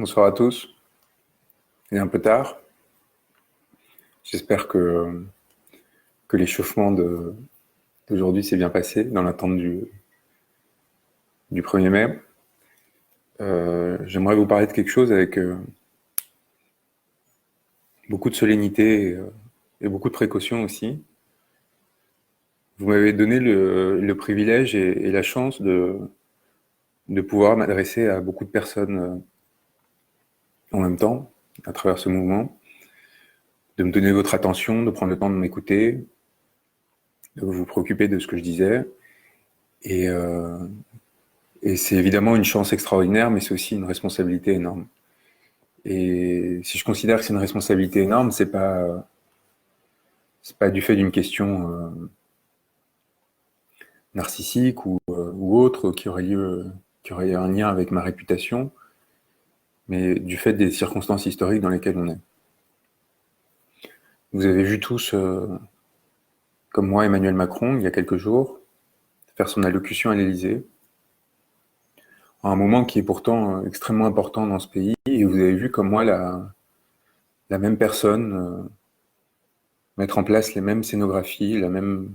Bonsoir à tous. Il est un peu tard. J'espère que l'échauffement d'aujourd'hui s'est bien passé dans l'attente du 1er mai. J'aimerais vous parler de quelque chose avec beaucoup de solennité et beaucoup de précaution aussi. Vous m'avez donné le privilège et la chance de pouvoir m'adresser à beaucoup de personnes en même temps, à travers ce mouvement, de me donner votre attention, de prendre le temps de m'écouter, de vous préoccuper de ce que je disais. Et, euh, Et c'est évidemment une chance extraordinaire, mais c'est aussi une responsabilité énorme. Et si je considère que c'est une responsabilité énorme, c'est pas du fait d'une question narcissique ou autre qui aurait un lien avec ma réputation, mais du fait des circonstances historiques dans lesquelles on est. Vous avez vu tous, comme moi, Emmanuel Macron, il y a quelques jours, faire son allocution à l'Élysée, à un moment qui est pourtant extrêmement important dans ce pays, et vous avez vu comme moi la même personne mettre en place les mêmes scénographies, la même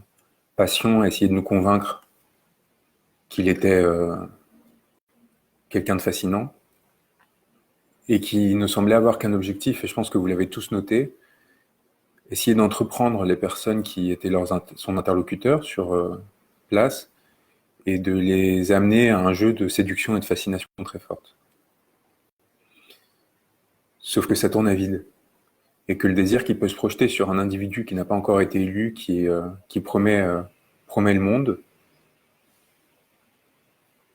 passion à essayer de nous convaincre qu'il était quelqu'un de fascinant et qui ne semblait avoir qu'un objectif, et je pense que vous l'avez tous noté, essayer d'entreprendre les personnes qui étaient son interlocuteur sur place et de les amener à un jeu de séduction et de fascination très forte. Sauf que ça tourne à vide et que le désir qui peut se projeter sur un individu qui n'a pas encore été élu, qui promet le monde,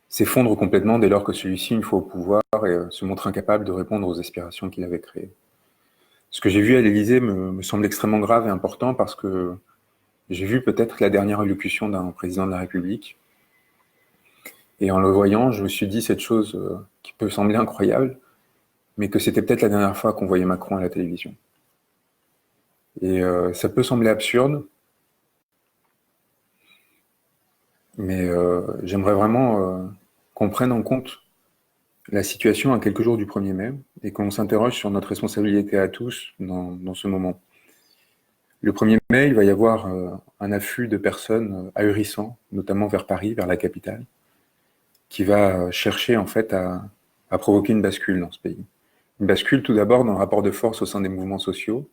s'effondre complètement dès lors que celui-ci, une fois au pouvoir, se montre incapable de répondre aux aspirations qu'il avait créées. Ce que j'ai vu à l'Élysée me semble extrêmement grave et important parce que j'ai vu peut-être la dernière allocution d'un président de la République. Et en le voyant, je me suis dit cette chose qui peut sembler incroyable, mais que c'était peut-être la dernière fois qu'on voyait Macron à la télévision. Et ça peut sembler absurde, mais j'aimerais vraiment qu'on prenne en compte la situation à quelques jours du 1er mai et qu'on s'interroge sur notre responsabilité à tous dans ce moment. Le 1er mai, il va y avoir un afflux de personnes ahurissant, notamment vers Paris, vers la capitale, qui va chercher en fait à provoquer une bascule dans ce pays. Une bascule tout d'abord dans le rapport de force au sein des mouvements sociaux,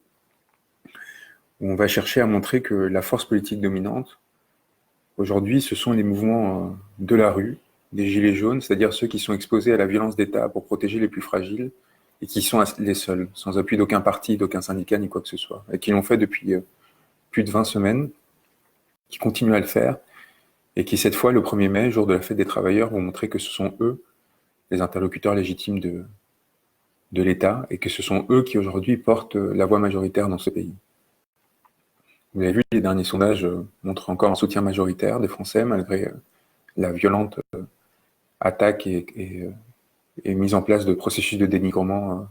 où on va chercher à montrer que la force politique dominante, aujourd'hui, ce sont les mouvements de la rue, des gilets jaunes, c'est-à-dire ceux qui sont exposés à la violence d'État pour protéger les plus fragiles, et qui sont les seuls, sans appui d'aucun parti, d'aucun syndicat, ni quoi que ce soit, et qui l'ont fait depuis plus de 20 semaines, qui continuent à le faire, et qui cette fois, le 1er mai, jour de la fête des travailleurs, vont montrer que ce sont eux les interlocuteurs légitimes de l'État, et que ce sont eux qui aujourd'hui portent la voix majoritaire dans ce pays. Vous l'avez vu, les derniers sondages montrent encore un soutien majoritaire des Français, malgré la violente attaque et mise en place de processus de dénigrement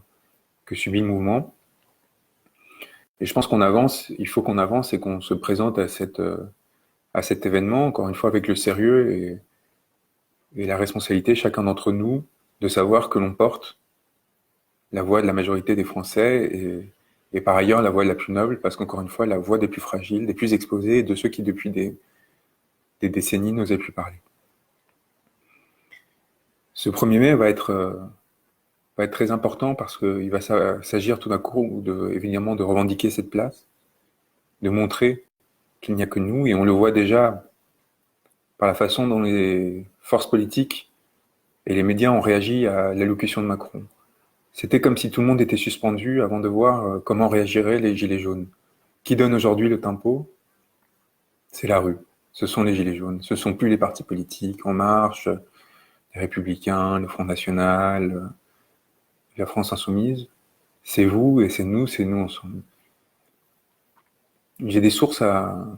que subit le mouvement. Et je pense qu'on avance, il faut qu'on avance et qu'on se présente à cet événement, encore une fois, avec le sérieux et la responsabilité, chacun d'entre nous, de savoir que l'on porte la voix de la majorité des Français et par ailleurs la voix la plus noble, parce qu'encore une fois, la voix des plus fragiles, des plus exposés et de ceux qui, depuis des décennies, n'osaient plus parler. Ce 1er mai va être très important parce qu'il va s'agir tout d'un coup évidemment de revendiquer cette place, de montrer qu'il n'y a que nous, et on le voit déjà par la façon dont les forces politiques et les médias ont réagi à l'allocution de Macron. C'était comme si tout le monde était suspendu avant de voir comment réagiraient les gilets jaunes. Qui donne aujourd'hui le tempo? C'est la rue. Ce sont les gilets jaunes. Ce ne sont plus les partis politiques, En Marche, les Républicains, le Front National, la France Insoumise. C'est vous et c'est nous ensemble. J'ai des sources j'en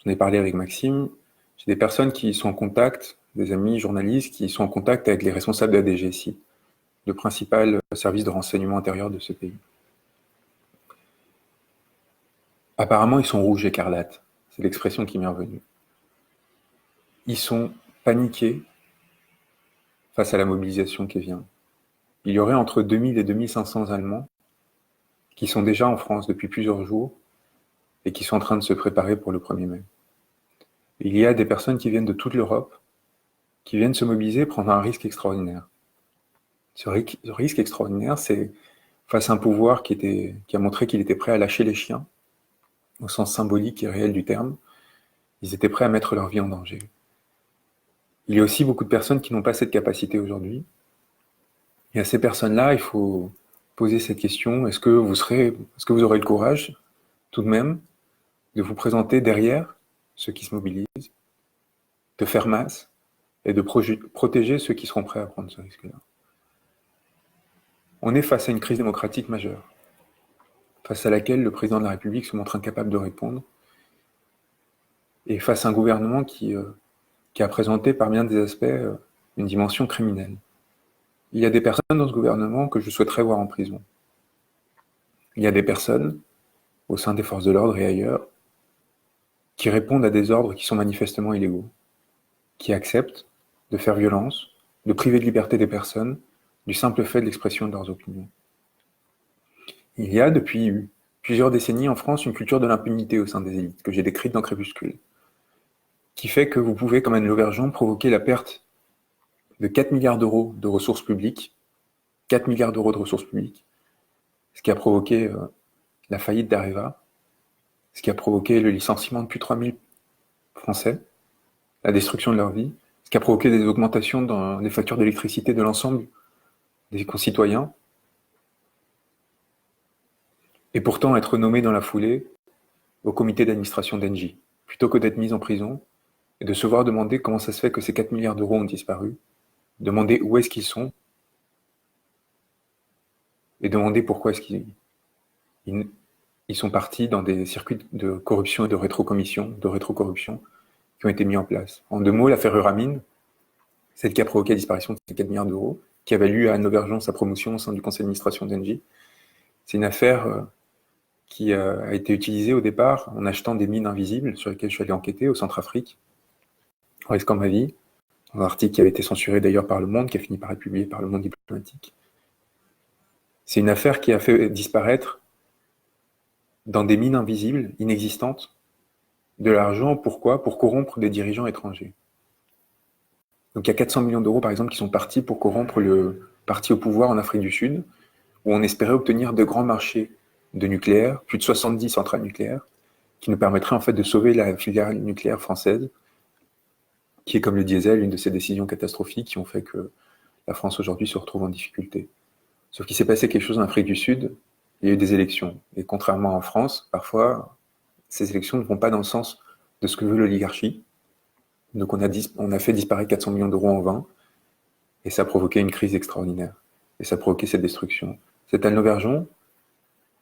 ai parlé avec Maxime, j'ai des personnes qui sont en contact, des amis journalistes qui sont en contact avec les responsables de la DGSI, le principal service de renseignement intérieur de ce pays. Apparemment, ils sont rouges écarlates. C'est l'expression qui m'est revenue. Ils sont paniqués face à la mobilisation qui vient. il y aurait entre 2000 et 2500 Allemands qui sont déjà en France depuis plusieurs jours et qui sont en train de se préparer pour le 1er mai. Il y a des personnes qui viennent de toute l'Europe, qui viennent se mobiliser, prendre un risque extraordinaire. Ce risque extraordinaire, c'est face à un pouvoir qui a montré qu'il était prêt à lâcher les chiens, au sens symbolique et réel du terme. Ils étaient prêts à mettre leur vie en danger. Il y a aussi beaucoup de personnes qui n'ont pas cette capacité aujourd'hui. Et à ces personnes-là, il faut poser cette question, est-ce que vous aurez le courage, tout de même, de vous présenter derrière ceux qui se mobilisent, de faire masse et de protéger ceux qui seront prêts à prendre ce risque-là. On est face à une crise démocratique majeure, face à laquelle le président de la République se montre incapable de répondre, et face à un gouvernement qui a présenté par bien des aspects une dimension criminelle. Il y a des personnes dans ce gouvernement que je souhaiterais voir en prison. Il y a des personnes, au sein des forces de l'ordre et ailleurs, qui répondent à des ordres qui sont manifestement illégaux, qui acceptent de faire violence, de priver de liberté des personnes, du simple fait de l'expression de leurs opinions. Il y a, depuis plusieurs décennies en France, une culture de l'impunité au sein des élites, que j'ai décrite dans Crépuscule, qui fait que vous pouvez, comme Anne Lauvergeon, provoquer la perte de 4 milliards d'euros de ressources publiques, 4 milliards d'euros de ressources publiques, ce qui a provoqué la faillite d'Areva, ce qui a provoqué le licenciement de plus de 3000 Français, la destruction de leur vie, ce qui a provoqué des augmentations dans les factures d'électricité de l'ensemble des concitoyens, et pourtant être nommé dans la foulée au comité d'administration d'Engie, plutôt que d'être mis en prison et de se voir demander comment ça se fait que ces 4 milliards d'euros ont disparu, demander où est-ce qu'ils sont, et demander pourquoi est-ce qu'ils sont partis dans des circuits de corruption et de rétrocorruption qui ont été mis en place. En 2 mots, l'affaire Uramine, celle qui a provoqué la disparition de ces 4 milliards d'euros, qui a valu à Anne Lauvergeon sa promotion au sein du conseil d'administration d'Engie, c'est une affaire qui a été utilisée au départ en achetant des mines invisibles sur lesquelles je suis allé enquêter au Centrafrique, en risquant ma vie, dans un article qui avait été censuré d'ailleurs par Le Monde, qui a fini par être publié par Le Monde diplomatique. C'est une affaire qui a fait disparaître dans des mines invisibles, inexistantes, de l'argent. Pourquoi? Pour corrompre des dirigeants étrangers. Donc il y a 400 millions d'euros par exemple qui sont partis pour corrompre le parti au pouvoir en Afrique du Sud, où on espérait obtenir de grands marchés de nucléaire, plus de 70 centrales nucléaires, qui nous permettraient en fait de sauver la filière nucléaire française, qui est comme le diesel, une de ces décisions catastrophiques qui ont fait que la France aujourd'hui se retrouve en difficulté. Sauf qu'il s'est passé quelque chose en Afrique du Sud, il y a eu des élections. Et contrairement en France, parfois, ces élections ne vont pas dans le sens de ce que veut l'oligarchie. Donc on a fait disparaître 400 millions d'euros en vain, et ça a provoqué une crise extraordinaire. Et ça a provoqué cette destruction. Cette Anne Lauvergeon,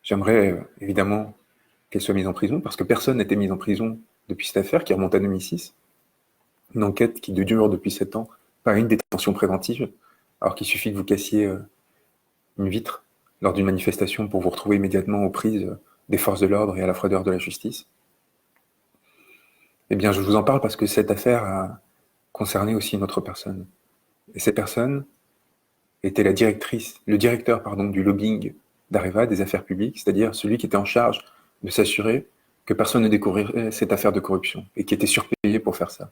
j'aimerais évidemment qu'elle soit mise en prison, parce que personne n'a été mis en prison depuis cette affaire qui remonte à 2006. Une enquête qui dure depuis 7 ans, pas une détention préventive, alors qu'il suffit que vous cassiez une vitre lors d'une manifestation pour vous retrouver immédiatement aux prises des forces de l'ordre et à la froideur de la justice. Eh bien, je vous en parle parce que cette affaire a concerné aussi une autre personne. Et cette personne était le directeur du lobbying d'Areva, des affaires publiques, c'est-à-dire celui qui était en charge de s'assurer que personne ne découvrirait cette affaire de corruption et qui était surpayé pour faire ça.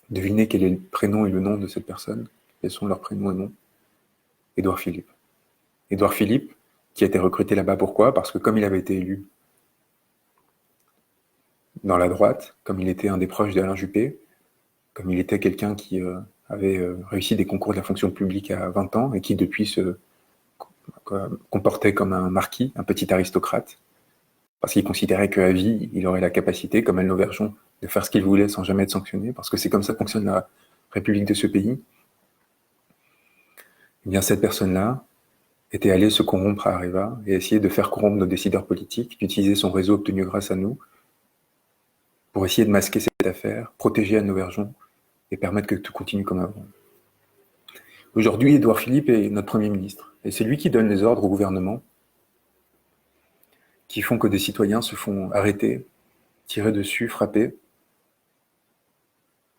Devinez quel est le prénom et le nom de cette personne. Quels sont leurs prénoms et noms? Édouard Philippe. Édouard Philippe, qui a été recruté là-bas, pourquoi? Parce que comme il avait été élu dans la droite, comme il était un des proches d'Alain Juppé, comme il était quelqu'un qui avait réussi des concours de la fonction publique à 20 ans et qui depuis se comportait comme un marquis, un petit aristocrate, parce qu'il considérait qu'à vie, il aurait la capacité, comme Anne Lauvergeon, de faire ce qu'il voulait sans jamais être sanctionné, parce que c'est comme ça que fonctionne la République de ce pays. Eh bien, cette personne-là était allée se corrompre à Areva et essayer de faire corrompre nos décideurs politiques, d'utiliser son réseau obtenu grâce à nous pour essayer de masquer cette affaire, protéger Anne Lauvergeon et permettre que tout continue comme avant. Aujourd'hui, Édouard Philippe est notre Premier ministre, et c'est lui qui donne les ordres au gouvernement qui font que des citoyens se font arrêter, tirer dessus, frapper,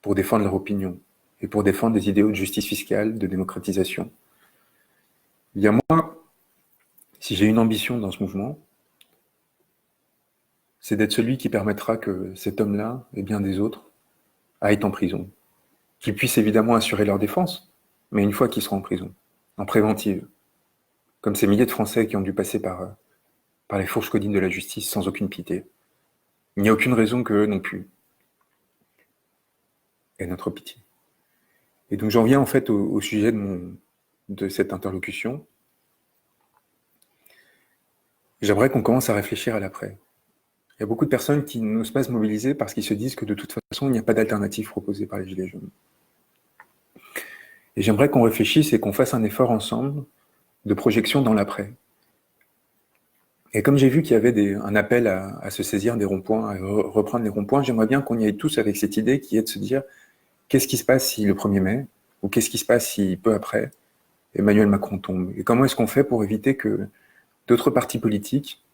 pour défendre leur opinion, et pour défendre des idéaux de justice fiscale, de démocratisation. Eh bien moi, si j'ai une ambition dans ce mouvement, c'est d'être celui qui permettra que cet homme-là, et bien des autres, aillent en prison. Qu'ils puissent évidemment assurer leur défense, mais une fois qu'ils seront en prison, en préventive, comme ces milliers de Français qui ont dû passer par les fourches codines de la justice sans aucune pitié. Il n'y a aucune raison qu'eux non plus aient notre pitié. Et donc j'en viens en fait au sujet de cette interlocution. J'aimerais qu'on commence à réfléchir à l'après. Il y a beaucoup de personnes qui n'osent pas se mobiliser parce qu'ils se disent que de toute façon, il n'y a pas d'alternative proposée par les Gilets jaunes. Et j'aimerais qu'on réfléchisse et qu'on fasse un effort ensemble de projection dans l'après. Et comme j'ai vu qu'il y avait un appel à se saisir des ronds-points, à reprendre les ronds-points, j'aimerais bien qu'on y aille tous avec cette idée qui est de se dire qu'est-ce qui se passe si le 1er mai, ou qu'est-ce qui se passe si peu après, Emmanuel Macron tombe. Et comment est-ce qu'on fait pour éviter que d'autres partis politiques,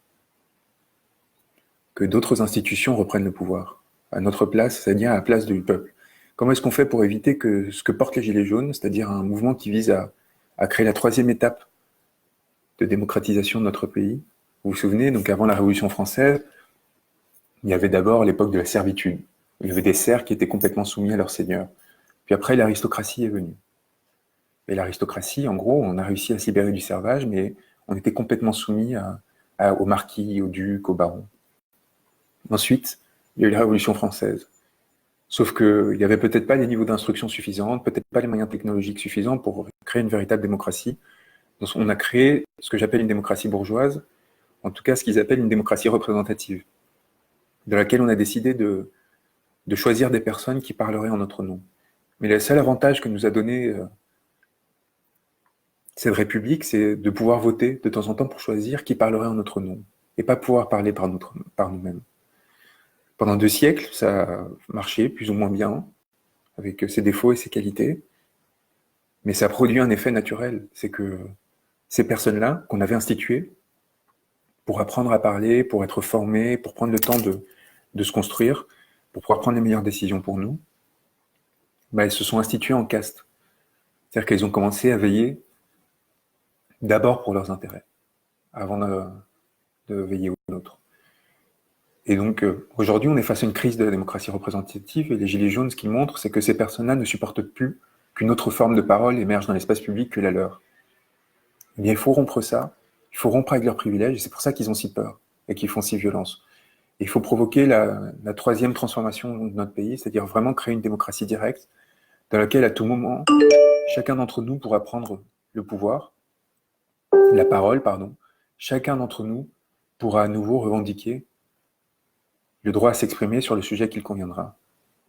que d'autres institutions reprennent le pouvoir à notre place, c'est-à-dire à la place du peuple. Comment est-ce qu'on fait pour éviter que ce que portent les Gilets jaunes, c'est-à-dire un mouvement qui vise à créer la 3e étape de démocratisation de notre pays. Vous vous souvenez, donc avant la Révolution française, il y avait d'abord l'époque de la servitude. Il y avait des serfs qui étaient complètement soumis à leurs seigneurs. Puis après, l'aristocratie est venue. Et l'aristocratie, en gros, on a réussi à se libérer du servage, mais on était complètement soumis aux marquis, aux ducs, aux barons. Ensuite, il y a eu la Révolution française. Sauf qu'il n'y avait peut-être pas les niveaux d'instruction suffisants, peut-être pas les moyens technologiques suffisants pour créer une véritable démocratie. Donc on a créé ce que j'appelle une démocratie bourgeoise, en tout cas ce qu'ils appellent une démocratie représentative, de laquelle on a décidé de choisir des personnes qui parleraient en notre nom. Mais le seul avantage que nous a donné cette République, c'est de pouvoir voter de temps en temps pour choisir qui parlerait en notre nom, et pas pouvoir parler par nous-mêmes. Pendant 2 siècles, ça a marché plus ou moins bien, avec ses défauts et ses qualités, mais ça a produit un effet naturel, c'est que ces personnes-là, qu'on avait instituées, pour apprendre à parler, pour être formées, pour prendre le temps de se construire, pour pouvoir prendre les meilleures décisions pour nous, elles se sont instituées en caste. C'est-à-dire qu'elles ont commencé à veiller d'abord pour leurs intérêts, avant de veiller aux nôtres. Et donc, aujourd'hui, on est face à une crise de la démocratie représentative, et les Gilets jaunes, ce qu'ils montrent, c'est que ces personnes-là ne supportent plus qu'une autre forme de parole émerge dans l'espace public que la leur. Eh bien, il faut rompre ça, il faut rompre avec leurs privilèges, et c'est pour ça qu'ils ont si peur, et qu'ils font si violence. Et il faut provoquer la 3e transformation de notre pays, c'est-à-dire vraiment créer une démocratie directe, dans laquelle, à tout moment, chacun d'entre nous pourra prendre le pouvoir, la parole, pardon. Chacun d'entre nous pourra à nouveau revendiquer le droit à s'exprimer sur le sujet qu'il conviendra.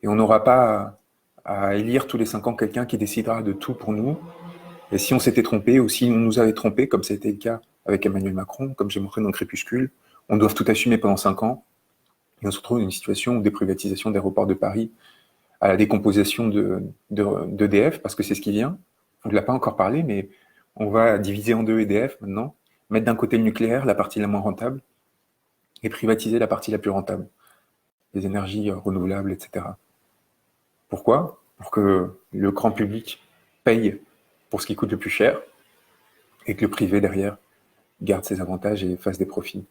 Et on n'aura pas à élire tous les 5 ans quelqu'un qui décidera de tout pour nous. Et si on s'était trompé, ou si on nous avait trompé, comme ça a été le cas avec Emmanuel Macron, comme j'ai montré dans le Crépuscule, on doit tout assumer pendant 5 ans. Et on se retrouve dans une situation des privatisations d'aéroports de Paris, à la décomposition d'EDF, parce que c'est ce qui vient. On ne l'a pas encore parlé, mais on va diviser en 2 EDF maintenant, mettre d'un côté le nucléaire, la partie la moins rentable, et privatiser la partie la plus rentable, les énergies renouvelables, etc. Pourquoi? Pour que le grand public paye pour ce qui coûte le plus cher, et que le privé, derrière, garde ses avantages et fasse des profits.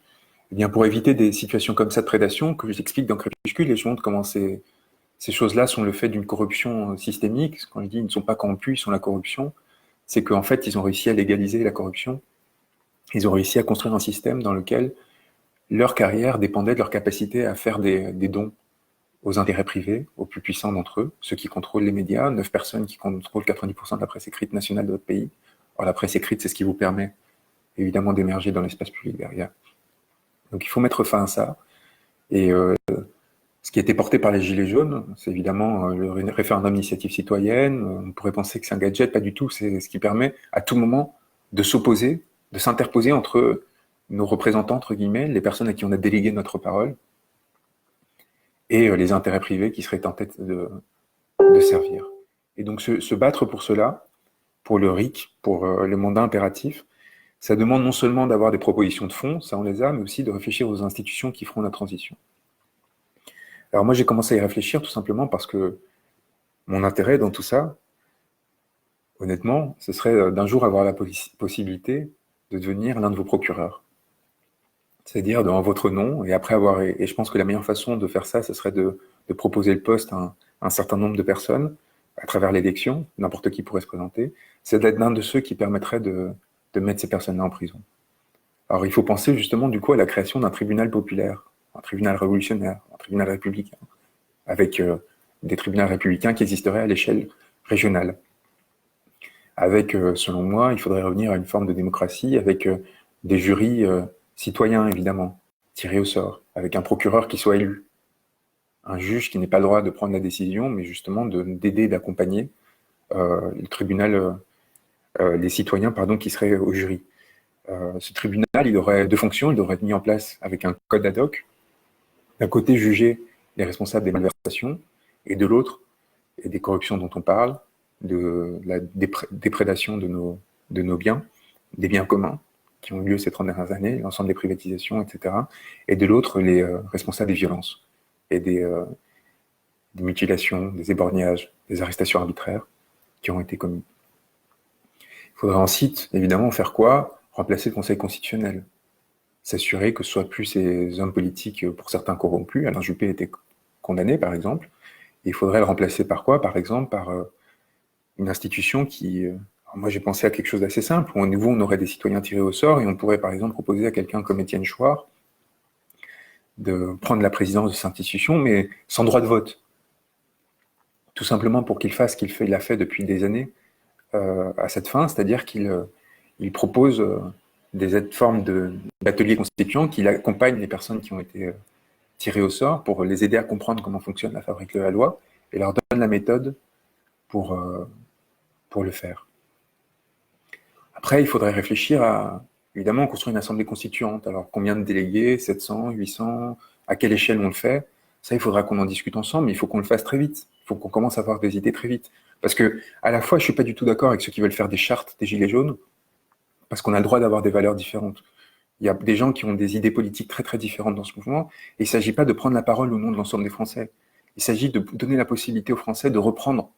Eh bien, pour éviter des situations comme ça de prédation, que j'explique dans Crépuscule, et je montre comment ces choses-là sont le fait d'une corruption systémique. Quand je dis ils ne sont pas corrompus, ils sont la corruption, c'est qu'en fait, ils ont réussi à légaliser la corruption. Ils ont réussi à construire un système dans lequel leur carrière dépendait de leur capacité à faire des dons aux intérêts privés, aux plus puissants d'entre eux, ceux qui contrôlent les médias, 9 personnes qui contrôlent 90% de la presse écrite nationale de votre pays. Alors la presse écrite, c'est ce qui vous permet évidemment d'émerger dans l'espace public derrière. Donc il faut mettre fin à ça. Et ce qui a été porté par les Gilets jaunes, c'est évidemment le référendum d'initiative citoyenne. On pourrait penser que c'est un gadget, pas du tout. C'est ce qui permet à tout moment de s'opposer, de s'interposer entre nos représentants, entre guillemets, les personnes à qui on a délégué notre parole, et les intérêts privés qui seraient tentés de servir. Et donc se battre pour cela, pour le RIC, pour le mandat impératif, ça demande non seulement d'avoir des propositions de fond, ça on les a, mais aussi de réfléchir aux institutions qui feront la transition. Alors moi j'ai commencé à y réfléchir tout simplement parce que mon intérêt dans tout ça, Honnêtement, ce serait d'un jour avoir la possibilité de devenir l'un de vos procureurs. C'est-à-dire dans votre nom, et après avoir, et je pense que la meilleure façon de faire ça, ce serait de proposer le poste à un certain nombre de personnes à travers l'élection, n'importe qui pourrait se présenter, c'est d'être l'un de ceux qui permettraient de mettre ces personnes-là en prison. Alors il faut penser justement du coup à la création d'un tribunal populaire, un tribunal révolutionnaire, un tribunal républicain, avec des tribunaux républicains qui existeraient à l'échelle régionale. Avec, selon moi, il faudrait revenir à une forme de démocratie avec des jurys citoyens, évidemment, tirés au sort, avec un procureur qui soit élu, un juge qui n'ait pas le droit de prendre la décision, mais justement d'aider, d'accompagner le tribunal, les citoyens, pardon, qui seraient au jury. Ce tribunal, il aurait deux fonctions, il devrait être mis en place avec un code ad hoc. D'un côté, juger les responsables des malversations, et de l'autre, et des corruptions dont on parle, de la déprédation de nos biens, des biens communs qui ont eu lieu ces 30 dernières années, l'ensemble des privatisations, etc. Et de l'autre, les responsables des violences et des mutilations, des éborgnages, des arrestations arbitraires qui ont été commis. Il faudrait ensuite, évidemment, faire quoi? Remplacer le Conseil constitutionnel. S'assurer que ce soit plus ces hommes politiques, pour certains corrompus. Alain Juppé était condamné, par exemple. Et il faudrait le remplacer par quoi? Par exemple, par une institution qui... moi, j'ai pensé à quelque chose d'assez simple. Au niveau, on aurait des citoyens tirés au sort et on pourrait, par exemple, proposer à quelqu'un comme Étienne Chouard de prendre la présidence de cette institution, mais sans droit de vote. Tout simplement pour qu'il fasse ce qu'il a fait depuis des années à cette fin, c'est-à-dire qu'il propose des formes d'ateliers constituants qui accompagnent les personnes qui ont été tirées au sort pour les aider à comprendre comment fonctionne la fabrique de la loi et leur donne la méthode pour le faire. Après, il faudrait réfléchir à, évidemment, construire une assemblée constituante. Alors, combien de délégués? 700, 800? À quelle échelle on le fait? Ça, il faudra qu'on en discute ensemble, mais il faut qu'on le fasse très vite. Il faut qu'on commence à avoir des idées très vite. Parce que, à la fois, je suis pas du tout d'accord avec ceux qui veulent faire des chartes des gilets jaunes, parce qu'on a le droit d'avoir des valeurs différentes. Il y a des gens qui ont des idées politiques très très différentes dans ce mouvement, et il ne s'agit pas de prendre la parole au nom de l'ensemble des Français. Il s'agit de donner la possibilité aux Français de reprendre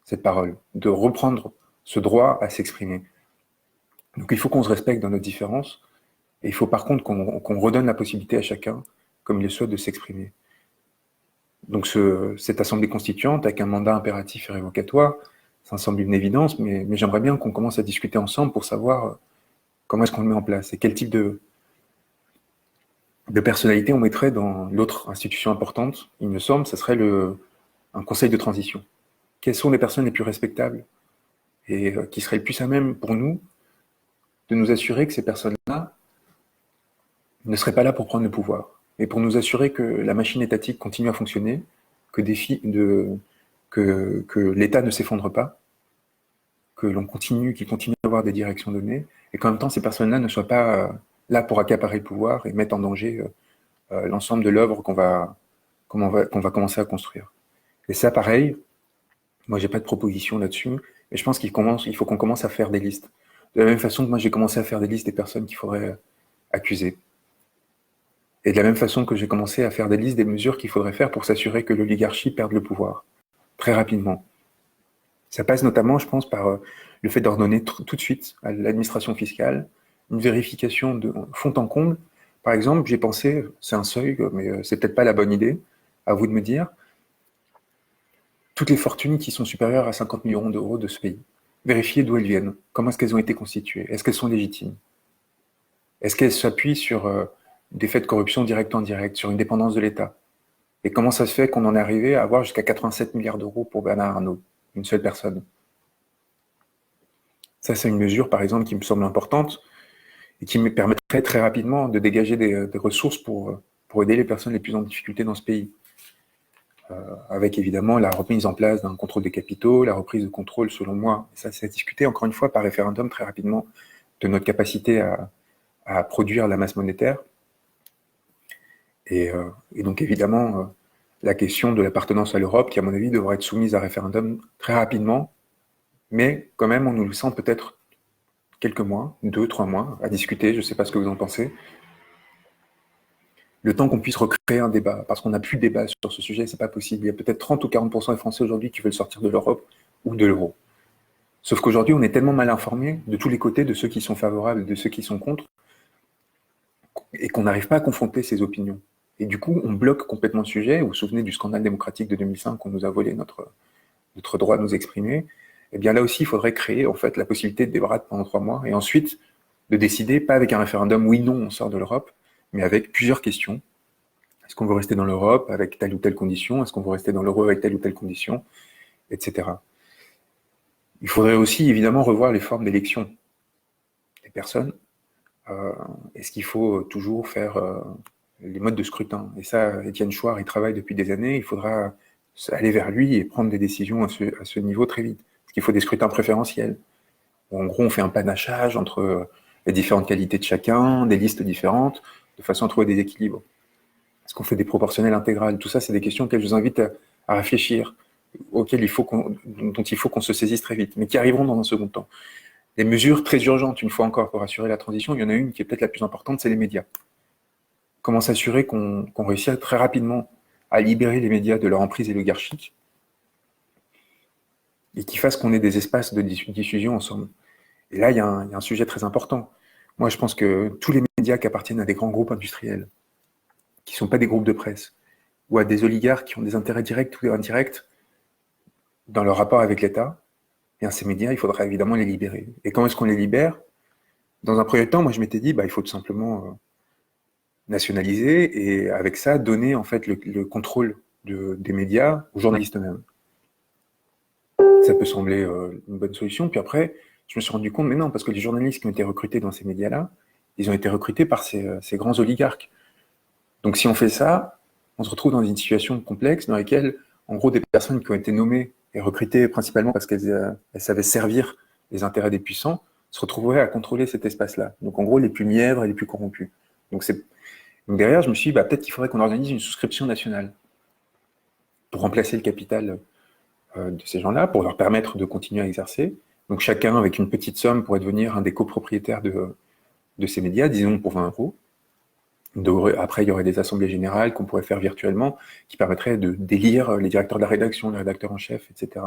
cette parole, de reprendre ce droit à s'exprimer. Donc il faut qu'on se respecte dans nos différences, et il faut par contre qu'on redonne la possibilité à chacun, comme il le souhaite, de s'exprimer. Donc cette assemblée constituante, avec un mandat impératif et révocatoire, ça me semble une évidence, mais j'aimerais bien qu'on commence à discuter ensemble pour savoir comment est-ce qu'on le met en place et quel type de personnalité on mettrait dans l'autre institution importante, il me semble, ce serait un conseil de transition. Quelles sont les personnes les plus respectables et qui seraient le plus à même pour nous de nous assurer que ces personnes-là ne seraient pas là pour prendre le pouvoir, et pour nous assurer que la machine étatique continue à fonctionner, que l'État ne s'effondre pas, qu'il continue à avoir des directions données, et qu'en même temps, ces personnes-là ne soient pas là pour accaparer le pouvoir et mettre en danger l'ensemble de l'œuvre qu'on va commencer à construire. Et ça, pareil, moi, j'ai pas de proposition là-dessus, mais je pense il faut qu'on commence à faire des listes. De la même façon que moi, j'ai commencé à faire des listes des personnes qu'il faudrait accuser. Et de la même façon que j'ai commencé à faire des listes des mesures qu'il faudrait faire pour s'assurer que l'oligarchie perde le pouvoir, très rapidement. Ça passe notamment, je pense, par le fait d'ordonner tout de suite à l'administration fiscale une vérification de fond en comble. Par exemple, j'ai pensé, c'est un seuil, mais c'est peut-être pas la bonne idée, à vous de me dire, toutes les fortunes qui sont supérieures à 50 millions d'euros de ce pays. Vérifier d'où elles viennent, comment est-ce qu'elles ont été constituées, est-ce qu'elles sont légitimes, est-ce qu'elles s'appuient sur des faits de corruption directe ou indirecte, sur une dépendance de l'État. Et comment ça se fait qu'on en est arrivé à avoir jusqu'à 87 milliards d'euros pour Bernard Arnault, une seule personne? Ça, c'est une mesure, par exemple, qui me semble importante et qui me permettrait très rapidement de dégager des ressources pour aider les personnes les plus en difficulté dans ce pays. Avec évidemment la remise en place d'un contrôle des capitaux, la reprise de contrôle, selon moi, ça c'est à discuter encore une fois par référendum très rapidement, de notre capacité à produire la masse monétaire. Et donc évidemment, la question de l'appartenance à l'Europe, qui à mon avis devra être soumise à référendum très rapidement, mais quand même on nous le sent peut-être quelques mois, 2, 3 mois, à discuter, je ne sais pas ce que vous en pensez, le temps qu'on puisse recréer un débat, parce qu'on n'a plus de débat sur ce sujet, c'est pas possible. Il y a peut-être 30 ou 40% des Français aujourd'hui qui veulent sortir de l'Europe ou de l'euro. Sauf qu'aujourd'hui, on est tellement mal informés de tous les côtés, de ceux qui sont favorables, de ceux qui sont contre, et qu'on n'arrive pas à confronter ces opinions. Et du coup, on bloque complètement le sujet. Vous vous souvenez du scandale démocratique de 2005, qu'on nous a volé notre droit de nous exprimer. Eh bien là aussi, il faudrait créer en fait la possibilité de débattre pendant 3 mois, et ensuite de décider, pas avec un référendum oui, non, on sort de l'Europe, mais avec plusieurs questions. Est-ce qu'on veut rester dans l'Europe avec telle ou telle condition? Est-ce qu'on veut rester dans l'euro avec telle ou telle condition? Etc. Il faudrait aussi évidemment revoir les formes d'élection des personnes. Euh, Est-ce qu'il faut toujours faire les modes de scrutin? Et ça, Étienne Chouard, il travaille depuis des années. Il faudra aller vers lui et prendre des décisions à ce niveau très vite. Parce qu'il faut des scrutins préférentiels. En gros, on fait un panachage entre les différentes qualités de chacun, des listes différentes, de façon à trouver des équilibres. Est-ce qu'on fait des proportionnels intégrales? Tout ça, c'est des questions auxquelles je vous invite à réfléchir, auxquelles dont il faut qu'on se saisisse très vite, mais qui arriveront dans un second temps. Les mesures très urgentes, une fois encore, pour assurer la transition, il y en a une qui est peut-être la plus importante, c'est les médias. Comment s'assurer qu'on réussit très rapidement à libérer les médias de leur emprise oligarchique et qui fassent qu'on ait des espaces de diffusion ensemble. Et là, il y a un sujet très important. Moi, je pense que tous les médias qui appartiennent à des grands groupes industriels, qui ne sont pas des groupes de presse, ou à des oligarques qui ont des intérêts directs ou indirects dans leur rapport avec l'État, eh bien, ces médias, il faudra évidemment les libérer. Et comment est-ce qu'on les libère? Dans un premier temps, moi, je m'étais dit, il faut tout simplement nationaliser et avec ça, donner en fait le contrôle des médias aux journalistes eux-mêmes. Ça peut sembler une bonne solution. Puis après, je me suis rendu compte, mais non, parce que les journalistes qui ont été recrutés dans ces médias-là, ils ont été recrutés par ces grands oligarques. Donc si on fait ça, on se retrouve dans une situation complexe dans laquelle, en gros, des personnes qui ont été nommées et recrutées principalement parce qu'elles savaient servir les intérêts des puissants, se retrouveraient à contrôler cet espace-là. Donc en gros, les plus mièvres et les plus corrompus. Donc derrière, je me suis dit, peut-être qu'il faudrait qu'on organise une souscription nationale pour remplacer le capital de ces gens-là, pour leur permettre de continuer à exercer. Donc chacun, avec une petite somme, pourrait devenir un des copropriétaires de ces médias, disons pour 20 euros. Après, il y aurait des assemblées générales qu'on pourrait faire virtuellement, qui permettraient d'élire les directeurs de la rédaction, les rédacteurs en chef, etc.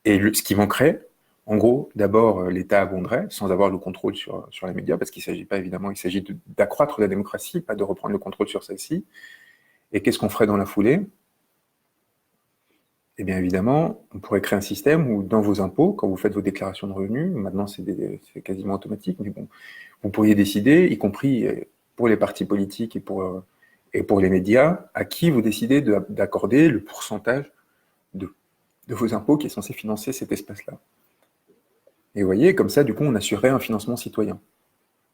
Et ce qui manquerait, en gros, d'abord, l'État abonderait, sans avoir le contrôle sur les médias, parce qu'il ne s'agit pas, évidemment, il s'agit d'accroître la démocratie, pas de reprendre le contrôle sur celle-ci. Et qu'est-ce qu'on ferait dans la foulée? Eh bien, évidemment, on pourrait créer un système où, dans vos impôts, quand vous faites vos déclarations de revenus, maintenant c'est quasiment automatique, mais bon, vous pourriez décider, y compris pour les partis politiques et pour les médias, à qui vous décidez d'accorder le pourcentage de vos impôts qui est censé financer cet espace-là. Et vous voyez, comme ça, du coup, on assurerait un financement citoyen,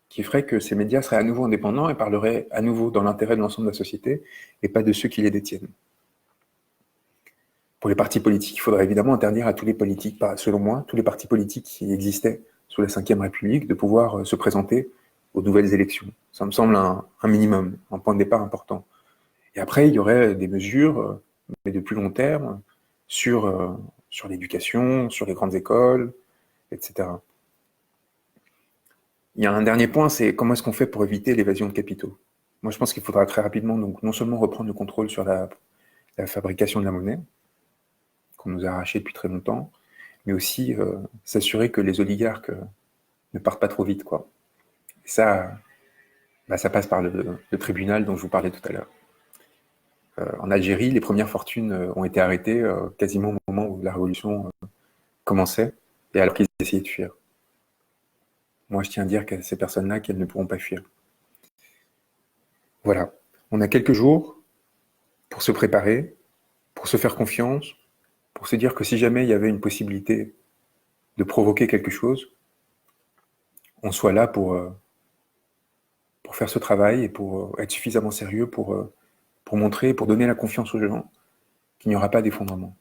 qui ferait que ces médias seraient à nouveau indépendants et parleraient à nouveau dans l'intérêt de l'ensemble de la société, et pas de ceux qui les détiennent. Pour les partis politiques, il faudrait évidemment interdire à tous les politiques, selon moi, tous les partis politiques qui existaient sous la Ve République, de pouvoir se présenter aux nouvelles élections. Ça me semble un minimum, un point de départ important. Et après, il y aurait des mesures, mais de plus long terme, sur l'éducation, sur les grandes écoles, etc. Il y a un dernier point, c'est comment est-ce qu'on fait pour éviter l'évasion de capitaux. Moi, je pense qu'il faudra très rapidement, donc, non seulement reprendre le contrôle sur la fabrication de la monnaie, qu'on nous a arraché depuis très longtemps, mais aussi s'assurer que les oligarques ne partent pas trop vite, quoi. Et ça, ça passe par le tribunal dont je vous parlais tout à l'heure. En Algérie, les premières fortunes ont été arrêtées quasiment au moment où la révolution commençait, et alors qu'ils essayaient de fuir. Moi, je tiens à dire qu'à ces personnes-là qu'elles ne pourront pas fuir. Voilà. On a quelques jours pour se préparer, pour se faire confiance, pour se dire que si jamais il y avait une possibilité de provoquer quelque chose, on soit là pour faire ce travail et pour être suffisamment sérieux pour montrer, pour donner la confiance aux gens qu'il n'y aura pas d'effondrement.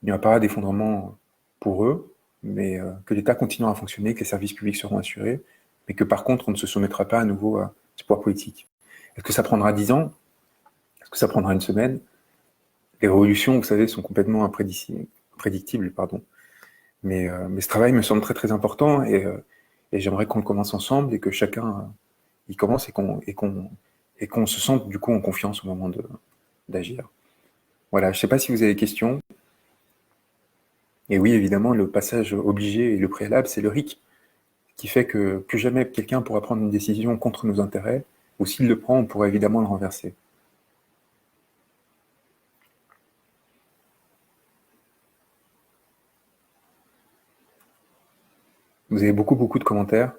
Il n'y aura pas d'effondrement pour eux, mais que l'État continuera à fonctionner, que les services publics seront assurés, mais que par contre, on ne se soumettra pas à nouveau à ce pouvoir politique. Est-ce que ça prendra 10 ans? Est-ce que ça prendra une semaine? Les révolutions, vous savez, sont complètement imprédictibles, pardon. Mais ce travail me semble très très important et j'aimerais qu'on le commence ensemble et que chacun y commence et qu'on se sente du coup en confiance au moment d'agir. Voilà, je ne sais pas si vous avez des questions. Et oui, évidemment, le passage obligé et le préalable, c'est le RIC, qui fait que plus jamais quelqu'un pourra prendre une décision contre nos intérêts, ou s'il le prend, on pourra évidemment le renverser. Vous avez beaucoup de commentaires.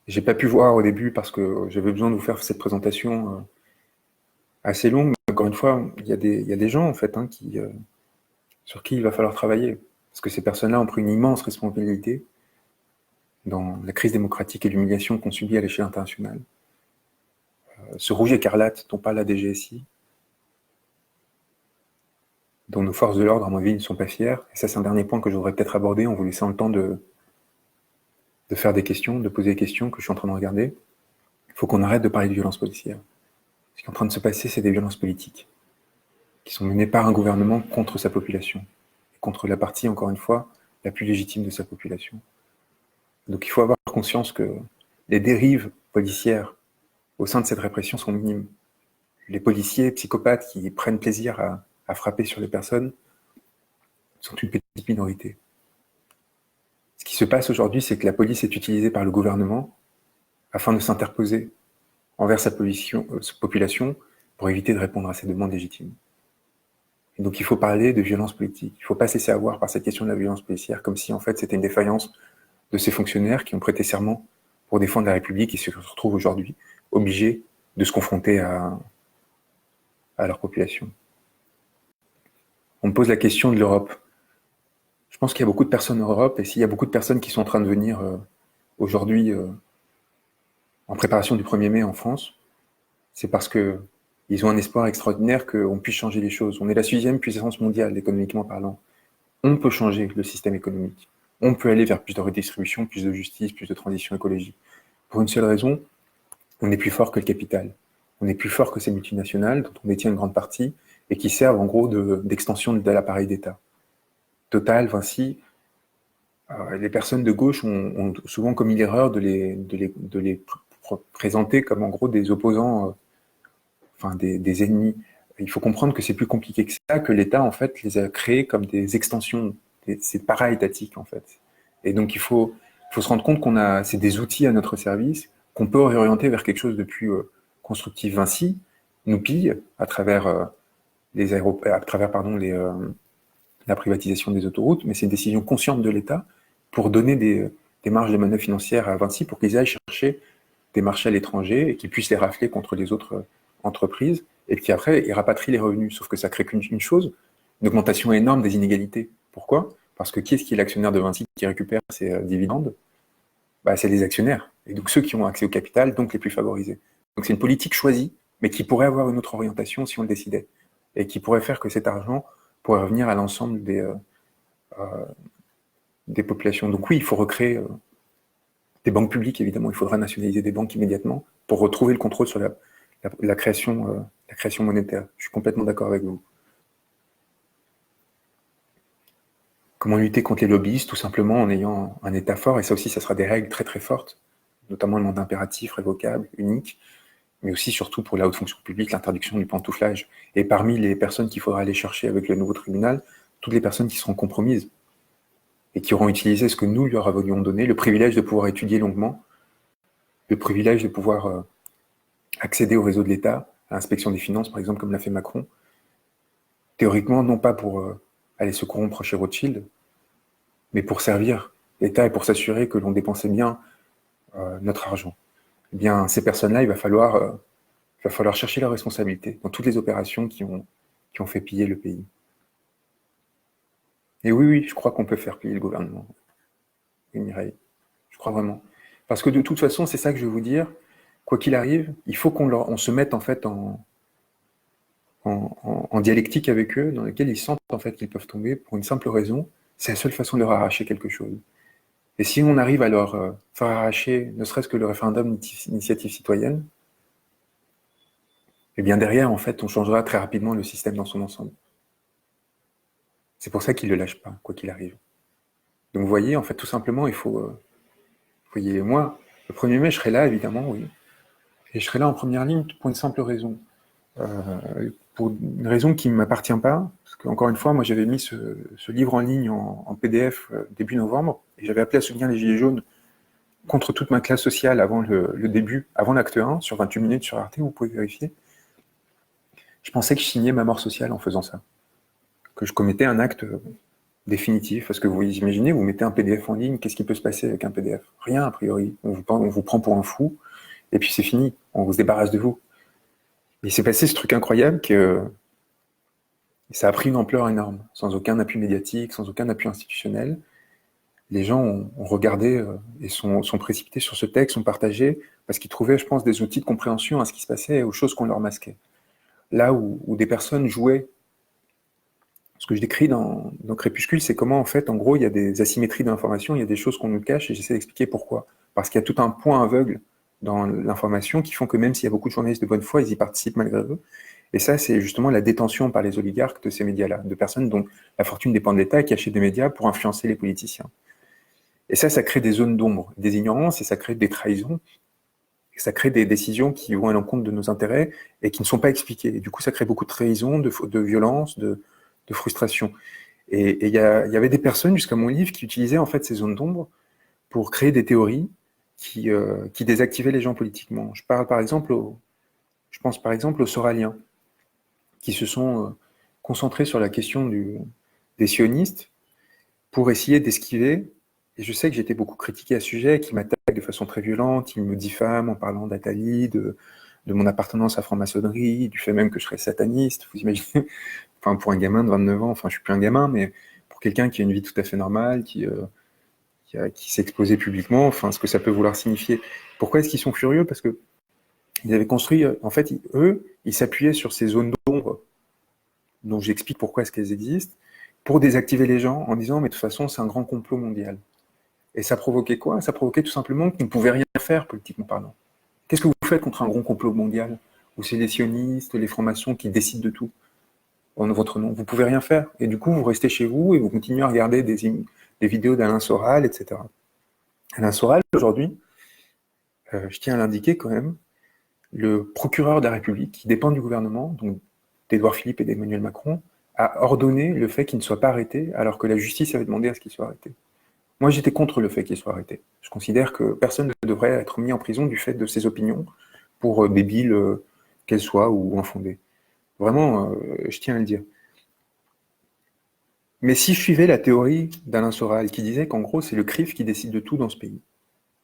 J'ai pas pu voir au début parce que j'avais besoin de vous faire cette présentation assez longue. Mais encore une fois, il y a des gens en fait sur qui il va falloir travailler. Parce que ces personnes-là ont pris une immense responsabilité dans la crise démocratique et l'humiliation qu'on subit à l'échelle internationale. Ce rouge écarlate dont parle la DGSI, dont nos forces de l'ordre, à mon avis, ne sont pas fières. Et ça, c'est un dernier point que je voudrais peut-être aborder en vous laissant le temps de faire des questions, de poser des questions que je suis en train de regarder. Il faut qu'on arrête de parler de violence policière. Ce qui est en train de se passer, c'est des violences politiques qui sont menées par un gouvernement contre sa population, et contre la partie, encore une fois, la plus légitime de sa population. Donc il faut avoir conscience que les dérives policières au sein de cette répression sont minimes. Les policiers psychopathes qui prennent plaisir à frapper sur les personnes sont une petite minorité. Ce qui se passe aujourd'hui, c'est que la police est utilisée par le gouvernement afin de s'interposer envers sa population pour éviter de répondre à ses demandes légitimes. Et donc il faut parler de violence politique. Il ne faut pas se laisser avoir par cette question de la violence policière, comme si en fait c'était une défaillance de ces fonctionnaires qui ont prêté serment pour défendre la République et se retrouvent aujourd'hui obligés de se confronter à leur population. On me pose la question de l'Europe. Je pense qu'il y a beaucoup de personnes en Europe, et s'il y a beaucoup de personnes qui sont en train de venir aujourd'hui en préparation du 1er mai en France, c'est parce qu'ils ont un espoir extraordinaire qu'on puisse changer les choses. On est la 6e puissance mondiale, économiquement parlant. On peut changer le système économique. On peut aller vers plus de redistribution, plus de justice, plus de transition écologique. Pour une seule raison, on est plus fort que le capital. On est plus fort que ces multinationales, dont on détient une grande partie, et qui servent en gros d'extension de l'appareil d'État. Total, Vinci, les personnes de gauche ont souvent commis l'erreur de les présenter comme en gros des opposants, enfin des ennemis. Il faut comprendre que c'est plus compliqué que ça, que l'État en fait les a créés comme des extensions, c'est para-étatique en fait. Et donc il faut se rendre compte c'est des outils à notre service qu'on peut réorienter vers quelque chose de plus constructif. Vinci nous pille à travers à travers la privatisation des autoroutes, mais c'est une décision consciente de l'État pour donner des marges de manœuvre financières à Vinci pour qu'ils aillent chercher des marchés à l'étranger et qu'ils puissent les rafler contre les autres entreprises et puis après, ils rapatrient les revenus. Sauf que ça crée qu'une chose, une augmentation énorme des inégalités. Pourquoi? Parce que qui est-ce qui est l'actionnaire de Vinci qui récupère ses dividendes? C'est les actionnaires. Et donc ceux qui ont accès au capital, donc les plus favorisés. Donc c'est une politique choisie, mais qui pourrait avoir une autre orientation si on le décidait. Et qui pourrait faire que cet argent pourrait revenir à l'ensemble des populations. Donc oui, il faut recréer des banques publiques, évidemment. Il faudra nationaliser des banques immédiatement pour retrouver le contrôle sur la création monétaire. Je suis complètement d'accord avec vous. Comment lutter contre les lobbyistes? Tout simplement en ayant un État fort, et ça aussi, ça sera des règles très très fortes, notamment le mandat impératif, révocable, unique, mais aussi surtout pour la haute fonction publique, l'interdiction du pantouflage. Et parmi les personnes qu'il faudra aller chercher avec le nouveau tribunal, toutes les personnes qui seront compromises et qui auront utilisé ce que nous leur avions donné, le privilège de pouvoir étudier longuement, le privilège de pouvoir accéder au réseau de l'État, à l'inspection des finances, par exemple, comme l'a fait Macron, théoriquement, non pas pour aller se corrompre chez Rothschild, mais pour servir l'État et pour s'assurer que l'on dépensait bien notre argent. Eh bien, ces personnes-là, il va falloir chercher leur responsabilité dans toutes les opérations qui ont fait piller le pays. Et oui, je crois qu'on peut faire piller le gouvernement. Oui, Mireille, je crois vraiment. Parce que de toute façon, c'est ça que je veux vous dire, quoi qu'il arrive, il faut qu'on se mette en fait en dialectique avec eux, dans lequel ils sentent en fait qu'ils peuvent tomber pour une simple raison, c'est la seule façon de leur arracher quelque chose. Et si on arrive à leur faire arracher, ne serait-ce que le référendum d'initiative citoyenne, eh bien derrière, en fait, on changera très rapidement le système dans son ensemble. C'est pour ça qu'ils ne le lâchent pas, quoi qu'il arrive. Donc vous voyez, en fait, tout simplement, il faut... vous voyez, moi, le 1er mai, je serai là, évidemment, oui. Et je serai là en première ligne pour une simple raison. pour une raison qui ne m'appartient pas, parce qu'encore une fois, moi j'avais mis ce livre en ligne en PDF début novembre, et j'avais appelé à soutenir les Gilets jaunes contre toute ma classe sociale avant le début, avant l'acte 1, sur 28 minutes sur Arte, vous pouvez vérifier. Je pensais que je signais ma mort sociale en faisant ça, que je commettais un acte définitif, parce que vous imaginez, vous mettez un PDF en ligne, qu'est-ce qui peut se passer avec un PDF? Rien, a priori. On vous prend pour un fou, et puis c'est fini, on se débarrasse de vous. Et il s'est passé ce truc incroyable que ça a pris une ampleur énorme, sans aucun appui médiatique, sans aucun appui institutionnel. Les gens ont regardé et sont précipités sur ce texte, sont partagés, parce qu'ils trouvaient, je pense, des outils de compréhension à ce qui se passait et aux choses qu'on leur masquait. Là où des personnes jouaient. Ce que je décris dans Crépuscule, c'est comment, en fait, en gros, il y a des asymétries d'information, il y a des choses qu'on nous cache, et j'essaie d'expliquer pourquoi. Parce qu'il y a tout un point aveugle dans l'information qui font que même s'il y a beaucoup de journalistes de bonne foi, ils y participent malgré eux. Et ça, c'est justement la détention par les oligarques de ces médias-là, de personnes dont la fortune dépend de l'État et qui achètent des médias pour influencer les politiciens. Et ça crée des zones d'ombre, des ignorances, et ça crée des trahisons, et ça crée des décisions qui vont à l'encontre de nos intérêts et qui ne sont pas expliquées. Et du coup, ça crée beaucoup de trahison, de violence, de frustration. Et il y avait des personnes, jusqu'à mon livre, qui utilisaient en fait ces zones d'ombre pour créer des théories qui désactivaient les gens politiquement. Je pense par exemple aux Soraliens, qui se sont concentrés sur la question des sionistes pour essayer d'esquiver. Et je sais que j'ai été beaucoup critiqué à ce sujet, qui m'attaquent de façon très violente, ils me diffament en parlant d'Atali, de mon appartenance à franc-maçonnerie, du fait même que je serais sataniste, vous imaginez. Enfin, pour un gamin de 29 ans, enfin, je suis plus un gamin, mais pour quelqu'un qui a une vie tout à fait normale, qui s'est exposé publiquement, enfin, ce que ça peut vouloir signifier. Pourquoi est-ce qu'ils sont furieux? Parce que ils avaient construit, en fait, ils s'appuyaient sur ces zones d'ombre, dont j'explique pourquoi est-ce qu'elles existent, pour désactiver les gens en disant, mais de toute façon, c'est un grand complot mondial. Et ça provoquait quoi? Ça provoquait tout simplement qu'ils ne pouvaient rien faire, politiquement parlant. Qu'est-ce que vous faites contre un grand complot mondial? Où c'est les sionistes, les francs-maçons qui décident de tout en votre nom. Vous pouvez rien faire. Et du coup, vous restez chez vous et vous continuez à regarder des vidéos d'Alain Soral, etc. Alain Soral, aujourd'hui, je tiens à l'indiquer quand même, le procureur de la République, qui dépend du gouvernement, donc d'Édouard Philippe et d'Emmanuel Macron, a ordonné le fait qu'il ne soit pas arrêté, alors que la justice avait demandé à ce qu'il soit arrêté. Moi, j'étais contre le fait qu'il soit arrêté. Je considère que personne ne devrait être mis en prison du fait de ses opinions, pour débiles qu'elles soient ou infondées. Vraiment, je tiens à le dire. Mais si je suivais la théorie d'Alain Soral, qui disait qu'en gros, c'est le CRIF qui décide de tout dans ce pays,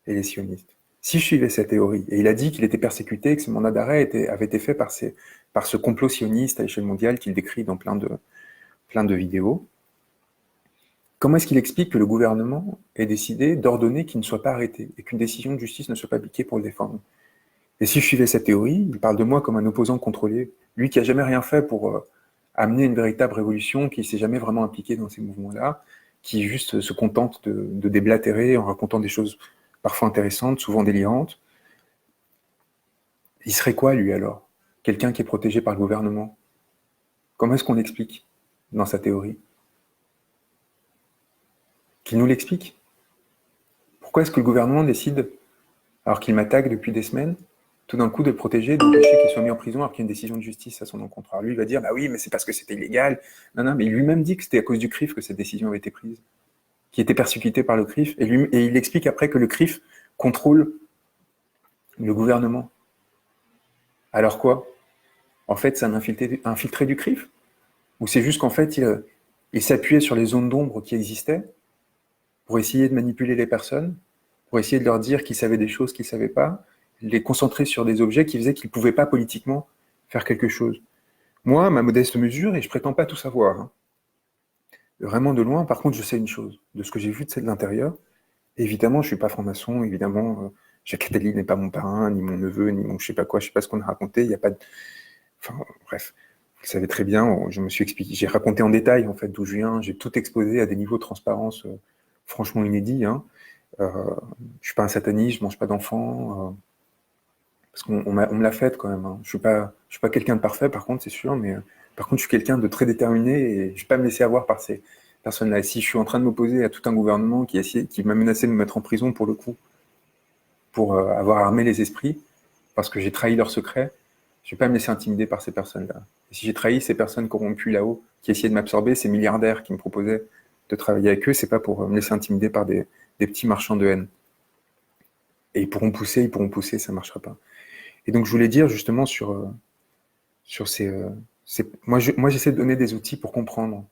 et les sionistes. Si je suivais cette théorie, et il a dit qu'il était persécuté, que ce mandat d'arrêt avait été fait par ce complot sioniste à l'échelle mondiale qu'il décrit dans plein de vidéos, comment est-ce qu'il explique que le gouvernement ait décidé d'ordonner qu'il ne soit pas arrêté, et qu'une décision de justice ne soit pas appliquée pour le défendre? Et si je suivais cette théorie, il parle de moi comme un opposant contrôlé, lui qui a jamais rien fait pour amener une véritable révolution, qui s'est jamais vraiment impliqué dans ces mouvements-là, qui juste se contente de déblatérer en racontant des choses parfois intéressantes, souvent délirantes. Il serait quoi, lui, alors? Quelqu'un qui est protégé par le gouvernement? Comment est-ce qu'on l'explique dans sa théorie? Qu'il nous l'explique? Pourquoi est-ce que le gouvernement décide, alors qu'il m'attaque depuis des semaines, tout d'un coup de le protéger, d'empêcher qu'il soit mis en prison alors qu'il y a une décision de justice à son encontre? Alors lui, il va dire, bah oui, mais c'est parce que c'était illégal. Non, mais il lui-même dit que c'était à cause du CRIF que cette décision avait été prise, qui était persécuté par le CRIF, et il explique après que le CRIF contrôle le gouvernement. Alors quoi? En fait, c'est un infiltré du CRIF? Ou c'est juste qu'en fait, il s'appuyait sur les zones d'ombre qui existaient pour essayer de manipuler les personnes, pour essayer de leur dire qu'ils savaient des choses qu'ils ne savaient pas, les concentrer sur des objets qui faisaient qu'ils ne pouvaient pas politiquement faire quelque chose. Moi, à ma modeste mesure, et je prétends pas tout savoir, hein, vraiment de loin, par contre, je sais une chose, de ce que j'ai vu de l'intérieur. Évidemment, je suis pas franc-maçon, évidemment, Jacques Attali n'est pas mon parrain, ni mon neveu, ni mon je sais pas quoi, je sais pas ce qu'on a raconté, il n'y a pas de... Enfin, bref, vous le savez très bien, je me suis expliqué, j'ai raconté en détail, en fait, d'où je viens, j'ai tout exposé à des niveaux de transparence franchement inédits, hein. Je suis pas un sataniste, je mange pas d'enfants, parce qu'on me l'a fait quand même, hein. Je suis pas quelqu'un de parfait, par contre, c'est sûr, mais par contre, je suis quelqu'un de très déterminé et je vais pas me laisser avoir par ces personnes-là. Et si je suis en train de m'opposer à tout un gouvernement qui m'a menacé de me mettre en prison pour le coup, pour avoir armé les esprits, parce que j'ai trahi leurs secrets, Je vais pas me laisser intimider par ces personnes-là. Et si j'ai trahi ces personnes corrompues là-haut, qui essayaient de m'absorber, ces milliardaires qui me proposaient de travailler avec eux, c'est pas pour me laisser intimider par des petits marchands de haine. Et ils pourront pousser, ça marchera pas. Et donc je voulais dire justement sur moi j'essaie de donner des outils pour comprendre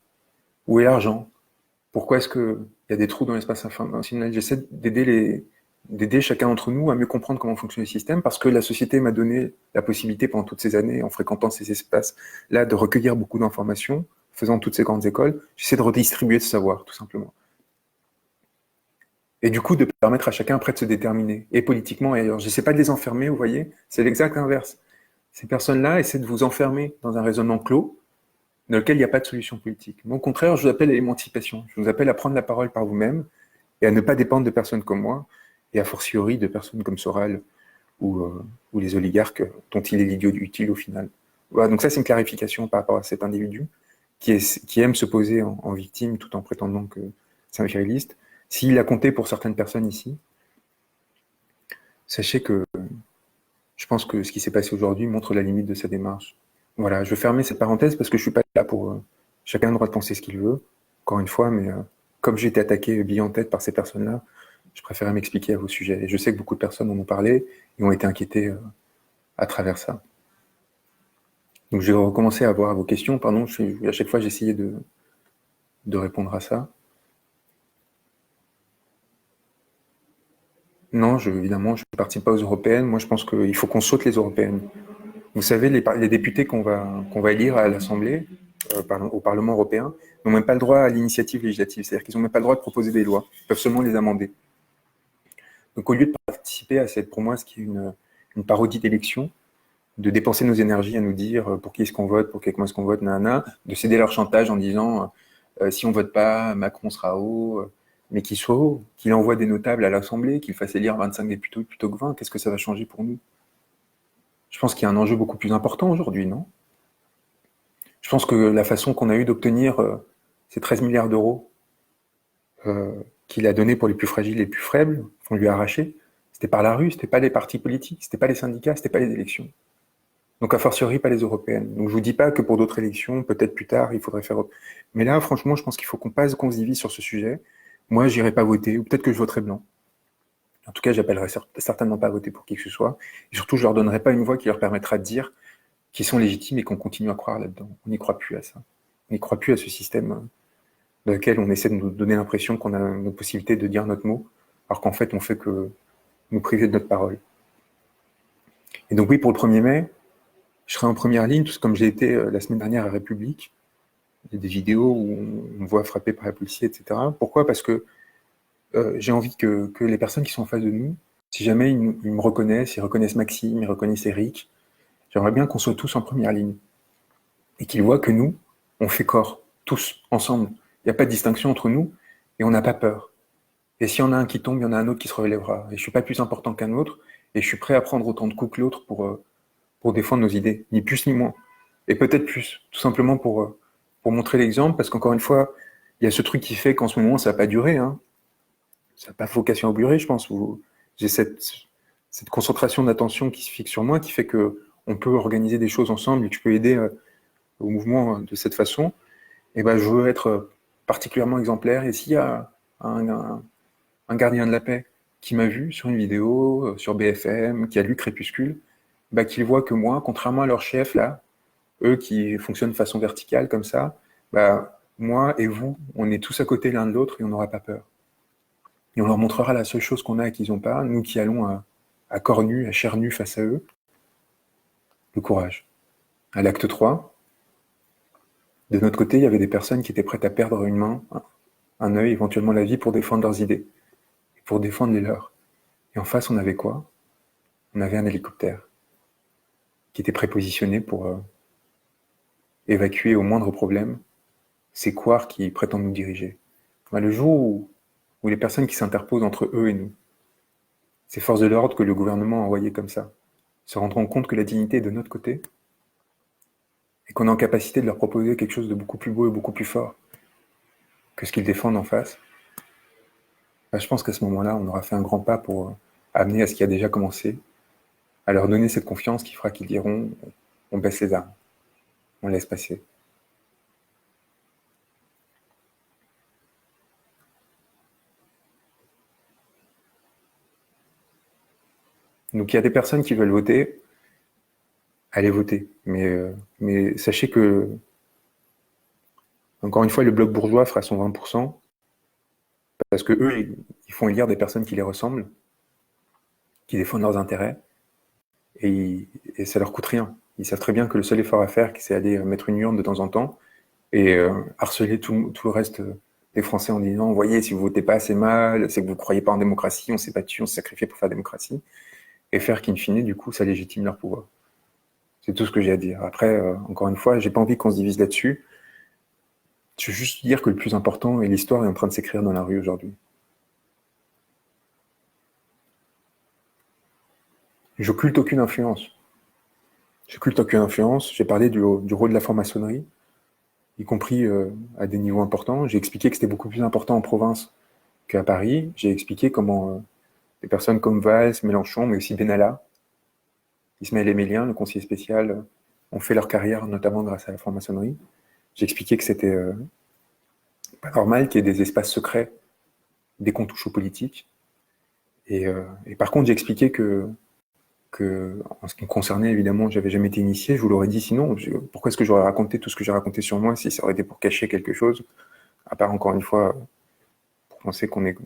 où est l'argent, pourquoi est-ce qu'il y a des trous dans l'espace informationnel. J'essaie d'aider chacun d'entre nous à mieux comprendre comment fonctionne le système, parce que la société m'a donné la possibilité pendant toutes ces années, en fréquentant ces espaces-là, de recueillir beaucoup d'informations, faisant toutes ces grandes écoles. J'essaie de redistribuer ce savoir, tout simplement. Et du coup, de permettre à chacun après de se déterminer, et politiquement et ailleurs. J'essaie pas de les enfermer, vous voyez, c'est l'exact inverse. Ces personnes-là essaient de vous enfermer dans un raisonnement clos, dans lequel il n'y a pas de solution politique. Mais au contraire, je vous appelle à l'émancipation. Je vous appelle à prendre la parole par vous-même et à ne pas dépendre de personnes comme moi, et a fortiori de personnes comme Soral ou les oligarques dont il est l'idiot utile au final. Voilà, donc ça, c'est une clarification par rapport à cet individu qui aime se poser en victime tout en prétendant que c'est un viriliste. S'il a compté pour certaines personnes ici, sachez que je pense que ce qui s'est passé aujourd'hui montre la limite de sa démarche. Voilà, je vais fermer cette parenthèse parce que je suis pas là pour... chacun a le droit de penser ce qu'il veut, encore une fois, mais comme j'ai été attaqué bille en tête par ces personnes-là, je préférais m'expliquer à vos sujets. Et je sais que beaucoup de personnes en ont parlé et ont été inquiétées à travers ça. Donc je vais recommencer à voir vos questions, pardon, à chaque fois j'essayais de répondre à ça. Non, évidemment, je ne participe pas aux européennes. Moi, je pense qu'il faut qu'on saute les européennes. Vous savez, les députés qu'on va élire à l'Assemblée, au Parlement européen, n'ont même pas le droit à l'initiative législative. C'est-à-dire qu'ils n'ont même pas le droit de proposer des lois. Ils peuvent seulement les amender. Donc, au lieu de participer à cette, pour moi, ce qui est une parodie d'élection, de dépenser nos énergies à nous dire pour qui est-ce qu'on vote, pour comment est-ce qu'on vote, nanana, de céder leur chantage en disant si on vote pas, Macron sera haut, mais qu'il soit haut, qu'il envoie des notables à l'Assemblée, qu'il fasse élire 25 députés plutôt que 20, qu'est-ce que ça va changer pour nous? Je pense qu'il y a un enjeu beaucoup plus important aujourd'hui, non? Je pense que la façon qu'on a eu d'obtenir ces 13 milliards d'euros qu'il a donnés pour les plus fragiles et les plus faibles, qu'on lui a arrachés, c'était par la rue, c'était pas les partis politiques, c'était pas les syndicats, c'était pas les élections. Donc a fortiori pas les européennes. Donc je vous dis pas que pour d'autres élections, peut-être plus tard, il faudrait faire... Mais là, franchement, je pense qu'il faut qu'on se divise sur ce sujet. Moi, j'irai pas voter, ou peut-être que je voterai blanc. En tout cas, j'appellerai certainement pas à voter pour qui que ce soit. Et surtout, je leur donnerai pas une voix qui leur permettra de dire qu'ils sont légitimes et qu'on continue à croire là-dedans. On n'y croit plus à ça. On n'y croit plus à ce système dans lequel on essaie de nous donner l'impression qu'on a une possibilité de dire notre mot, alors qu'en fait, on fait que nous priver de notre parole. Et donc oui, pour le 1er mai, je serai en première ligne, tout comme j'ai été la semaine dernière à République. Il y a des vidéos où on me voit frapper par la policier, etc. Pourquoi? Parce que j'ai envie que les personnes qui sont en face de nous, si jamais ils me reconnaissent, ils reconnaissent Maxime, ils reconnaissent Eric, j'aimerais bien qu'on soit tous en première ligne. Et qu'ils voient que nous, on fait corps, tous, ensemble. Il n'y a pas de distinction entre nous, et on n'a pas peur. Et s'il y en a un qui tombe, il y en a un autre qui se relèvera. Et je ne suis pas plus important qu'un autre, et je suis prêt à prendre autant de coups que l'autre pour défendre nos idées, ni plus ni moins. Et peut-être plus, tout simplement pour montrer l'exemple, parce qu'encore une fois, il y a ce truc qui fait qu'en ce moment, ça va pas durer. Hein. Ça n'a pas vocation à durer, je pense. J'ai cette concentration d'attention qui se fixe sur moi, qui fait que on peut organiser des choses ensemble et tu peux aider au mouvement de cette façon. Et ben, je veux être particulièrement exemplaire. Et s'il y a un gardien de la paix qui m'a vu sur une vidéo, sur BFM, qui a lu Crépuscule, bah, qu'il voit que moi, contrairement à leur chef, là, eux qui fonctionnent de façon verticale comme ça, bah, moi et vous, on est tous à côté l'un de l'autre et on n'aura pas peur. Et on leur montrera la seule chose qu'on a et qu'ils n'ont pas, nous qui allons à corps nus, à chair nue face à eux, le courage. À l'acte 3, de notre côté, il y avait des personnes qui étaient prêtes à perdre une main, un œil, éventuellement la vie pour défendre leurs idées, pour défendre les leurs. Et en face, on avait quoi? On avait un hélicoptère qui était prépositionné pour évacuer au moindre problème ces couards qui prétendent nous diriger. Le jour où les personnes qui s'interposent entre eux et nous, ces forces de l'ordre que le gouvernement a envoyées comme ça, se rendront compte que la dignité est de notre côté et qu'on est en capacité de leur proposer quelque chose de beaucoup plus beau et beaucoup plus fort que ce qu'ils défendent en face, bah, je pense qu'à ce moment-là, on aura fait un grand pas pour amener à ce qui a déjà commencé, à leur donner cette confiance qui fera qu'ils diront on baisse les armes, on laisse passer. Donc il y a des personnes qui veulent voter, allez voter. Mais sachez que, encore une fois, le bloc bourgeois fera son 20%, parce que eux, ils font élire des personnes qui les ressemblent, qui défendent leurs intérêts, et ça leur coûte rien. Ils savent très bien que le seul effort à faire, c'est aller mettre une urne de temps en temps, et harceler tout le reste des Français en disant, voyez, si vous votez pas assez mal, c'est que vous croyez pas en démocratie, on s'est battu, on s'est sacrifié pour faire la démocratie, et faire qu'in fine, du coup, ça légitime leur pouvoir. C'est tout ce que j'ai à dire. Après, encore une fois, j'ai pas envie qu'on se divise là-dessus. Je veux juste dire que le plus important, et l'histoire est en train de s'écrire dans la rue aujourd'hui. J'occulte aucune influence. J'occulte aucune influence. J'ai parlé du rôle de la franc-maçonnerie, y compris à des niveaux importants. J'ai expliqué que c'était beaucoup plus important en province qu'à Paris. J'ai expliqué comment des personnes comme Valls, Mélenchon, mais aussi Benalla, Ismaël Émélien, le conseiller spécial, ont fait leur carrière notamment grâce à la franc-maçonnerie. J'ai expliqué que c'était pas normal qu'il y ait des espaces secrets dès qu'on touche aux politiques. Et par contre, j'ai expliqué que en ce qui me concernait, évidemment, j'avais jamais été initié, je vous l'aurais dit sinon. Pourquoi est-ce que j'aurais raconté tout ce que j'ai raconté sur moi si ça aurait été pour cacher quelque chose, à part encore une fois pour penser qu'on est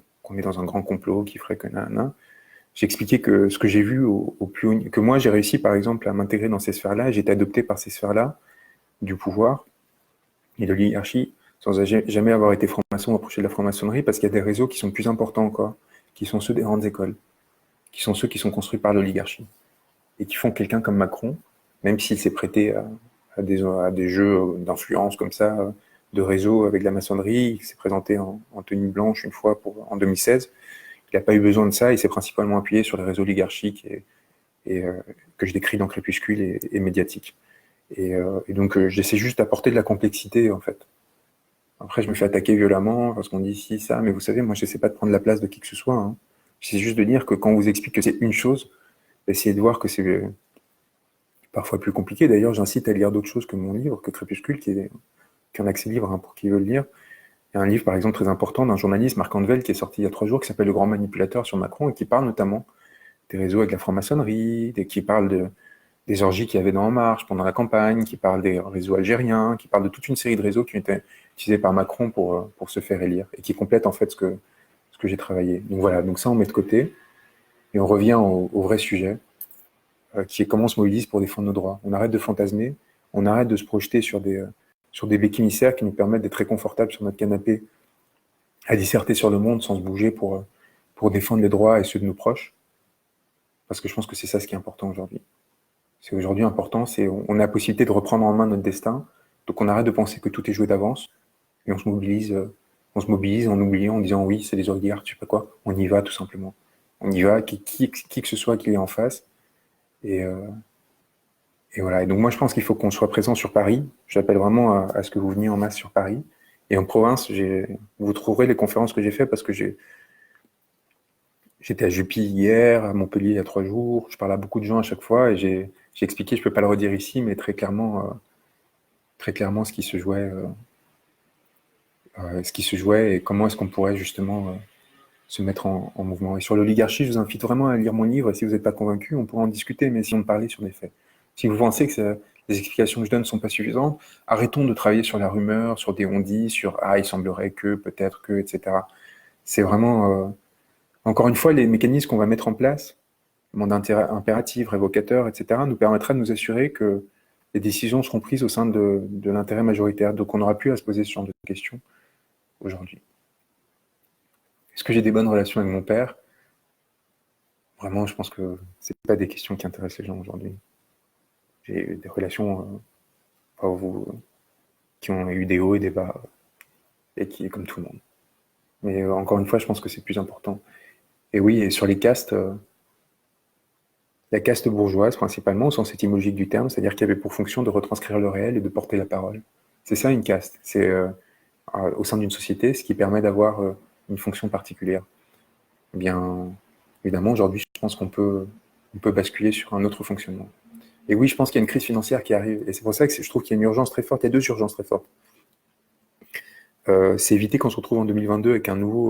dans un grand complot qui ferait que nanana. J'ai expliqué que ce que j'ai vu au plus haut, que moi j'ai réussi par exemple à m'intégrer dans ces sphères-là, j'ai été adopté par ces sphères-là du pouvoir et de l'oligarchie, sans jamais avoir été franc-maçon ou approché de la franc-maçonnerie, parce qu'il y a des réseaux qui sont plus importants encore, qui sont ceux des grandes écoles, qui sont ceux qui sont construits par l'oligarchie, et qui font quelqu'un comme Macron, même s'il s'est prêté à des jeux d'influence comme ça, de réseau avec la maçonnerie, il s'est présenté en tenue blanche une fois en 2016, il n'a pas eu besoin de ça, il s'est principalement appuyé sur les réseaux oligarchiques et que je décris dans Crépuscule et médiatiques. Et donc j'essaie juste d'apporter de la complexité en fait. Après je me fais attaquer violemment parce qu'on dit si, ça, mais vous savez, moi j'essaie pas de prendre la place de qui que ce soit. Hein. J'essaie juste de dire que quand on vous explique que c'est une chose, essayez de voir que c'est parfois plus compliqué. D'ailleurs, j'incite à lire d'autres choses que mon livre, que Crépuscule, qui est un accès libre hein, pour qui veut le lire. Il y a un livre, par exemple, très important d'un journaliste, Marc Andevel, qui est sorti il y a 3 jours, qui s'appelle Le Grand Manipulateur sur Macron, et qui parle notamment des réseaux avec la franc-maçonnerie, qui parle des orgies qu'il y avait dans En Marche pendant la campagne, qui parle des réseaux algériens, qui parle de toute une série de réseaux qui ont été utilisés par Macron pour se faire élire, et qui complètent en fait ce que j'ai travaillé. Donc voilà, donc ça on met de côté, et on revient au vrai sujet, qui est comment on se mobilise pour défendre nos droits. On arrête de fantasmer, on arrête de se projeter sur des béquilles émissaires qui nous permettent d'être très confortables sur notre canapé, à disserter sur le monde sans se bouger pour défendre les droits et ceux de nos proches. Parce que je pense que c'est ça ce qui est important aujourd'hui. C'est aujourd'hui important, c'est on a la possibilité de reprendre en main notre destin, donc on arrête de penser que tout est joué d'avance, et on se mobilise en oubliant, en disant oui, c'est des oligarques, je sais pas quoi, on y va tout simplement. On y va, qui que ce soit qui est en face, et voilà. Et donc moi je pense qu'il faut qu'on soit présent sur Paris, j'appelle vraiment à ce que vous veniez en masse sur Paris, et en province, vous trouverez les conférences que j'ai faites parce que j'étais à Jupy hier, à Montpellier il y a 3 jours, je parle à beaucoup de gens à chaque fois, et j'ai expliqué, je peux pas le redire ici, mais très clairement ce qui se jouait et comment est-ce qu'on pourrait justement se mettre en mouvement. Et sur l'oligarchie, je vous invite vraiment à lire mon livre. Et si vous n'êtes pas convaincu, on pourra en discuter, mais si on parlait sur des faits. Si vous pensez que les explications que je donne ne sont pas suffisantes, arrêtons de travailler sur la rumeur, sur des on-dit, sur ah, il semblerait que, peut-être que, etc. C'est vraiment, encore une fois, les mécanismes qu'on va mettre en place, monde impératif, révocateur, etc., nous permettra de nous assurer que les décisions seront prises au sein de l'intérêt majoritaire. Donc on n'aura plus à se poser ce genre de questions aujourd'hui. Est-ce que j'ai des bonnes relations avec mon père? Vraiment, je pense que c'est pas des questions qui intéressent les gens aujourd'hui. J'ai des relations qui ont eu des hauts et des bas, et qui est comme tout le monde. Mais encore une fois, je pense que c'est plus important. Et oui, et sur les castes, la caste bourgeoise principalement, au sens étymologique du terme, c'est-à-dire qu'il y avait pour fonction de retranscrire le réel et de porter la parole. C'est ça une caste. C'est au sein d'une société ce qui permet d'avoir une fonction particulière. Eh bien, évidemment, aujourd'hui, je pense qu'on peut basculer sur un autre fonctionnement. Et oui, je pense qu'il y a une crise financière qui arrive. Et c'est pour ça que je trouve qu'il y a une urgence très forte. Il y a deux urgences très fortes. C'est éviter qu'on se retrouve en 2022 avec une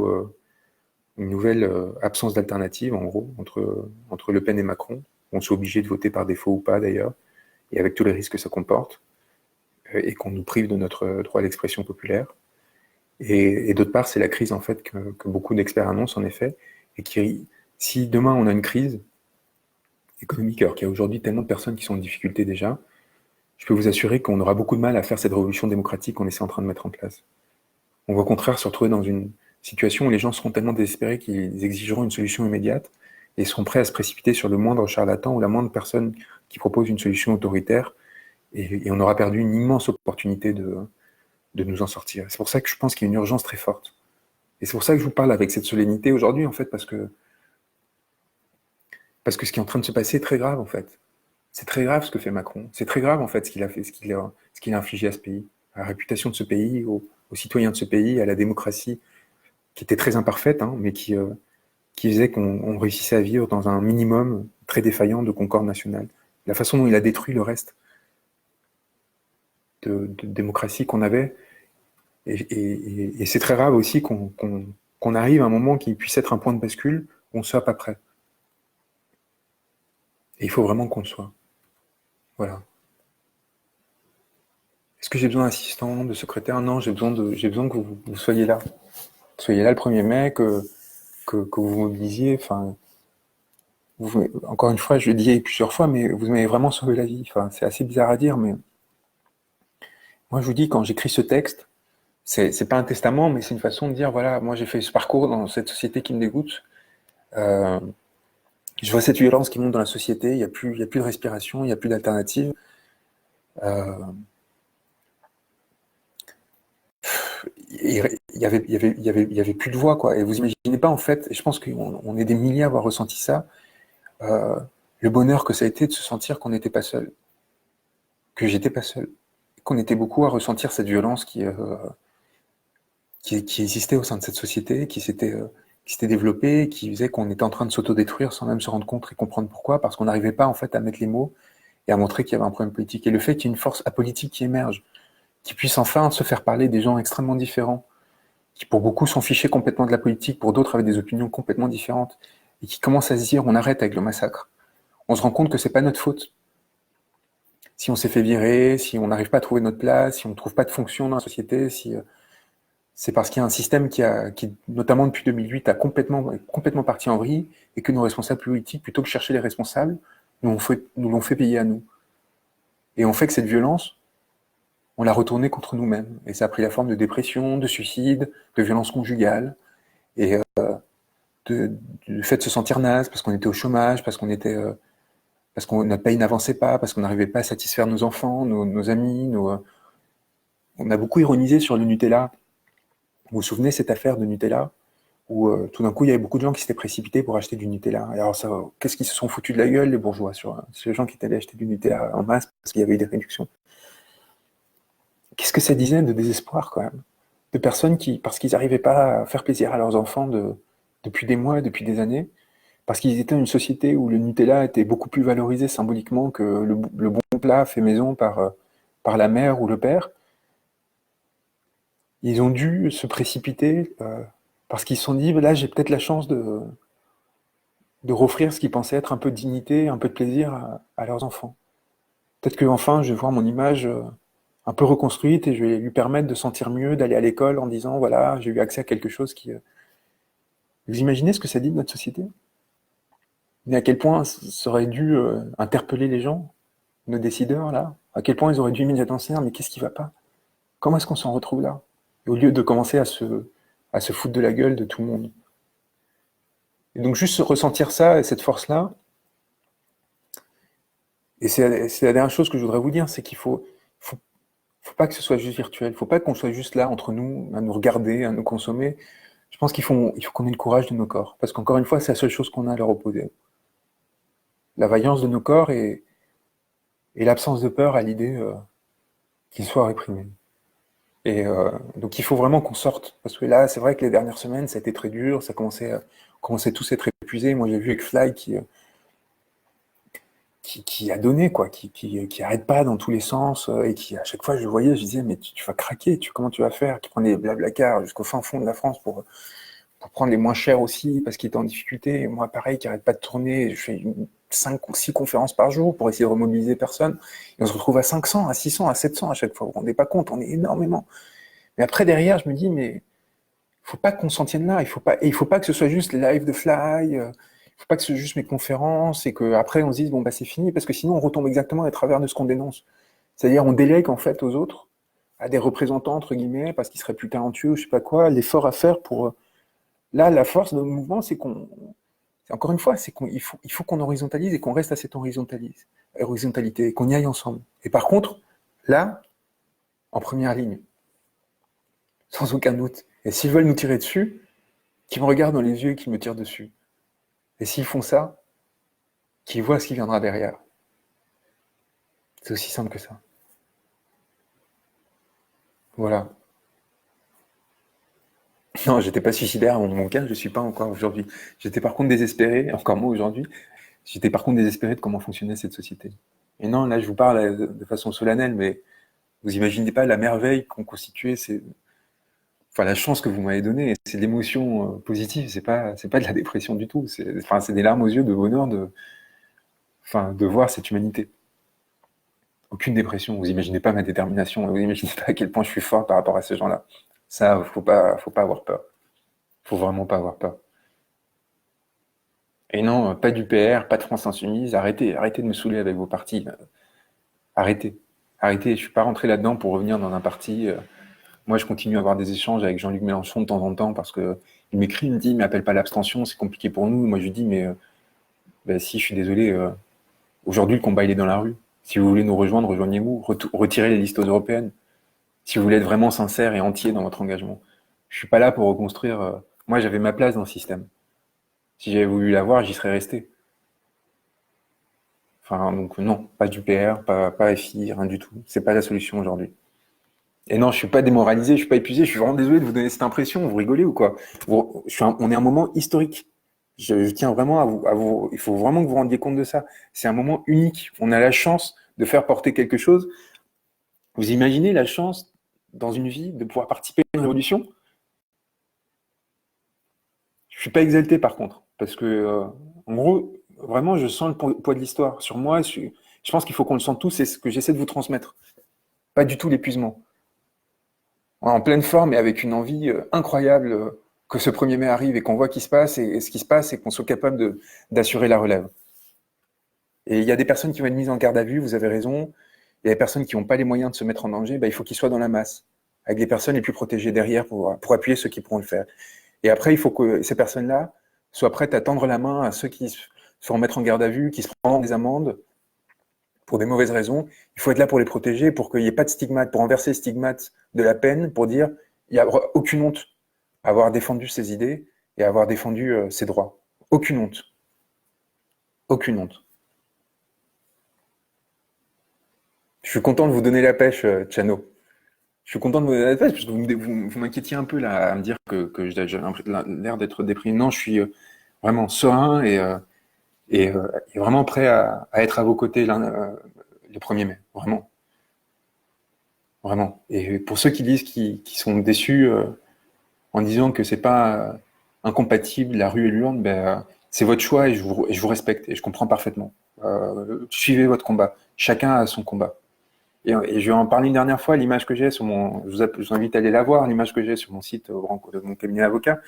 nouvelle absence d'alternative, en gros, entre Le Pen et Macron. On soit obligé de voter par défaut ou pas, d'ailleurs, et avec tous les risques que ça comporte, et qu'on nous prive de notre droit à l'expression populaire. Et d'autre part, c'est la crise, en fait, que beaucoup d'experts annoncent, en effet, et si demain on a une crise économique, alors qu'il y a aujourd'hui tellement de personnes qui sont en difficulté déjà, je peux vous assurer qu'on aura beaucoup de mal à faire cette révolution démocratique qu'on essaie en train de mettre en place. On va au contraire se retrouver dans une situation où les gens seront tellement désespérés qu'ils exigeront une solution immédiate et seront prêts à se précipiter sur le moindre charlatan ou la moindre personne qui propose une solution autoritaire, et on aura perdu une immense opportunité de nous en sortir. C'est pour ça que je pense qu'il y a une urgence très forte. Et c'est pour ça que je vous parle avec cette solennité aujourd'hui, en fait, parce que ce qui est en train de se passer est très grave, en fait. C'est très grave ce que fait Macron. C'est très grave, en fait, ce qu'il a fait, ce qu'il a infligé à ce pays, à la réputation de ce pays, aux citoyens de ce pays, à la démocratie, qui était très imparfaite, hein, mais qui faisait qu'on réussissait à vivre dans un minimum très défaillant de concorde nationale. La façon dont il a détruit le reste de démocratie qu'on avait, et c'est très grave aussi qu'on arrive à un moment qui puisse être un point de bascule où on ne soit pas prêt. Et il faut vraiment qu'on le soit. Voilà. Est-ce que j'ai besoin d'assistant, de secrétaire? Non, j'ai besoin que vous soyez là. Soyez là le 1er mai, que vous mobilisiez. Enfin, encore une fois, je le dis plusieurs fois, mais vous m'avez vraiment sauvé la vie. Enfin, c'est assez bizarre à dire, mais moi je vous dis, quand j'écris ce texte, c'est pas un testament, mais c'est une façon de dire, voilà, moi j'ai fait ce parcours dans cette société qui me dégoûte. Euh, je vois cette violence qui monte dans la société, il y a plus de respiration, il n'y a plus d'alternative. Euh, il y avait plus de voix, quoi. Et vous imaginez pas, en fait, et je pense qu'on est des milliers à avoir ressenti ça, euh, le bonheur que ça a été de se sentir qu'on n'était pas seul, que j'étais pas seul, qu'on était beaucoup à ressentir cette violence qui existait au sein de cette société, qui s'était développée, qui faisait qu'on était en train de s'autodétruire sans même se rendre compte et comprendre pourquoi, parce qu'on n'arrivait pas, en fait, à mettre les mots et à montrer qu'il y avait un problème politique. Et le fait qu'il y ait une force apolitique qui émerge, qui puisse enfin se faire parler des gens extrêmement différents, qui pour beaucoup s'en fichaient complètement de la politique, pour d'autres avaient des opinions complètement différentes, et qui commencent à se dire on arrête avec le massacre. On se rend compte que c'est pas notre faute. Si on s'est fait virer, si on n'arrive pas à trouver notre place, si on ne trouve pas de fonction dans la société, si c'est parce qu'il y a un système qui notamment depuis 2008, a complètement parti en vrille, et que nos responsables politiques, plutôt que chercher les responsables, nous l'ont fait payer à nous. Et on fait que cette violence, on l'a retournée contre nous-mêmes. Et ça a pris la forme de dépression, de suicide, de violence conjugale, et du fait de se sentir naze, parce qu'on était au chômage, parce que notre paye n'avançait pas, parce qu'on n'arrivait pas à satisfaire nos enfants, nos amis, on a beaucoup ironisé sur le Nutella. Vous vous souvenez cette affaire de Nutella où tout d'un coup il y avait beaucoup de gens qui s'étaient précipités pour acheter du Nutella. Et alors ça, qu'est-ce qu'ils se sont foutus de la gueule, les bourgeois, sur les gens qui étaient allés acheter du Nutella en masse parce qu'il y avait eu des réductions. Qu'est-ce que ça disait de désespoir quand même, de personnes qui, parce qu'ils n'arrivaient pas à faire plaisir à leurs enfants depuis des mois, depuis des années, parce qu'ils étaient dans une société où le Nutella était beaucoup plus valorisé symboliquement que le bon plat fait maison par la mère ou le père. Ils ont dû se précipiter parce qu'ils se sont dit, là j'ai peut-être la chance de offrir ce qu'ils pensaient être un peu de dignité, un peu de plaisir à leurs enfants. Peut-être que enfin je vais voir mon image un peu reconstruite et je vais lui permettre de sentir mieux, d'aller à l'école en disant, voilà, j'ai eu accès à quelque chose qui... Vous imaginez ce que ça dit de notre société? Mais à quel point ça aurait dû interpeller les gens, nos décideurs, là? À quel point ils auraient dû immédiatement se dire, mais qu'est-ce qui va pas? Comment est-ce qu'on s'en retrouve là? Et au lieu de commencer à se foutre de la gueule de tout le monde. Et donc juste ressentir ça et cette force-là, et c'est la dernière chose que je voudrais vous dire, c'est faut pas que ce soit juste virtuel, faut pas qu'on soit juste là entre nous, à nous regarder, à nous consommer. Je pense il faut qu'on ait le courage de nos corps, parce qu'encore une fois, c'est la seule chose qu'on a à leur opposer. La vaillance de nos corps et l'absence de peur à l'idée qu'ils soient réprimés. Et donc il faut vraiment qu'on sorte, parce que là, c'est vrai que les dernières semaines, ça a été très dur, on commençait tous à être épuisés. Moi, j'ai vu avec Fly qui a donné, quoi, qui arrête pas dans tous les sens, et qui, à chaque fois, je le voyais, je disais, mais tu vas craquer, comment tu vas faire? Qui prenait des Blablacar jusqu'au fin fond de la France pour prendre les moins chers aussi, parce qu'il était en difficulté. Et moi, pareil, qui arrête pas de tourner, je fais 5 ou 6 conférences par jour pour essayer de remobiliser personne. Et on se retrouve à 500, à 600, à 700 à chaque fois. Vous vous rendez pas compte, on est énormément. Mais après, derrière, je me dis, mais faut pas qu'on s'en tienne là. Il faut pas que ce soit juste les live de Fly. Il faut pas que ce soit juste mes conférences et qu'après on se dise bon bah c'est fini parce que sinon on retombe exactement à travers de ce qu'on dénonce. C'est-à-dire on délègue en fait aux autres, à des représentants entre guillemets parce qu'ils seraient plus talentueux ou je sais pas quoi, l'effort à faire pour là la force de notre mouvement c'est qu'on encore une fois c'est il faut qu'on horizontalise et qu'on reste à cette horizontalité et qu'on y aille ensemble. Et par contre là en première ligne sans aucun doute. Et s'ils veulent nous tirer dessus, qu'ils me regardent dans les yeux et qu'ils me tirent dessus. Et s'ils font ça, qu'ils voient ce qui viendra derrière. C'est aussi simple que ça. Voilà. Non, j'étais pas suicidaire à mon cas, je suis pas encore aujourd'hui. J'étais par contre désespéré, encore moi aujourd'hui, j'étais par contre désespéré de comment fonctionnait cette société. Et non, là je vous parle de façon solennelle, mais vous imaginez pas la merveille qu'ont constitué enfin la chance que vous m'avez donnée. C'est de l'émotion positive, c'est pas de la dépression du tout. C'est des larmes aux yeux de bonheur de voir cette humanité. Aucune dépression. Vous imaginez pas ma détermination. Vous imaginez pas à quel point je suis fort par rapport à ces gens-là. Ça, faut pas avoir peur. Faut vraiment pas avoir peur. Et non, pas d'UPR, pas de France Insoumise. Arrêtez de me saouler avec vos partis. Arrêtez. Arrêtez. Je suis pas rentré là-dedans pour revenir dans un parti. Moi, je continue à avoir des échanges avec Jean-Luc Mélenchon de temps en temps parce que il m'écrit, il me dit, mais appelle pas l'abstention, c'est compliqué pour nous. Moi, je lui dis, mais si, je suis désolé. Aujourd'hui, le combat, il est dans la rue. Si vous voulez nous rejoindre, rejoignez-nous. Retirez les listes européennes. Si vous voulez être vraiment sincère et entier dans votre engagement. Je suis pas là pour reconstruire. Moi, j'avais ma place dans le système. Si j'avais voulu l'avoir, j'y serais resté. Enfin, donc non, pas d'UPR, pas FI, rien du tout. C'est pas la solution aujourd'hui. Et non, je suis pas démoralisé, je suis pas épuisé. Je suis vraiment désolé de vous donner cette impression. Vous rigolez ou quoi? On est à un moment historique. Je tiens vraiment à vous. Il faut vraiment que vous vous rendiez compte de ça. C'est un moment unique. On a la chance de faire porter quelque chose. Vous imaginez la chance dans une vie de pouvoir participer à une révolution? Je suis pas exalté par contre, parce que en gros, vraiment, je sens le poids de l'histoire sur moi. Je pense qu'il faut qu'on le sente tous, c'est ce que j'essaie de vous transmettre. Pas du tout l'épuisement. En pleine forme et avec une envie incroyable que ce 1er mai arrive et qu'on voit qui se passe et ce qui se passe et qu'on soit capable d'assurer la relève. Et il y a des personnes qui vont être mises en garde à vue, vous avez raison. Il y a des personnes qui n'ont pas les moyens de se mettre en danger, il faut qu'ils soient dans la masse, avec les personnes les plus protégées derrière pour appuyer ceux qui pourront le faire. Et après, il faut que ces personnes-là soient prêtes à tendre la main à ceux qui se font mettre en garde à vue, qui se prennent des amendes pour des mauvaises raisons. Il faut être là pour les protéger, pour qu'il n'y ait pas de stigmate, pour renverser le stigmate de la peine, pour dire il n'y a aucune honte à avoir défendu ses idées et à avoir défendu ses droits. Aucune honte. Aucune honte. Je suis content de vous donner la pêche, Chano. Je suis content de vous donner la pêche, parce que vous m'inquiétiez un peu là, à me dire que j'ai l'air d'être déprimé. Non, je suis vraiment serein et vraiment prêt à être à vos côtés le 1er mai. Vraiment. Vraiment. Et pour ceux qui disent qu'ils sont déçus en disant que c'est pas incompatible, la rue et l'urne, c'est votre choix et je vous respecte et je comprends parfaitement. Suivez votre combat. Chacun a son combat. Et je vais en parler une dernière fois, l'image que j'ai sur je vous invite à aller la voir, l'image que j'ai sur mon site, de mon cabinet d'avocat,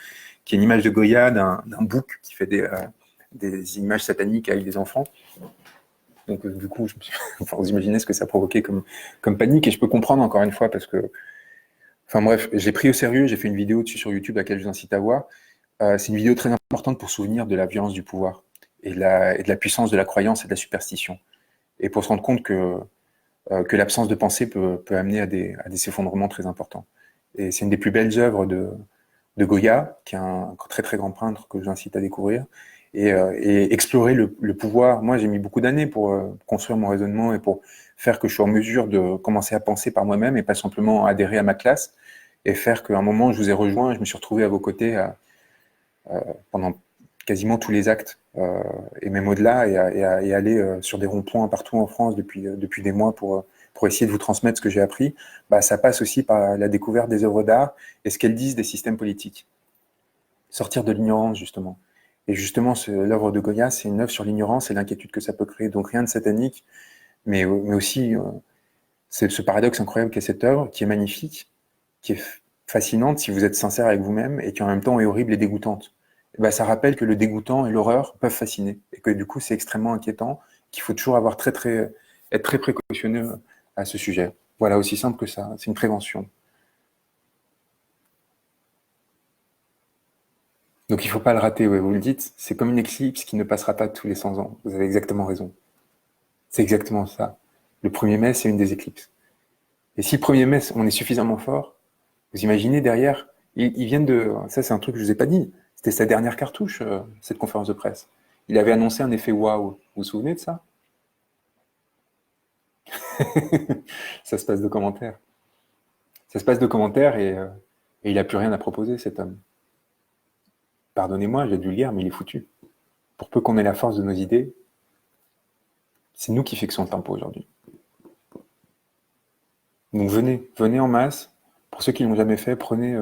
qui est une image de Goya, d'un bouc qui fait des images sataniques avec des enfants. Donc, du coup, enfin, vous imaginez ce que ça provoquait comme panique, et je peux comprendre encore une fois, parce que, enfin bref, j'ai pris au sérieux, j'ai fait une vidéo dessus sur YouTube, à laquelle je vous incite à voir. C'est une vidéo très importante pour se souvenir de la violence du pouvoir, et de la puissance de la croyance et de la superstition. Et pour se rendre compte que l'absence de pensée peut amener à des effondrements très importants. Et c'est une des plus belles œuvres de Goya, qui est un très très grand peintre que j'incite à découvrir, et explorer le pouvoir. Moi, j'ai mis beaucoup d'années pour construire mon raisonnement et pour faire que je sois en mesure de commencer à penser par moi-même et pas simplement adhérer à ma classe, et faire qu'à un moment, je vous ai rejoint, je me suis retrouvé à vos côtés pendant quasiment tous les actes et même au-delà, et aller sur des ronds-points partout en France depuis des mois pour essayer de vous transmettre ce que j'ai appris, bah, ça passe aussi par la découverte des œuvres d'art et ce qu'elles disent des systèmes politiques. Sortir de l'ignorance, justement. Et justement, l'œuvre de Goya, c'est une œuvre sur l'ignorance et l'inquiétude que ça peut créer. Donc rien de satanique, mais aussi c'est ce paradoxe incroyable qu'est cette œuvre, qui est magnifique, qui est fascinante si vous êtes sincère avec vous-même, et qui en même temps est horrible et dégoûtante. Et ben, ça rappelle que le dégoûtant et l'horreur peuvent fasciner, et que du coup c'est extrêmement inquiétant, qu'il faut toujours avoir être très précautionneux à ce sujet. Voilà, aussi simple que ça, c'est une prévention. Donc il faut pas le rater, ouais, vous le dites, c'est comme une éclipse qui ne passera pas tous les 100 ans. Vous avez exactement raison. C'est exactement ça. Le 1er mai, c'est une des éclipses. Et si le 1er mai, on est suffisamment fort, vous imaginez derrière, ils viennent de... Ça, c'est un truc que je vous ai pas dit. C'était sa dernière cartouche, cette conférence de presse. Il avait annoncé un effet waouh. Vous vous souvenez de ça? Ça se passe de commentaires. Ça se passe de commentaires et il a plus rien à proposer, cet homme. Pardonnez-moi, j'ai dû le lire, mais il est foutu. Pour peu qu'on ait la force de nos idées, c'est nous qui fixons le tempo aujourd'hui. Donc venez en masse. Pour ceux qui ne l'ont jamais fait, prenez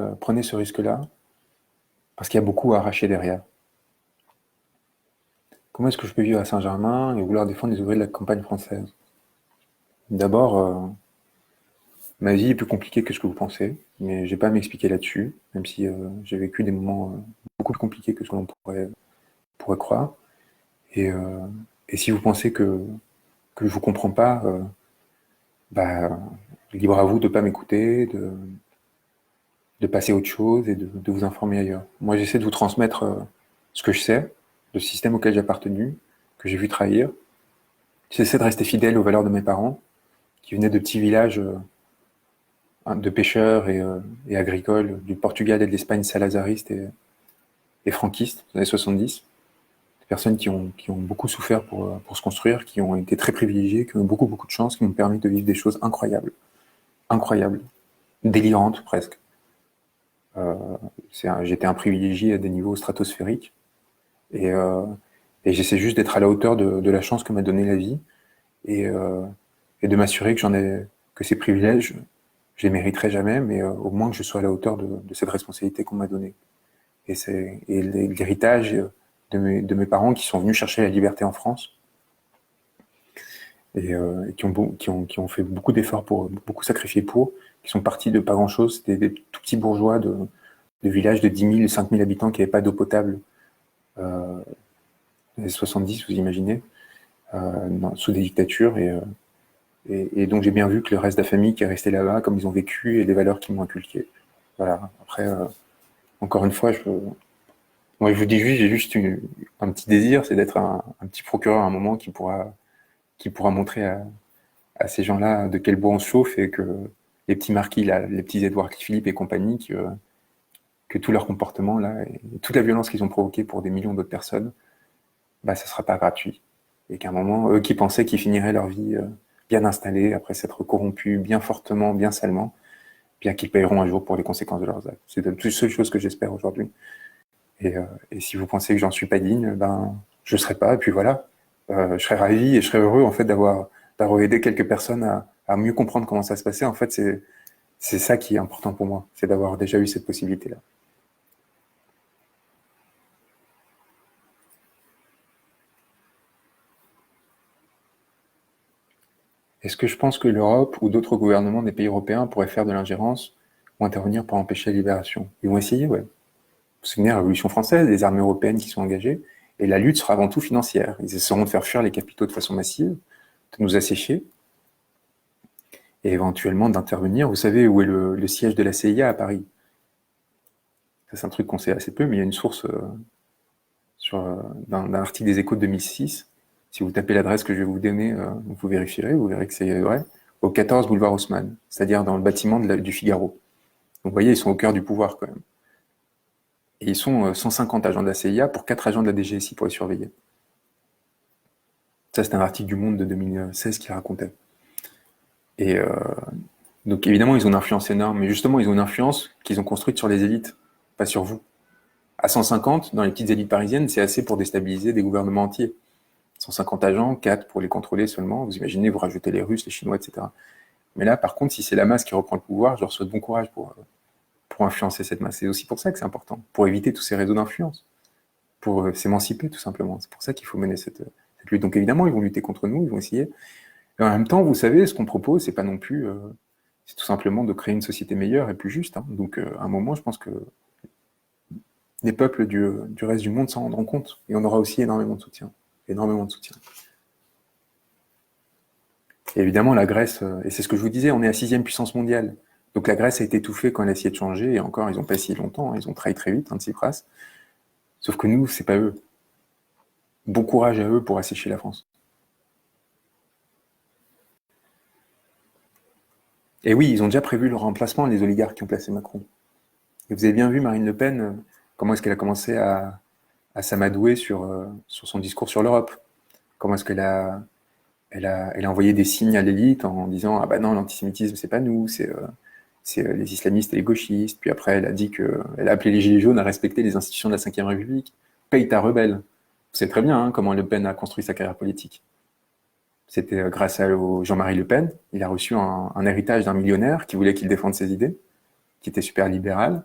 ce risque-là, parce qu'il y a beaucoup à arracher derrière. Comment est-ce que je peux vivre à Saint-Germain et vouloir défendre les ouvriers de la campagne française? D'abord, ma vie est plus compliquée que ce que vous pensez, mais j'ai pas à m'expliquer là-dessus, même si j'ai vécu des moments beaucoup plus compliqués que ce que l'on pourrait croire. Et, euh, et si vous pensez que je vous comprends pas, bah, libre à vous de pas m'écouter, de passer à autre chose et de vous informer ailleurs. Moi, j'essaie de vous transmettre ce que je sais, le système auquel j'ai appartenu, que j'ai vu trahir. J'essaie de rester fidèle aux valeurs de mes parents, qui venaient de petits villages de pêcheurs et agricoles du Portugal et de l'Espagne salazariste et franquiste des années 70. Des personnes qui ont beaucoup souffert pour se construire, qui ont été très privilégiées, qui ont eu beaucoup de chance, qui m'ont permis de vivre des choses incroyables, incroyables, délirantes presque. Euh, J'étais un privilégié à des niveaux stratosphériques et, euh, et j'essaie juste d'être à la hauteur de la chance que m'a donnée la vie et, euh, et de m'assurer que ces privilèges, je les mériterai jamais, mais au moins que je sois à la hauteur de cette responsabilité qu'on m'a donnée. Et l'héritage de mes parents qui sont venus chercher la liberté en France et qui ont fait beaucoup d'efforts beaucoup sacrifié pour, qui sont partis de pas grand-chose. C'était des tout petits bourgeois de villages de 10 000, 5 000 habitants qui n'avaient pas d'eau potable dans les 70, vous imaginez, sous des dictatures. Et donc j'ai bien vu que le reste de la famille qui est resté là-bas, comme ils ont vécu et les valeurs qu'ils m'ont inculquées. Voilà. Après, encore une fois, moi je vous dis juste, j'ai juste un petit désir, c'est d'être un petit procureur à un moment qui pourra montrer à ces gens-là de quel bois on se chauffe et que les petits marquis, là, les petits Édouard Philippe et compagnie, que tout leur comportement là et toute la violence qu'ils ont provoquée pour des millions d'autres personnes, bah ça sera pas gratuit. Et qu'à un moment, eux qui pensaient qu'ils finiraient leur vie bien installée après s'être corrompus bien fortement, bien salement, bien qu'ils paieront un jour pour les conséquences de leurs actes. C'est la seule chose que j'espère aujourd'hui. Et si vous pensez que j'en suis pas digne, ben je serai pas. Et puis voilà, je serais ravi et je serais heureux en fait d'avoir aidé quelques personnes à mieux comprendre comment ça se passait. En fait, c'est ça qui est important pour moi, c'est d'avoir déjà eu cette possibilité-là. Est-ce que je pense que l'Europe ou d'autres gouvernements des pays européens pourraient faire de l'ingérence ou intervenir pour empêcher la libération? Ils vont essayer, ouais. Vous vous souvenez de la Révolution française, les armées européennes qui sont engagées, et la lutte sera avant tout financière. Ils essaieront de faire fuir les capitaux de façon massive, de nous assécher, et éventuellement d'intervenir. Vous savez où est le siège de la CIA à Paris? Ça, c'est un truc qu'on sait assez peu, mais il y a une source d'un article des Échos de 2006. Si vous tapez l'adresse que je vais vous donner, vous vérifierez, vous verrez que c'est vrai. Au 14 boulevard Haussmann, c'est-à-dire dans le bâtiment du Figaro. Donc vous voyez, ils sont au cœur du pouvoir quand même. Et ils sont 150 agents de la CIA pour 4 agents de la DGSI pour les surveiller. Ça, c'est un article du Monde de 2016 qui racontait. Et donc évidemment, ils ont une influence énorme, mais justement, ils ont une influence qu'ils ont construite sur les élites, pas sur vous. À 150, dans les petites élites parisiennes, c'est assez pour déstabiliser des gouvernements entiers. 150 agents, 4 pour les contrôler seulement. Vous imaginez, vous rajoutez les Russes, les Chinois, etc. Mais là, par contre, si c'est la masse qui reprend le pouvoir, je leur souhaite bon courage pour influencer cette masse. C'est aussi pour ça que c'est important, pour éviter tous ces réseaux d'influence, pour s'émanciper tout simplement. C'est pour ça qu'il faut mener cette lutte. Donc évidemment, ils vont lutter contre nous, ils vont essayer. Et en même temps, vous savez, ce qu'on propose, c'est pas non plus... c'est tout simplement de créer une société meilleure et plus juste. Hein. Donc à un moment, je pense que les peuples du reste du monde s'en rendront compte. Et on aura aussi énormément de soutien. Énormément de soutien. Et évidemment, la Grèce, et c'est ce que je vous disais, on est la 6e puissance mondiale. Donc la Grèce a été étouffée quand elle a essayé de changer, et encore, ils n'ont pas si longtemps, hein, ils ont trahi très vite, Tsipras. Sauf que nous, c'est pas eux. Bon courage à eux pour assécher la France. Et oui, ils ont déjà prévu le remplacement, les oligarques qui ont placé Macron. Et vous avez bien vu Marine Le Pen, comment est-ce qu'elle a commencé à s'amadouer sur son discours sur l'Europe. Comment est-ce qu'elle a envoyé des signes à l'élite en disant « Ah bah non, l'antisémitisme, c'est pas nous, c'est les islamistes et les gauchistes. » Puis après, elle a appelé les Gilets jaunes à respecter les institutions de la Ve République. Paye ta rebelle. Vous savez très bien hein, comment Le Pen a construit sa carrière politique. C'était grâce à Jean-Marie Le Pen. Il a reçu un héritage d'un millionnaire qui voulait qu'il défende ses idées, qui était super libéral.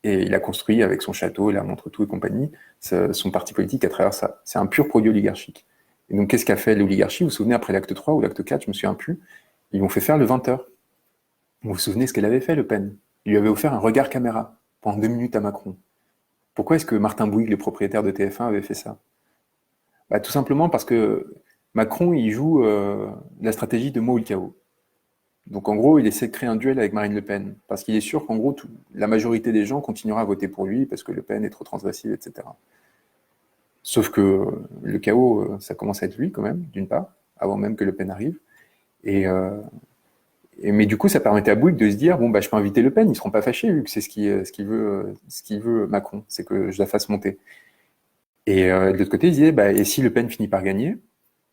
Et il a construit avec son château, la Montretout et compagnie, son parti politique à travers ça. C'est un pur produit oligarchique. Et donc, qu'est-ce qu'a fait l'oligarchie? Vous vous souvenez, après l'acte 3 ou l'acte 4, je me souviens plus, ils l'ont fait faire le 20h. Vous vous souvenez ce qu'elle avait fait, Le Pen? Il lui avait offert un regard caméra pendant 2 minutes à Macron. Pourquoi est-ce que Martin Bouygues, le propriétaire de TF1, avait fait ça? Bah, tout simplement parce que Macron, il joue la stratégie de Mo ou le chaos. Donc en gros, il essaie de créer un duel avec Marine Le Pen, parce qu'il est sûr qu'en gros, la majorité des gens continuera à voter pour lui, parce que Le Pen est trop transgressive, etc. Sauf que le chaos, ça commence à être lui quand même, d'une part, avant même que Le Pen arrive. Mais du coup, ça permettait à Bouygues de se dire, bon, bah, je peux inviter Le Pen, ils seront pas fâchés, vu que c'est ce qu'il veut Macron, c'est que je la fasse monter. Et de l'autre côté, il disait, bah, et si Le Pen finit par gagner,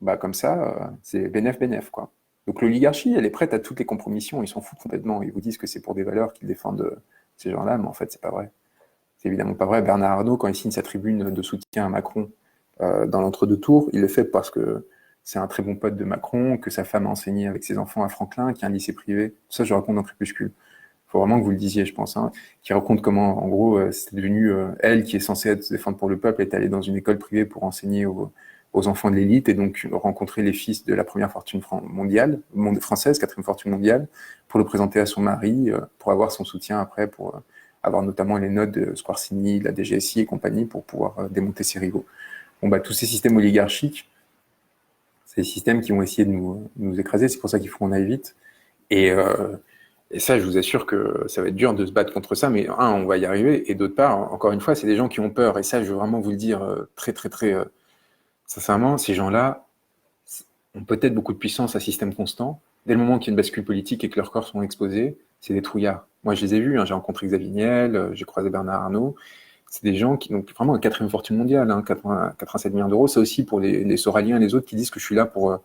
bah, comme ça, c'est bénef, quoi. Donc l'oligarchie, elle est prête à toutes les compromissions, ils s'en foutent complètement. Ils vous disent que c'est pour des valeurs qu'ils défendent ces gens-là, mais en fait, c'est pas vrai. C'est évidemment pas vrai. Bernard Arnault, quand il signe sa tribune de soutien à Macron dans l'entre-deux tours, il le fait parce que c'est un très bon pote de Macron, que sa femme a enseigné avec ses enfants à Franklin, qui a un lycée privé. Tout ça, je raconte dans Crépuscule. Il faut vraiment que vous le disiez, je pense, hein, qui raconte comment, en gros, c'est devenu elle qui est censée se défendre pour le peuple, est allée dans une école privée pour enseigner aux enfants de l'élite et donc rencontrer les fils de la première fortune mondiale, française, 4e fortune mondiale, pour le présenter à son mari, pour avoir son soutien après, pour avoir notamment les notes de Squarcini, de la DGSI et compagnie, pour pouvoir démonter ses rivaux. Bon, bah, tous ces systèmes oligarchiques, c'est des systèmes qui vont essayer de nous écraser, c'est pour ça qu'il faut qu'on aille vite. Et ça, je vous assure que ça va être dur de se battre contre ça, mais on va y arriver, et d'autre part, encore une fois, c'est des gens qui ont peur, et ça, je veux vraiment vous le dire très, très, très sincèrement, ces gens-là ont peut-être beaucoup de puissance à système constant. Dès le moment qu'il y a une bascule politique et que leurs corps sont exposés, c'est des trouillards. Moi, je les ai vus, hein, j'ai rencontré Xavier Niel, j'ai croisé Bernard Arnault. C'est des gens qui ont vraiment une 4e fortune mondiale, hein, 87 milliards d'euros. C'est aussi pour les Soraliens et les autres qui disent que je suis là pour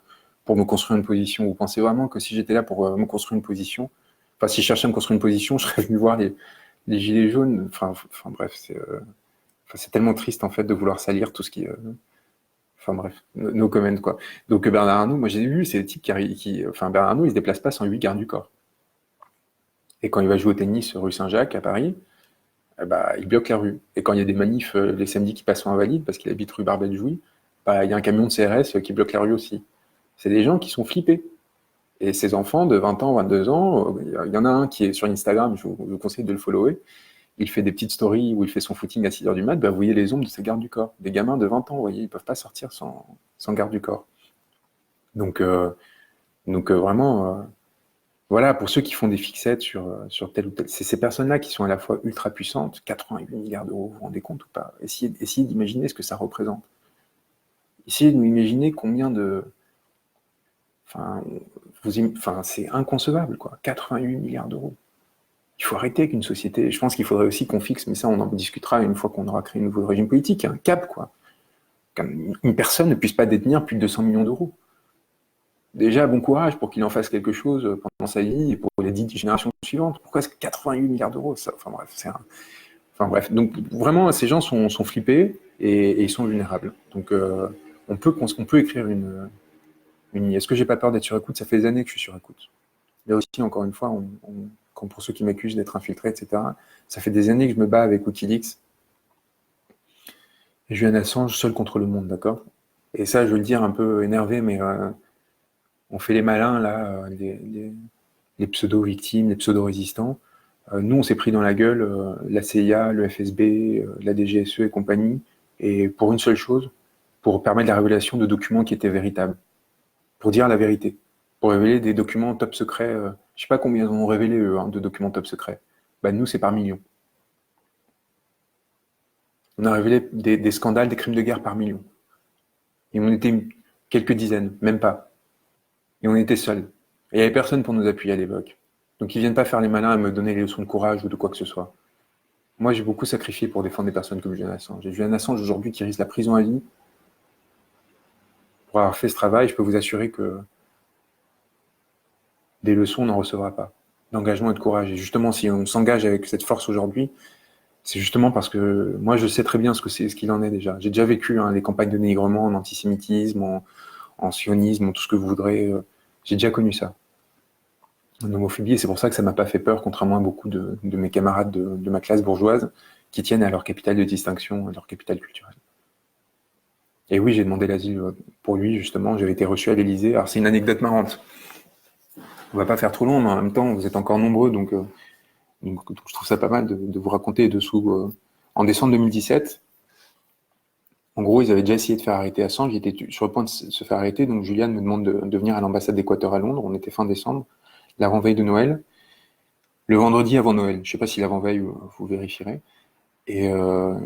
me construire une position. Vous pensez vraiment que si j'étais là pour me construire une position, enfin, si je cherchais à me construire une position, je serais venu voir les gilets jaunes. Enfin bref, c'est tellement triste, en fait, de vouloir salir tout ce qui... Enfin bref, no comment, quoi. Donc Bernard Arnault, moi j'ai vu, c'est le type enfin Bernard Arnault, il se déplace pas sans 8 gardes du corps. Et quand il va jouer au tennis rue Saint-Jacques à Paris, bah, il bloque la rue. Et quand il y a des manifs les samedis qui passent en invalide, parce qu'il habite rue Barbel-Jouy, bah, il y a un camion de CRS qui bloque la rue aussi. C'est des gens qui sont flippés. Et ces enfants de 20 ans, 22 ans, il y en a un qui est sur Instagram, je vous conseille de le follower, il fait des petites stories où il fait son footing à 6h du mat, bah, vous voyez les ombres de ses gardes du corps. Des gamins de 20 ans, vous voyez, ils ne peuvent pas sortir sans garde du corps. Donc vraiment, voilà, pour ceux qui font des fixettes sur tel ou tel, c'est ces personnes-là qui sont à la fois ultra puissantes, 88 milliards d'euros, vous vous rendez compte ou pas? Essayez d'imaginer ce que ça représente. Essayez de nous imaginer combien de... Enfin, c'est inconcevable, quoi. 88 milliards d'euros. Il faut arrêter avec une société. Je pense qu'il faudrait aussi qu'on fixe, mais ça, on en discutera une fois qu'on aura créé un nouveau régime politique, un cap, quoi. Qu'une personne ne puisse pas détenir plus de 200 millions d'euros. Déjà, bon courage pour qu'il en fasse quelque chose pendant sa vie et pour les 10 générations suivantes. Pourquoi est-ce que 88 milliards d'euros, ça? Enfin bref, Enfin bref, donc vraiment, ces gens sont flippés et ils sont vulnérables. Donc on peut écrire une. Est-ce que j'ai pas peur d'être sur écoute? Ça fait des années que je suis sur écoute. Là aussi, encore une fois, quand pour ceux qui m'accusent d'être infiltré, etc., ça fait des années que je me bats avec Wikileaks et Julian Assange seul contre le monde, d'accord? Et ça, je veux le dire un peu énervé, mais on fait les malins, là, les pseudo-victimes, les pseudo-résistants. Nous, on s'est pris dans la gueule la CIA, le FSB, la DGSE et compagnie, et pour une seule chose, pour permettre la révélation de documents qui étaient véritables, pour dire la vérité, pour révéler des documents top secrets. Je sais pas combien ils ont révélé, eux, hein, de documents top secrets. Bah, nous, c'est par millions. On a révélé des scandales, des crimes de guerre par millions. Et on était quelques dizaines, même pas. Et on était seuls. Et il n'y avait personne pour nous appuyer à l'époque. Donc ils viennent pas faire les malins à me donner les leçons de courage ou de quoi que ce soit. Moi, j'ai beaucoup sacrifié pour défendre des personnes comme Julian Assange. Et Julian Assange, aujourd'hui, qui risque la prison à vie, pour avoir fait ce travail, je peux vous assurer que des leçons, on n'en recevra pas. D'engagement et de courage. Et justement, si on s'engage avec cette force aujourd'hui, c'est justement parce que moi, je sais très bien ce qu'il en est déjà. J'ai déjà vécu les campagnes de dénigrement en antisémitisme, en sionisme, en tout ce que vous voudrez. J'ai déjà connu ça. En homophobie, et c'est pour ça que ça m'a pas fait peur, contrairement à beaucoup de mes camarades de ma classe bourgeoise, qui tiennent à leur capital de distinction, à leur capital culturel. Et oui, j'ai demandé l'asile pour lui, justement. J'avais été reçu à l'Élysée. Alors, c'est une anecdote marrante. On va pas faire trop long, mais en même temps, vous êtes encore nombreux, donc je trouve ça pas mal de vous raconter dessous. En décembre 2017, en gros, ils avaient déjà essayé de faire arrêter Assange. Il était sur le point de se faire arrêter, donc Julian me demande de venir à l'ambassade d'Équateur à Londres. On était fin décembre, l'avant-veille de Noël. Le vendredi avant Noël. Je sais pas si l'avant-veille, vous vérifierez. Et, euh,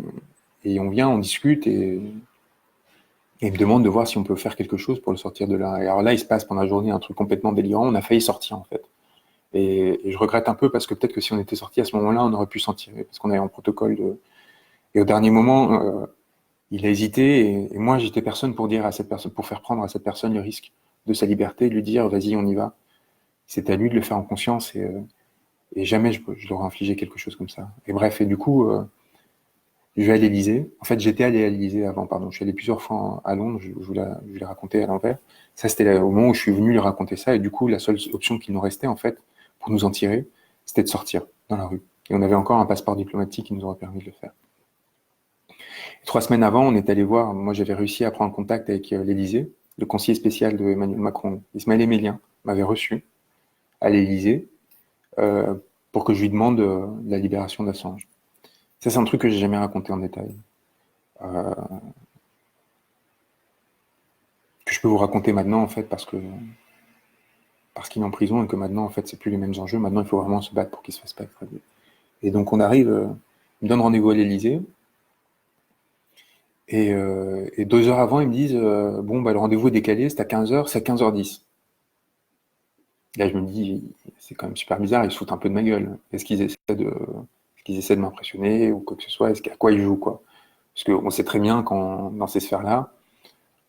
et on vient, on discute, et il me demande de voir si on peut faire quelque chose pour le sortir de là. Et alors là, il se passe pendant la journée un truc complètement délirant. On a failli sortir, en fait. Et je regrette un peu parce que peut-être que si on était sorti à ce moment-là, on aurait pu s'en tirer, parce qu'on avait un protocole de... Et au dernier moment, il a hésité, et moi, j'étais personne pour dire à cette personne, pour faire prendre à cette personne le risque de sa liberté, de lui dire, vas-y, on y va. C'est à lui de le faire en conscience, et jamais je leur ai infligé quelque chose comme ça. Et bref, et du coup, je vais à l'Élysée. En fait, j'étais allé à l'Élysée avant, pardon. Je suis allé plusieurs fois à Londres, je vous l'ai raconté à l'envers. Ça, c'était au moment où je suis venu lui raconter ça, et du coup, la seule option qu'il nous restait, en fait, pour nous en tirer, c'était de sortir dans la rue. Et on avait encore un passeport diplomatique qui nous aurait permis de le faire. Et 3 semaines avant, on est allé voir, moi j'avais réussi à prendre contact avec l'Élysée. Le conseiller spécial de Emmanuel Macron, Ismaël Emelien, m'avait reçu à l'Élysée euh, pour que je lui demande la libération d'Assange. Ça, c'est un truc que j'ai jamais raconté en détail. Euh, que je peux vous raconter maintenant, en fait, parce qu'il est en prison et que maintenant, en fait, c'est plus les mêmes enjeux. Maintenant, il faut vraiment se battre pour qu'il se fasse pas extrader. Et donc, on arrive, il me donne rendez-vous à l'Élysée. Et 2 heures avant, ils me disent bon, bah, le rendez-vous est décalé, c'est à 15h, c'est à 15h10. Là, je me dis, c'est quand même super bizarre, ils se foutent un peu de ma gueule. Est-ce qu'ils essaient de m'impressionner ou quoi que ce soit? À quoi ils jouent, quoi? Parce qu'on sait très bien, dans ces sphères-là,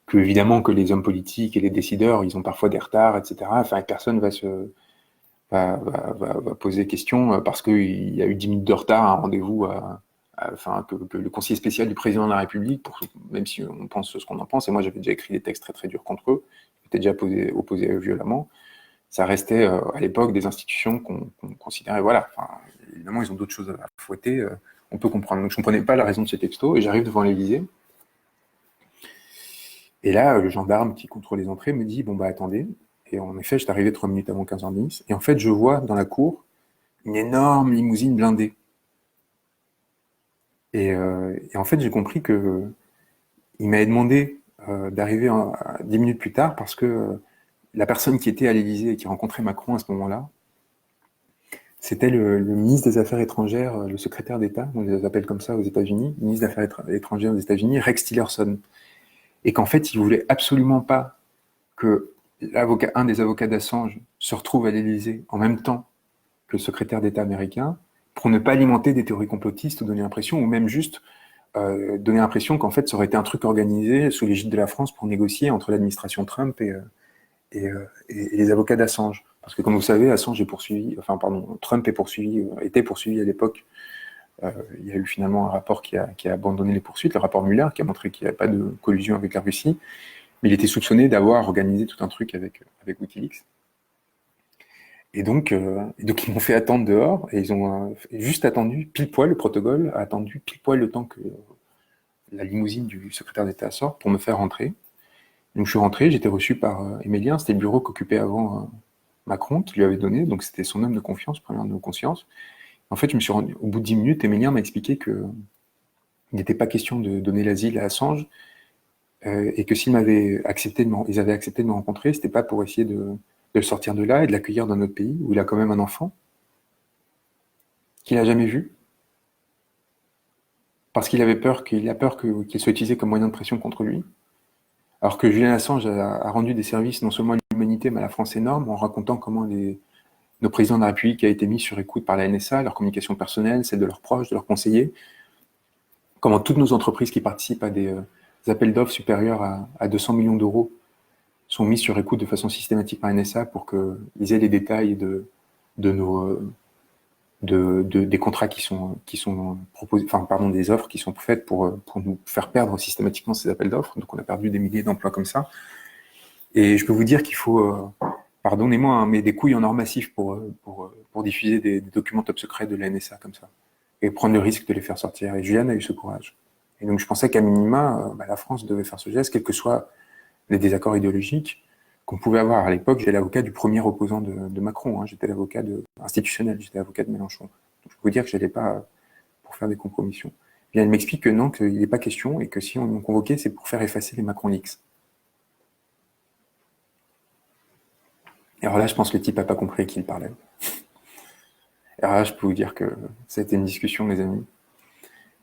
que évidemment que les hommes politiques et les décideurs, ils ont parfois des retards, etc. Enfin, personne va poser question parce qu'il y a eu 10 minutes de retard à un rendez-vous, enfin, que le conseiller spécial du président de la République, même si on pense ce qu'on en pense, et moi j'avais déjà écrit des textes très très durs contre eux, j'étais déjà opposé à eux violemment, ça restait à l'époque des institutions qu'on considérait, voilà, enfin, évidemment ils ont d'autres choses à fouetter, on peut comprendre. Donc je ne comprenais pas la raison de ces textos, et j'arrive devant l'Élysée, et là le gendarme qui contrôle les entrées me dit, bon bah attendez, et en effet j'étais arrivé 3 minutes avant 15h10, et en fait je vois dans la cour une énorme limousine blindée. Et en fait, j'ai compris que il m'avait demandé d'arriver 10 minutes plus tard parce que la personne qui était à l'Élysée et qui rencontrait Macron à ce moment-là, c'était le ministre des Affaires étrangères, le secrétaire d'État, on les appelle comme ça aux États-Unis, ministre des Affaires étrangères aux États-Unis, Rex Tillerson. Et qu'en fait, il voulait absolument pas que un des avocats d'Assange se retrouve à l'Élysée en même temps que le secrétaire d'État américain pour ne pas alimenter des théories complotistes ou donner l'impression, ou même juste donner l'impression qu'en fait ça aurait été un truc organisé sous l'égide de la France pour négocier entre l'administration Trump et les avocats d'Assange. Parce que comme vous savez, Assange est poursuivi, enfin pardon, Trump était poursuivi à l'époque Il y a eu finalement un rapport qui a abandonné les poursuites, le rapport Mueller, qui a montré qu'il n'y avait pas de collusion avec la Russie, mais il était soupçonné d'avoir organisé tout un truc avec Wikileaks. Et donc ils m'ont fait attendre dehors, et ils ont juste attendu, pile poil, le protocole a attendu pile poil le temps que la limousine du secrétaire d'État sorte pour me faire rentrer. Donc je suis rentré, j'étais reçu par Émilien, c'était le bureau qu'occupait avant Macron, qui lui avait donné, donc c'était son homme de confiance, premier homme de confiance. En fait, je me suis rendu, au bout de 10 minutes, Émilien m'a expliqué que il n'était pas question de donner l'asile à Assange, et que s'ils avaient accepté de me rencontrer, c'était pas pour essayer de le sortir de là et de l'accueillir dans notre pays, où il a quand même un enfant, qu'il n'a jamais vu, parce qu'il a peur qu'il soit utilisé comme moyen de pression contre lui. Alors que Julian Assange a rendu des services non seulement à l'humanité, mais à la France énorme, en racontant comment nos présidents de la République a été mis sur écoute par la NSA, leur communication personnelle, celle de leurs proches, de leurs conseillers, comment toutes nos entreprises qui participent à des appels d'offres supérieurs à 200 millions d'euros sont mis sur écoute de façon systématique par la NSA pour qu'ils aient les détails des contrats qui sont proposés, enfin pardon, des offres qui sont faites pour nous faire perdre systématiquement ces appels d'offres. Donc on a perdu des milliers d'emplois comme ça. Et je peux vous dire qu'il faut, pardonnez-moi, hein, mais des couilles en or massif pour diffuser des documents top secrets de la NSA comme ça. Et prendre le risque de les faire sortir. Et Julian a eu ce courage. Et donc je pensais qu'à minima, la France devait faire ce geste, quels que soient les désaccords idéologiques qu'on pouvait avoir. À l'époque, j'étais l'avocat du premier opposant de Macron, hein. J'étais l'avocat institutionnel, j'étais l'avocat de Mélenchon. Donc je peux vous dire que j'allais pas pour faire des compromissions. Bien, elle m'explique que non, qu'il n'est pas question, et que si on m'a convoqué, c'est pour faire effacer les Macron Leaks. Et alors là, je pense que le type n'a pas compris à qui il parlait. Et alors là, je peux vous dire que ça a été une discussion, les amis.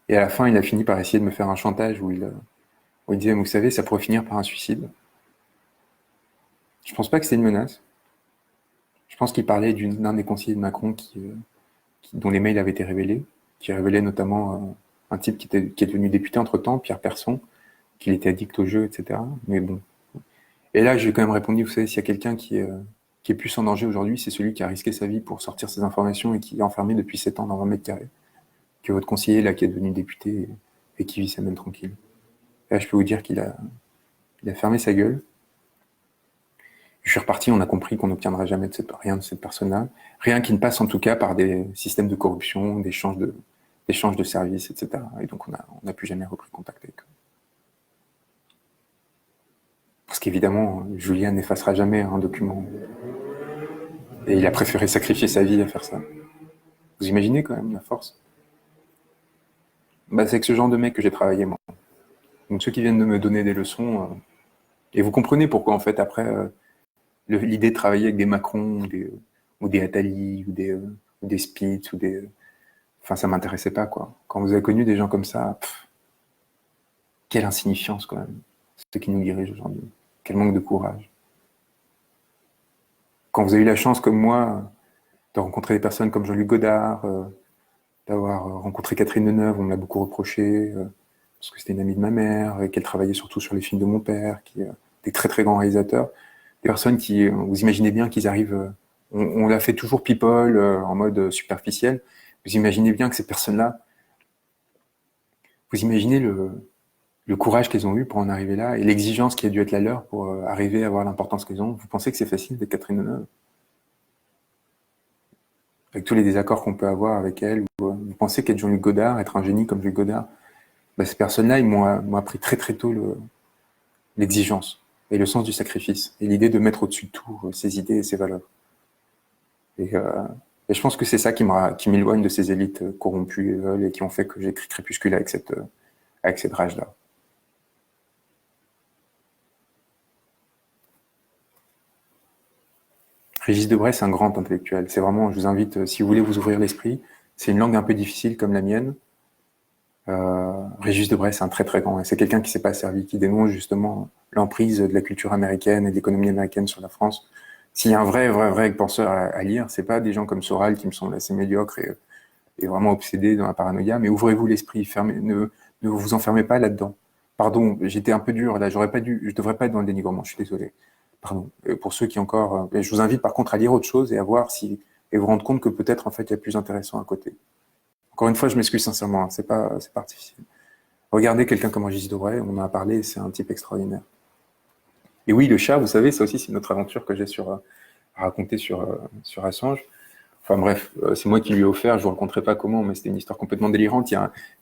Et à la fin, il a fini par essayer de me faire un chantage où il disait, vous savez, ça pourrait finir par un suicide. Je pense pas que c'est une menace. Je pense qu'il parlait d'un des conseillers de Macron dont les mails avaient été révélés, qui révélait notamment un type qui est devenu député entre-temps, Pierre Persson, qu'il était addict au jeu, etc. Mais bon. Et là, j'ai quand même répondu, vous savez, s'il y a quelqu'un qui est plus en danger aujourd'hui, c'est celui qui a risqué sa vie pour sortir ses informations et qui est enfermé depuis 7 ans dans 20 mètres carrés, que votre conseiller, là, qui est devenu député et qui vit sa même tranquille. Et là, je peux vous dire qu'il a fermé sa gueule. Je suis reparti, on a compris qu'on n'obtiendra jamais rien de cette personne-là, rien qui ne passe en tout cas par des systèmes de corruption, d'échange de services, etc. Et donc on n'a plus jamais repris contact avec eux. Parce qu'évidemment, Julien n'effacera jamais un document. Et il a préféré sacrifier sa vie à faire ça. Vous imaginez quand même la force? C'est avec ce genre de mec que j'ai travaillé, moi. Donc ceux qui viennent de me donner des leçons, et vous comprenez pourquoi en fait après l'idée de travailler avec des Macron ou des Attali ou des Spitz enfin ça m'intéressait pas quoi. Quand vous avez connu des gens comme ça, quelle insignifiance quand même, ceux qui nous dirigent aujourd'hui, quel manque de courage. Quand vous avez eu la chance comme moi de rencontrer des personnes comme Jean-Luc Godard, d'avoir rencontré Catherine Deneuve, on me l'a beaucoup reproché parce que c'était une amie de ma mère et qu'elle travaillait surtout sur les films de mon père, des très très grands réalisateurs. Des personnes qui, vous imaginez bien qu'ils arrivent, on l'a fait toujours people, en mode superficiel. Vous imaginez bien que ces personnes-là, vous imaginez le courage qu'elles ont eu pour en arriver là et l'exigence qui a dû être la leur pour arriver à avoir l'importance qu'elles ont. Vous pensez que c'est facile d'être Catherine Deneuve? Avec tous les désaccords qu'on peut avoir avec elle, vous pensez qu'être Jean-Luc Godard, être un génie comme Jean-Luc Godard, ces personnes-là, ils m'ont appris très très tôt l'exigence et le sens du sacrifice et l'idée de mettre au-dessus de tout ses idées et ses valeurs. Et je pense que c'est ça qui m'éloigne de ces élites corrompues et qui ont fait que j'écris Crépuscule avec cette rage-là. Régis Debray, c'est un grand intellectuel. C'est vraiment, je vous invite, si vous voulez vous ouvrir l'esprit, c'est une langue un peu difficile comme la mienne. Régis Debray, c'est un très très grand. C'est quelqu'un qui s'est pas servi, qui dénonce justement l'emprise de la culture américaine et de l'économie américaine sur la France. S'il y a un vrai penseur à lire, c'est pas des gens comme Soral qui me semblent assez médiocres et vraiment obsédés dans la paranoïa, mais ouvrez-vous l'esprit, ne vous enfermez pas là-dedans. Pardon, j'étais un peu dur là, je devrais pas être dans le dénigrement, je suis désolé. Pardon. Pour ceux qui encore, je vous invite par contre à lire autre chose et à voir et vous rendre compte que peut-être en fait il y a plus intéressant à côté. Encore une fois, je m'excuse sincèrement, hein, c'est pas artificiel. Regardez quelqu'un comme Régis Debray, on en a parlé, c'est un type extraordinaire. Et oui, le chat, vous savez, ça aussi, c'est une autre aventure que j'ai à raconter sur Assange. Enfin bref, c'est moi qui lui ai offert, je vous raconterai pas comment, mais c'était une histoire complètement délirante.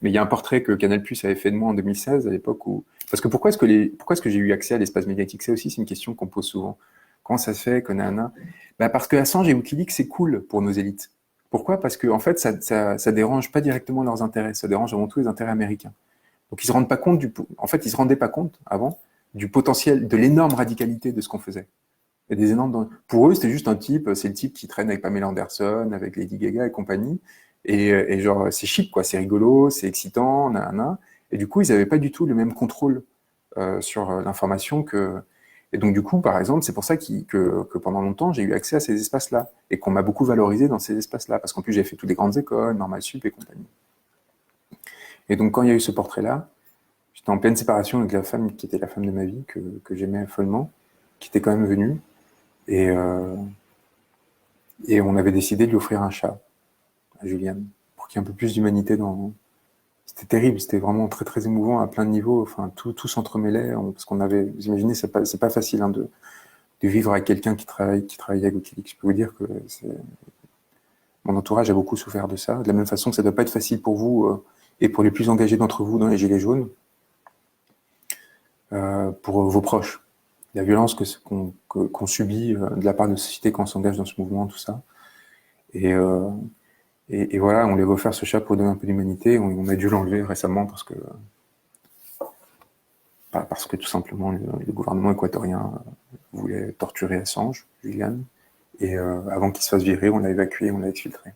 Mais il y a un portrait que Canal+ avait fait de moi en 2016, à l'époque où... Parce que pourquoi est-ce que j'ai eu accès à l'espace médiatique? C'est aussi, c'est une question qu'on pose souvent. Comment ça se fait que nana? Bah parce que Assange et Wikileaks, c'est cool pour nos élites. Pourquoi? Parce que en fait, ça dérange pas directement leurs intérêts, ça dérange avant tout les intérêts américains. Donc ils se rendent pas compte en fait, ils se rendaient pas compte avant du potentiel, de l'énorme radicalité de ce qu'on faisait. Il y a des énormes... Pour eux, c'était juste un type, c'est le type qui traîne avec Pamela Anderson, avec Lady Gaga et compagnie. Et genre, c'est chic, quoi, c'est rigolo, c'est excitant, nanana. Et du coup, ils n'avaient pas du tout le même contrôle sur l'information que... Et donc, du coup, par exemple, c'est pour ça que pendant longtemps, j'ai eu accès à ces espaces-là. Et qu'on m'a beaucoup valorisé dans ces espaces-là. Parce qu'en plus, j'ai fait toutes les grandes écoles, Normal Sup et compagnie. Et donc, quand il y a eu ce portrait-là, j'étais en pleine séparation avec la femme qui était la femme de ma vie, que j'aimais follement, qui était quand même venue. Et, euh, et on avait décidé de lui offrir un chat à Juliane, pour qu'il y ait un peu plus d'humanité dans... C'était terrible, c'était vraiment très très émouvant à plein de niveaux, enfin tout s'entremêlait, parce qu'on avait... Vous imaginez, c'est pas facile hein, de vivre avec quelqu'un qui travaille avec Wikileaks. Je peux vous dire que mon entourage a beaucoup souffert de ça, de la même façon que ça doit pas être facile pour vous, et pour les plus engagés d'entre vous dans les Gilets jaunes, pour vos proches. La violence qu'on subit de la part de la société quand on s'engage dans ce mouvement, tout ça. Et, euh, et voilà, on lui avait offert ce chat pour donner un peu d'humanité. On a dû l'enlever récemment parce que tout simplement le gouvernement équatorien voulait torturer Assange, Julian. Et avant qu'il se fasse virer, on l'a évacué, on l'a exfiltré.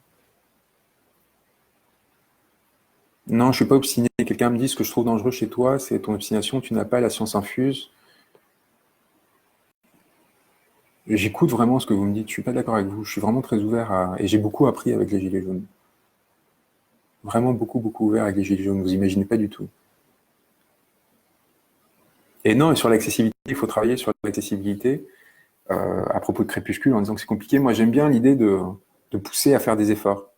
Non, je suis pas obstiné. Quelqu'un me dit ce que je trouve dangereux chez toi, c'est ton obstination. Tu n'as pas la science infuse. J'écoute vraiment ce que vous me dites. Je suis pas d'accord avec vous. Je suis vraiment très ouvert et j'ai beaucoup appris avec les Gilets jaunes. Vraiment beaucoup, beaucoup ouvert avec les Gilets jaunes. Vous imaginez pas du tout. Et non, et sur l'accessibilité, il faut travailler sur l'accessibilité. À propos de Crépuscule, en disant que c'est compliqué, moi j'aime bien l'idée de pousser à faire des efforts.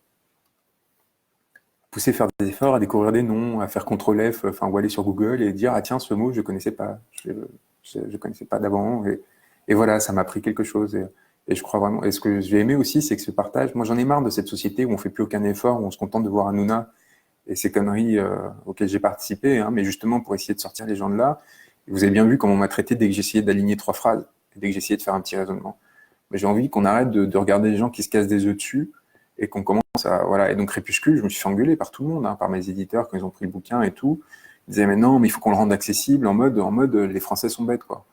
Pousser à faire des efforts, à découvrir des noms, à faire CTRL-F, enfin, ou aller sur Google et dire, ah tiens, ce mot, je connaissais pas. Je connaissais pas d'avant. Et voilà, ça m'a appris quelque chose. Et je crois vraiment. Et ce que j'ai aimé aussi, c'est que ce partage. Moi, j'en ai marre de cette société où on fait plus aucun effort, où on se contente de voir Hanouna et ces conneries auxquelles j'ai participé, hein, mais justement pour essayer de sortir les gens de là. Et vous avez bien vu comment on m'a traité dès que j'essayais d'aligner 3 phrases, dès que j'essayais de faire un petit raisonnement. Mais j'ai envie qu'on arrête de regarder les gens qui se cassent des œufs dessus et qu'on commence à... Voilà. Et donc Crépuscule, je me suis fait engueuler par tout le monde, hein, par mes éditeurs quand ils ont pris le bouquin et tout. Ils disaient, mais non, mais il faut qu'on le rende accessible en mode les Français sont bêtes, quoi.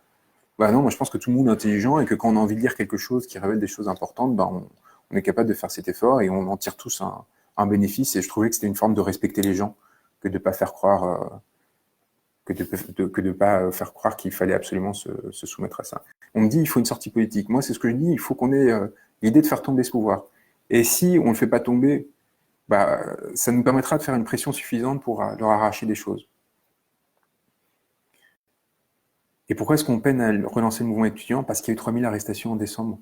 Bah non, moi je pense que tout le monde est intelligent et que quand on a envie de lire quelque chose qui révèle des choses importantes, bah on est capable de faire cet effort et on en tire tous un bénéfice. Et je trouvais que c'était une forme de respecter les gens que de pas faire croire que de pas faire croire qu'il fallait absolument se soumettre à ça. On me dit il faut une sortie politique. Moi c'est ce que je dis, il faut qu'on ait l'idée de faire tomber ce pouvoir. Et si on le fait pas tomber, bah ça nous permettra de faire une pression suffisante pour leur arracher des choses. Et pourquoi est-ce qu'on peine à relancer le mouvement étudiant? Parce qu'il y a eu 3000 arrestations en décembre,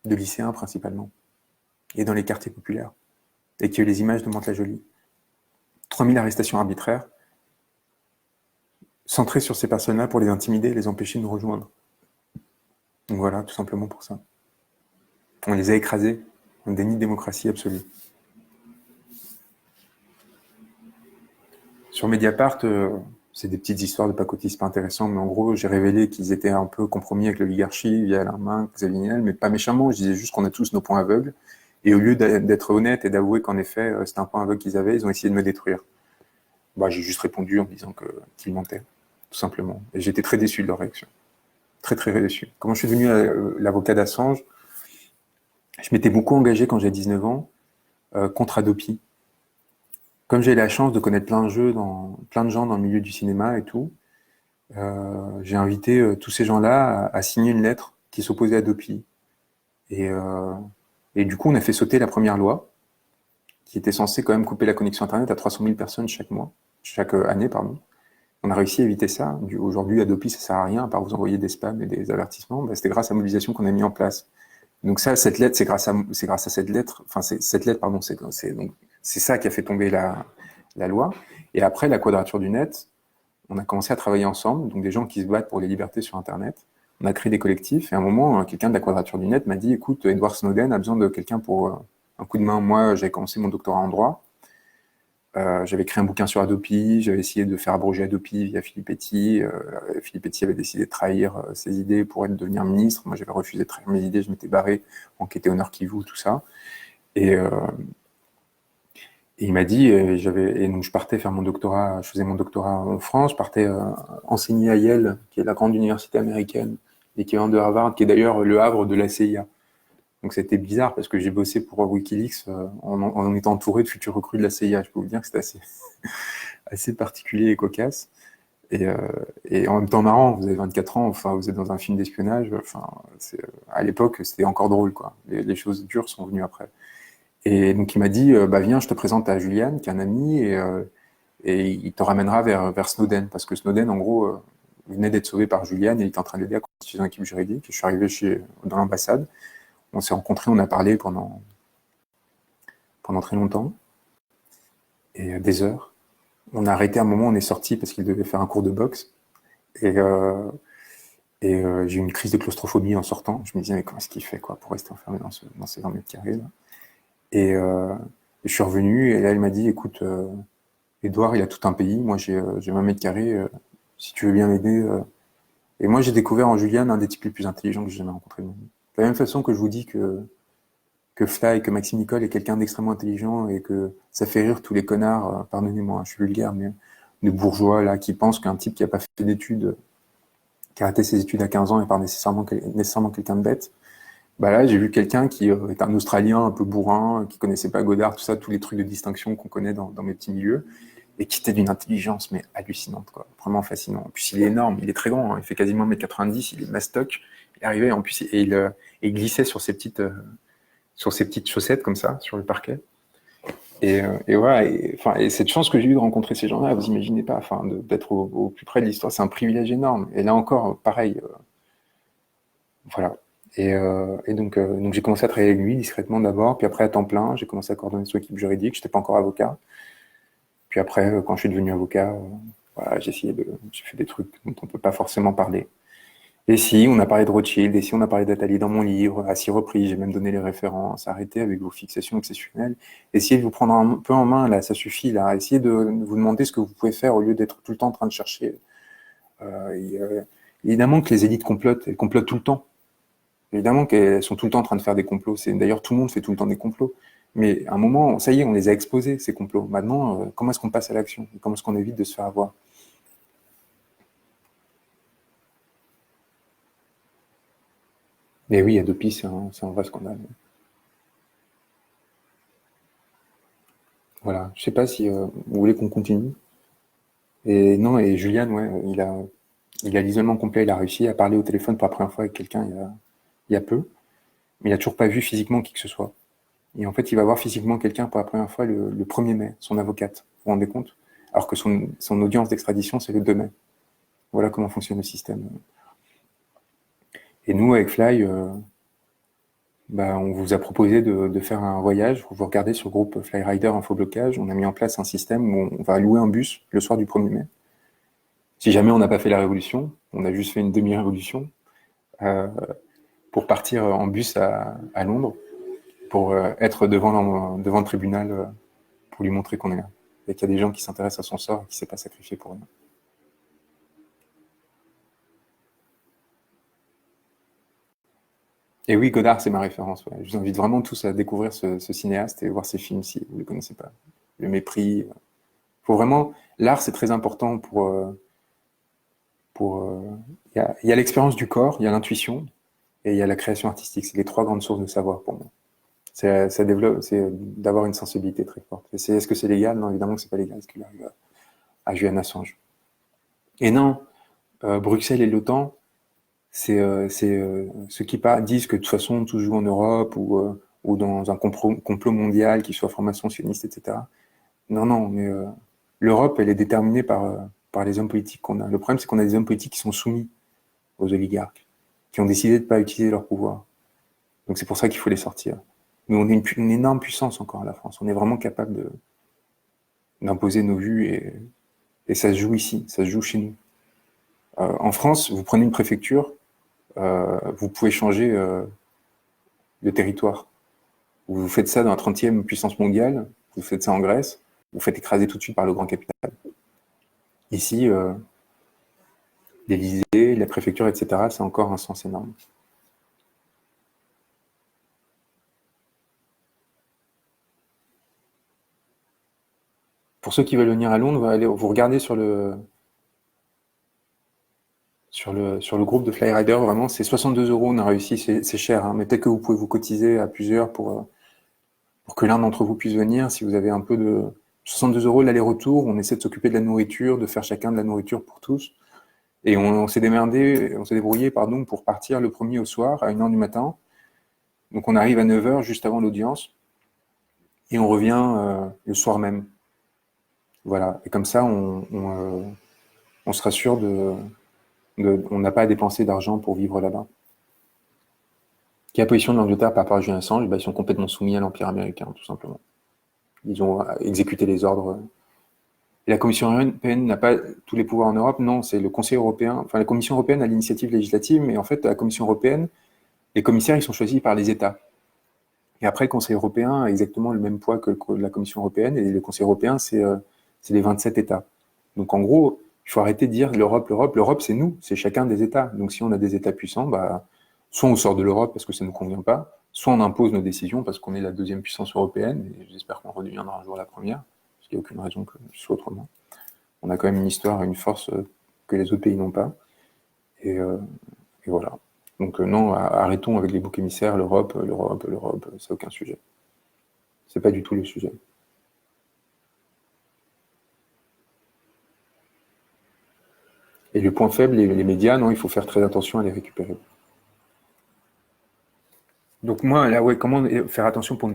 de lycéens principalement, et dans les quartiers populaires, et qu'il y a eu les images de Mantes-la-Jolie. 3000 arrestations arbitraires, centrées sur ces personnes-là pour les intimider et les empêcher de nous rejoindre. Donc voilà, tout simplement pour ça. On les a écrasés, un déni de démocratie absolue. Sur Mediapart, c'est des petites histoires de pacotille, pas intéressant, mais en gros, j'ai révélé qu'ils étaient un peu compromis avec l'oligarchie via Alain Minc, Xavier Niel, mais pas méchamment, je disais juste qu'on a tous nos points aveugles. Et au lieu d'être honnête et d'avouer qu'en effet, c'était un point aveugle qu'ils avaient, ils ont essayé de me détruire. Bah, j'ai juste répondu en me disant qu'ils mentaient, tout simplement. Et j'étais très déçu de leur réaction. Très, très déçu. Comment je suis devenu l'avocat d'Assange? Je m'étais beaucoup engagé quand j'avais 19 ans contre Adopi. Comme j'ai eu la chance de connaître plein de gens dans le milieu du cinéma et tout, j'ai invité tous ces gens-là à signer une lettre qui s'opposait à Adopi. Et du coup, on a fait sauter la première loi, qui était censée quand même couper la connexion Internet à 300 000 personnes chaque année, pardon. On a réussi à éviter ça. Aujourd'hui, Adopi, ça sert à rien, à part vous envoyer des spams et des avertissements. Bah, c'était grâce à la mobilisation qu'on a mis en place. Donc ça, cette lettre, c'est grâce à cette lettre, enfin, cette lettre, pardon, c'est donc c'est ça qui a fait tomber la loi. Et après, la Quadrature du Net, on a commencé à travailler ensemble, donc des gens qui se battent pour les libertés sur Internet. On a créé des collectifs, et à un moment, quelqu'un de la Quadrature du Net m'a dit, écoute, Edward Snowden a besoin de quelqu'un pour un coup de main. Moi, j'avais commencé mon doctorat en droit, j'avais écrit un bouquin sur Adopi, j'avais essayé de faire abroger Adopi via Philippe Etty. Philippe Etty avait décidé de trahir ses idées pour devenir ministre. Moi, j'avais refusé de trahir mes idées, je m'étais barré, enquêté au Nord Kivu, tout ça. Et il m'a dit, et donc je partais faire mon doctorat, je faisais mon doctorat en France, je partais enseigner à Yale, qui est la grande université américaine, l'équivalent de Harvard, qui est d'ailleurs le havre de la CIA. Donc c'était bizarre parce que j'ai bossé pour Wikileaks en étant entouré de futurs recrues de la CIA. Je peux vous dire que c'était assez particulier et cocasse. Et en même temps marrant, vous avez 24 ans, enfin vous êtes dans un film d'espionnage, enfin à l'époque c'était encore drôle quoi. Les choses dures sont venues après. Et donc il m'a dit, bah viens, je te présente à Julian, qui est un ami, et il te ramènera vers Snowden, parce que Snowden, en gros, venait d'être sauvé par Julian et il était en train d'aider à constituer une équipe juridique. Et je suis arrivé dans l'ambassade, on s'est rencontrés, on a parlé pendant très longtemps, et des heures. On a arrêté un moment, on est sorti parce qu'il devait faire un cours de boxe, et j'ai eu une crise de claustrophobie en sortant. Je me disais, mais comment est-ce qu'il fait quoi, pour rester enfermé dans ces 20 mètres carrés là. Et je suis revenu, et là, il m'a dit, écoute, Edouard, il a tout un pays, moi j'ai 20 mètres carrés, si tu veux bien m'aider. Et moi, j'ai découvert en Julian un des types les plus intelligents que j'ai jamais rencontré de ma vie. De la même façon que je vous dis que Fly, que Maxime Nicole est quelqu'un d'extrêmement intelligent et que ça fait rire tous les connards, pardonnez-moi, je suis vulgaire, mais de bourgeois là, qui pensent qu'un type qui a pas fait d'études, qui a arrêté ses études à 15 ans et pas nécessairement quelqu'un de bête. Bah là, j'ai vu quelqu'un qui est un Australien un peu bourrin, qui connaissait pas Godard, tout ça, tous les trucs de distinction qu'on connaît dans mes petits milieux, et qui était d'une intelligence mais hallucinante, quoi, vraiment fascinant. En plus, il est énorme, il est très grand, hein, il fait quasiment 1m90, il est mastoc, il est arrivé en plus et il glissait sur ses petites chaussettes comme ça sur le parquet. Et voilà, et cette chance que j'ai eue de rencontrer ces gens-là, vous imaginez pas, enfin, d'être au plus près de l'histoire, c'est un privilège énorme. Et là encore, pareil, voilà. Et donc j'ai commencé à travailler avec lui discrètement d'abord, puis après à temps plein, j'ai commencé à coordonner son équipe juridique. J'étais pas encore avocat. Puis après, quand je suis devenu avocat, voilà, j'ai fait des trucs dont on peut pas forcément parler. Et si, on a parlé de Rothschild, et si on a parlé d'Atali dans mon livre, à 6 reprises, j'ai même donné les références. Arrêtez avec vos fixations obsessionnelles. Essayez de vous prendre un peu en main, là, ça suffit, là. Essayez de vous demander ce que vous pouvez faire au lieu d'être tout le temps en train de chercher. Évidemment que les élites complotent, elles complotent tout le temps. Évidemment qu'elles sont tout le temps en train de faire des complots. D'ailleurs, tout le monde fait tout le temps des complots. Mais à un moment, ça y est, on les a exposés, ces complots. Maintenant, comment est-ce qu'on passe à l'action? Comment est-ce qu'on évite de se faire avoir? Mais oui, Adopi, c'est un vrai scandale. Voilà. Je sais pas si vous voulez qu'on continue. Et non, et Julian, ouais, il a l'isolement complet. Il a réussi à parler au téléphone pour la première fois avec quelqu'un il y a peu. Mais il a toujours pas vu physiquement qui que ce soit. Et en fait, il va voir physiquement quelqu'un pour la première fois le 1er mai, son avocate. Vous vous rendez compte? Alors que son audience d'extradition, c'est le 2 mai. Voilà comment fonctionne le système. Et nous, avec Fly, bah, on vous a proposé de faire un voyage. Vous regardez sur le groupe Flyrider Infoblocage. On a mis en place un système où on va louer un bus le soir du 1er mai. Si jamais on n'a pas fait la révolution, on a juste fait une demi-révolution, euh, pour partir en bus à Londres, pour être devant le tribunal, pour lui montrer qu'on est là. Et qu'il y a des gens qui s'intéressent à son sort et qui ne s'est pas sacrifié pour rien. Et oui, Godard, c'est ma référence. Ouais. Je vous invite vraiment tous à découvrir ce cinéaste et voir ses films si vous ne le connaissez pas. Le mépris. Faut vraiment. L'art, c'est très important pour. Il y a l'expérience du corps, il y a l'intuition et il y a la création artistique. C'est les trois grandes sources de savoir pour moi. Ça développe, c'est d'avoir une sensibilité très forte. Est-ce que c'est légal? Non, évidemment que c'est pas légal, ce qu'il arrive à Julian Assange. Et non, Bruxelles et l'OTAN, c'est ceux qui disent que de toute façon tout se joue en Europe ou dans un complot mondial qui soit formation sioniste, etc. Non, non, mais l'Europe, elle est déterminée par les hommes politiques qu'on a. Le problème, c'est qu'on a des hommes politiques qui sont soumis aux oligarques, qui ont décidé de ne pas utiliser leur pouvoir. Donc c'est pour ça qu'il faut les sortir. Mais on est une énorme puissance encore, la France. On est vraiment capable d'imposer nos vues et ça se joue ici, ça se joue chez nous. En France, vous prenez une préfecture, vous pouvez changer de territoire. Vous faites ça dans la 30e puissance mondiale, vous faites ça en Grèce, vous faites écraser tout de suite par le grand capital. Ici, l'Élysée, la préfecture, etc., c'est encore un sens énorme. Pour ceux qui veulent venir à Londres, vous regardez sur le groupe de Flyrider, vraiment, c'est 62 €, on a réussi, c'est cher, hein, mais peut-être que vous pouvez vous cotiser à plusieurs pour que l'un d'entre vous puisse venir, si vous avez un peu de... 62 € l'aller-retour, on essaie de s'occuper de la nourriture, de faire chacun de la nourriture pour tous, et on s'est débrouillé, pour partir le premier au soir, à 1h du matin, donc on arrive à 9h, juste avant l'audience, et on revient le soir même. Voilà, et comme ça, on sera sûr on n'a pas à dépenser d'argent pour vivre là-bas. Quelle est la position de l'Angleterre par rapport à Julian Assange? Ils sont complètement soumis à l'Empire américain, tout simplement. Ils ont exécuté les ordres. Et la Commission européenne n'a pas tous les pouvoirs en Europe, non, c'est le Conseil européen. Enfin, la Commission européenne a l'initiative législative, mais en fait, la Commission européenne, les commissaires, ils sont choisis par les États. Et après, le Conseil européen a exactement le même poids que la Commission européenne, et le Conseil européen, c'est les 27 États. Donc en gros, il faut arrêter de dire l'Europe, c'est nous, c'est chacun des États. Donc si on a des États puissants, soit on sort de l'Europe parce que ça ne nous convient pas, soit on impose nos décisions parce qu'on est la deuxième puissance européenne, et j'espère qu'on redeviendra un jour la première, parce qu'il n'y a aucune raison que ce soit autrement. On a quand même une histoire, une force que les autres pays n'ont pas. Et voilà. Donc non, arrêtons avec les boucs émissaires, l'Europe, c'est aucun sujet. C'est pas du tout le sujet. Et le point faible, les médias, non, il faut faire très attention à les récupérer. Donc moi, là, ouais, comment faire attention pour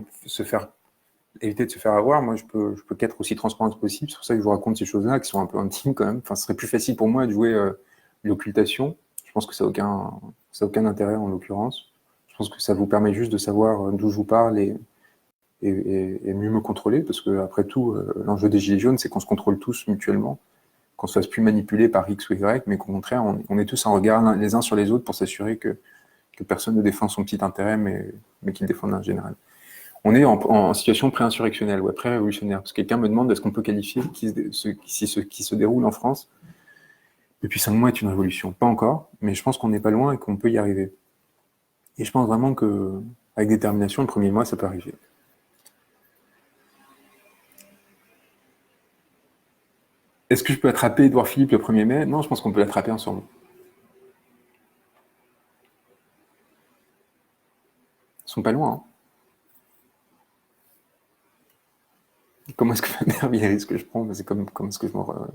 éviter de se faire avoir? Moi, je peux qu'être aussi transparent que possible. C'est pour ça que je vous raconte ces choses-là, qui sont un peu intimes quand même. Enfin, ce serait plus facile pour moi de jouer l'occultation. Je pense que ça n'a aucun intérêt en l'occurrence. Je pense que ça vous permet juste de savoir d'où je vous parle et mieux me contrôler, parce que après tout, l'enjeu des Gilets jaunes, c'est qu'on se contrôle tous mutuellement, qu'on ne se fasse plus manipuler par X ou Y, mais qu'au contraire, on est tous en regard les uns sur les autres pour s'assurer que personne ne défend son petit intérêt, mais qu'il défend en général. On est en situation pré-insurrectionnelle, ouais, pré-révolutionnaire. Parce que quelqu'un me demande est-ce qu'on peut qualifier ce qui se déroule en France depuis 5 mois est une révolution. Pas encore, mais je pense qu'on n'est pas loin et qu'on peut y arriver. Et je pense vraiment qu'avec détermination, le premier mois, ça peut arriver. Est-ce que je peux attraper Édouard Philippe le 1er mai? Non, je pense qu'on peut l'attraper ensemble. Ils sont pas loin. Hein. Comment est-ce que ma mère vit ce que je prends? C'est comme est-ce que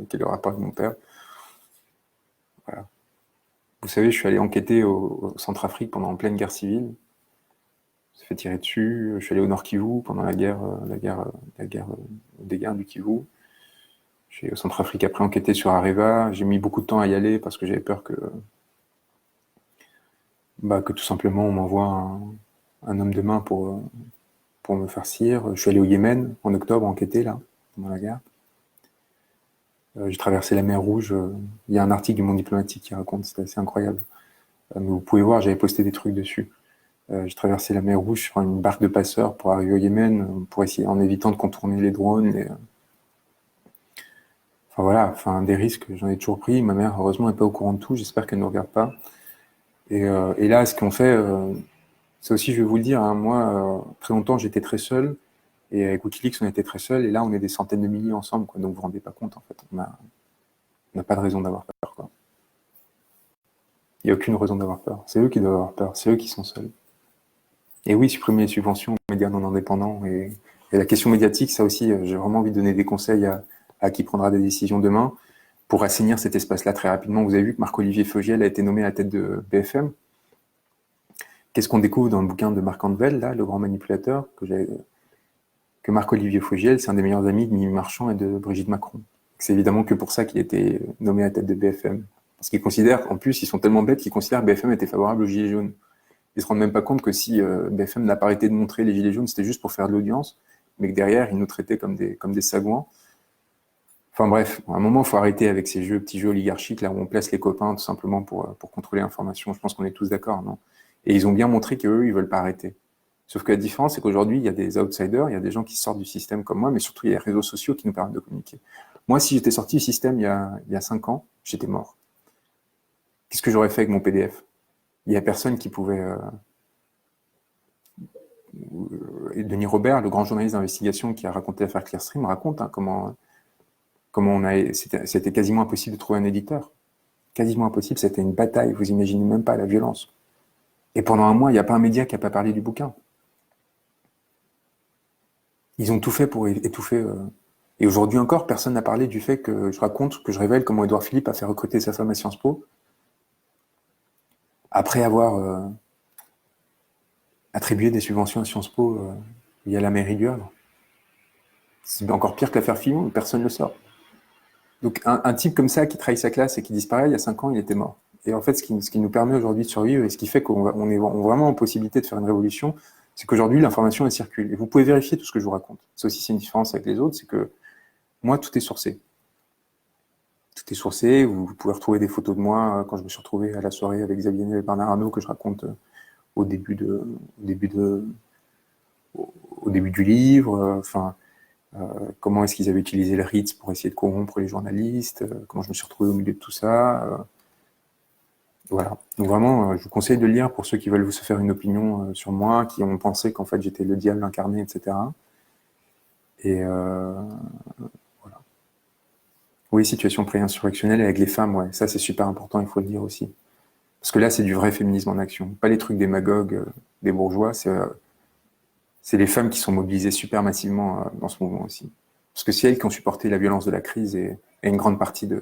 quel est le rapport avec mon père? Voilà. Vous savez, je suis allé enquêter au Centrafrique pendant en pleine guerre civile. Je me suis fait tirer dessus. Je suis allé au Nord Kivu pendant la guerre des guerres du Kivu. Je suis allé au Centrafrique après enquêter sur Areva. J'ai mis beaucoup de temps à y aller parce que j'avais peur que tout simplement on m'envoie un homme de main pour me farcir. Je suis allé au Yémen en octobre enquêter là, pendant la guerre. J'ai traversé la mer Rouge. Il y a un article du Monde diplomatique qui raconte, c'est assez incroyable. Mais vous pouvez voir, j'avais posté des trucs dessus. J'ai traversé la mer Rouge sur une barque de passeurs pour arriver au Yémen, pour essayer, en évitant de contourner les drones. Enfin voilà, des risques, j'en ai toujours pris. Ma mère, heureusement, n'est pas au courant de tout. J'espère qu'elle ne regarde pas. Et là, ce qu'on fait, ça aussi, je vais vous le dire, hein, moi, très longtemps, j'étais très seul. Et avec Wikileaks, on était très seul. Et là, on est des centaines de milliers ensemble, quoi. Donc, vous vous rendez pas compte, en fait. On n'a pas de raison d'avoir peur, quoi. Il n'y a aucune raison d'avoir peur. C'est eux qui doivent avoir peur. C'est eux qui sont seuls. Et oui, supprimer les subventions aux médias non indépendants. Et la question médiatique, ça aussi, j'ai vraiment envie de donner des conseils à qui prendra des décisions demain pour assainir cet espace-là très rapidement. Vous avez vu que Marc-Olivier Fogiel a été nommé à la tête de BFM. Qu'est-ce qu'on découvre dans le bouquin de Marc Andvel, là, le grand manipulateur, que Marc-Olivier Fogiel, c'est un des meilleurs amis de Mimi Marchand et de Brigitte Macron. C'est évidemment que pour ça qu'il a été nommé à la tête de BFM. Parce qu'ils considèrent, en plus, ils sont tellement bêtes qu'ils considèrent que BFM était favorable aux Gilets jaunes. Ils se rendent même pas compte que si BFM n'a pas arrêté de montrer les Gilets jaunes, c'était juste pour faire de l'audience, mais que derrière, ils nous traitaient comme des sagouins. Enfin bref, à un moment, il faut arrêter avec ces petits jeux oligarchiques, là où on place les copains tout simplement pour contrôler l'information. Je pense qu'on est tous d'accord, non? Et ils ont bien montré qu'eux, ils veulent pas arrêter. Sauf que la différence, c'est qu'aujourd'hui, il y a des outsiders, il y a des gens qui sortent du système comme moi, mais surtout, il y a les réseaux sociaux qui nous permettent de communiquer. Moi, si j'étais sorti du système il y a 5 ans, j'étais mort. Qu'est-ce que j'aurais fait avec mon PDF? Il y a personne qui pouvait... Et Denis Robert, le grand journaliste d'investigation qui a raconté l'affaire Clearstream, raconte comment c'était quasiment impossible de trouver un éditeur. Quasiment impossible, c'était une bataille, vous imaginez même pas la violence. Et pendant un mois, il n'y a pas un média qui n'a pas parlé du bouquin. Ils ont tout fait pour étouffer. Et aujourd'hui encore, personne n'a parlé du fait que je révèle comment Édouard Philippe a fait recruter sa femme à Sciences Po, après avoir attribué des subventions à Sciences Po via la mairie du Havre. C'est encore pire que l'affaire Fillon, personne ne le sort. Donc un type comme ça qui trahit sa classe et qui disparaît, il y a 5 ans, il était mort. Et en fait, ce qui nous permet aujourd'hui de survivre et ce qui fait qu'on est vraiment en possibilité de faire une révolution, c'est qu'aujourd'hui, l'information, elle circule. Et vous pouvez vérifier tout ce que je vous raconte. Ça aussi, c'est une différence avec les autres, c'est que moi, tout est sourcé. Tout est sourcé. Vous pouvez retrouver des photos de moi quand je me suis retrouvé à la soirée avec Xavier Niel et Bernard Arnault que je raconte au début du livre. Enfin, comment est-ce qu'ils avaient utilisé le RITS pour essayer de corrompre les journalistes, comment je me suis retrouvé au milieu de tout ça. Voilà. Donc vraiment, je vous conseille de le lire pour ceux qui veulent se faire une opinion sur moi, qui ont pensé qu'en fait j'étais le diable incarné, etc. Et voilà. Oui, situation pré-insurrectionnelle avec les femmes, ouais, ça c'est super important, il faut le dire aussi. Parce que là, c'est du vrai féminisme en action. Pas les trucs des magogues, des bourgeois, c'est les femmes qui sont mobilisées super massivement dans ce mouvement aussi. Parce que c'est elles qui ont supporté la violence de la crise et une grande partie de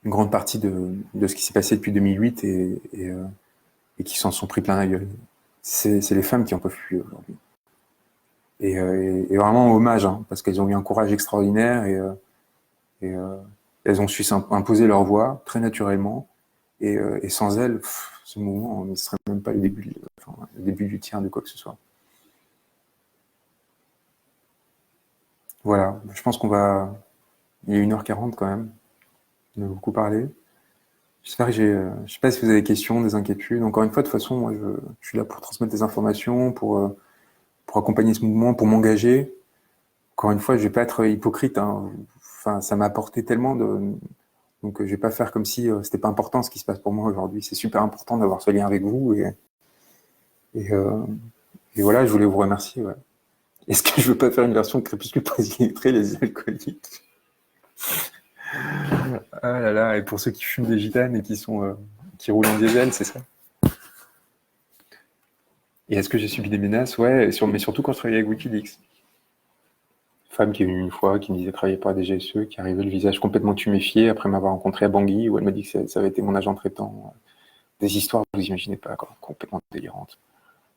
ce qui s'est passé depuis 2008 et qui s'en sont pris plein la gueule. C'est les femmes qui en peuvent plus aujourd'hui. Et vraiment hommage, hein, parce qu'elles ont eu un courage extraordinaire et elles ont su imposer leur voix très naturellement. Et sans elles, ce mouvement ne serait même pas le début du tien de quoi que ce soit. Voilà, je pense il est 1h40 quand même. On a beaucoup parlé. J'espère que je sais pas si vous avez des questions, des inquiétudes. Encore une fois, de toute façon, moi, je suis là pour transmettre des informations, pour accompagner ce mouvement, pour m'engager. Encore une fois, je vais pas être hypocrite, hein. Enfin, ça m'a apporté tellement donc je vais pas faire comme si c'était pas important ce qui se passe pour moi aujourd'hui. C'est super important d'avoir ce lien avec vous et, euh, et voilà, je voulais vous remercier. Ouais. Est-ce que je veux pas faire une version de Crépuscule présillettré, les alcooliques? Ah là là, et pour ceux qui fument des gitanes et qui roulent en diesel, c'est ça? Et est-ce que j'ai subi des menaces? Ouais, mais surtout quand je travaillais avec Wikileaks. Femme qui est venue une fois, qui me disait travailler pour la DGSE, qui arrivait le visage complètement tuméfié après m'avoir rencontré à Bangui, où elle m'a dit que ça avait été mon agent traitant. Des histoires, vous imaginez pas, quoi, complètement délirantes.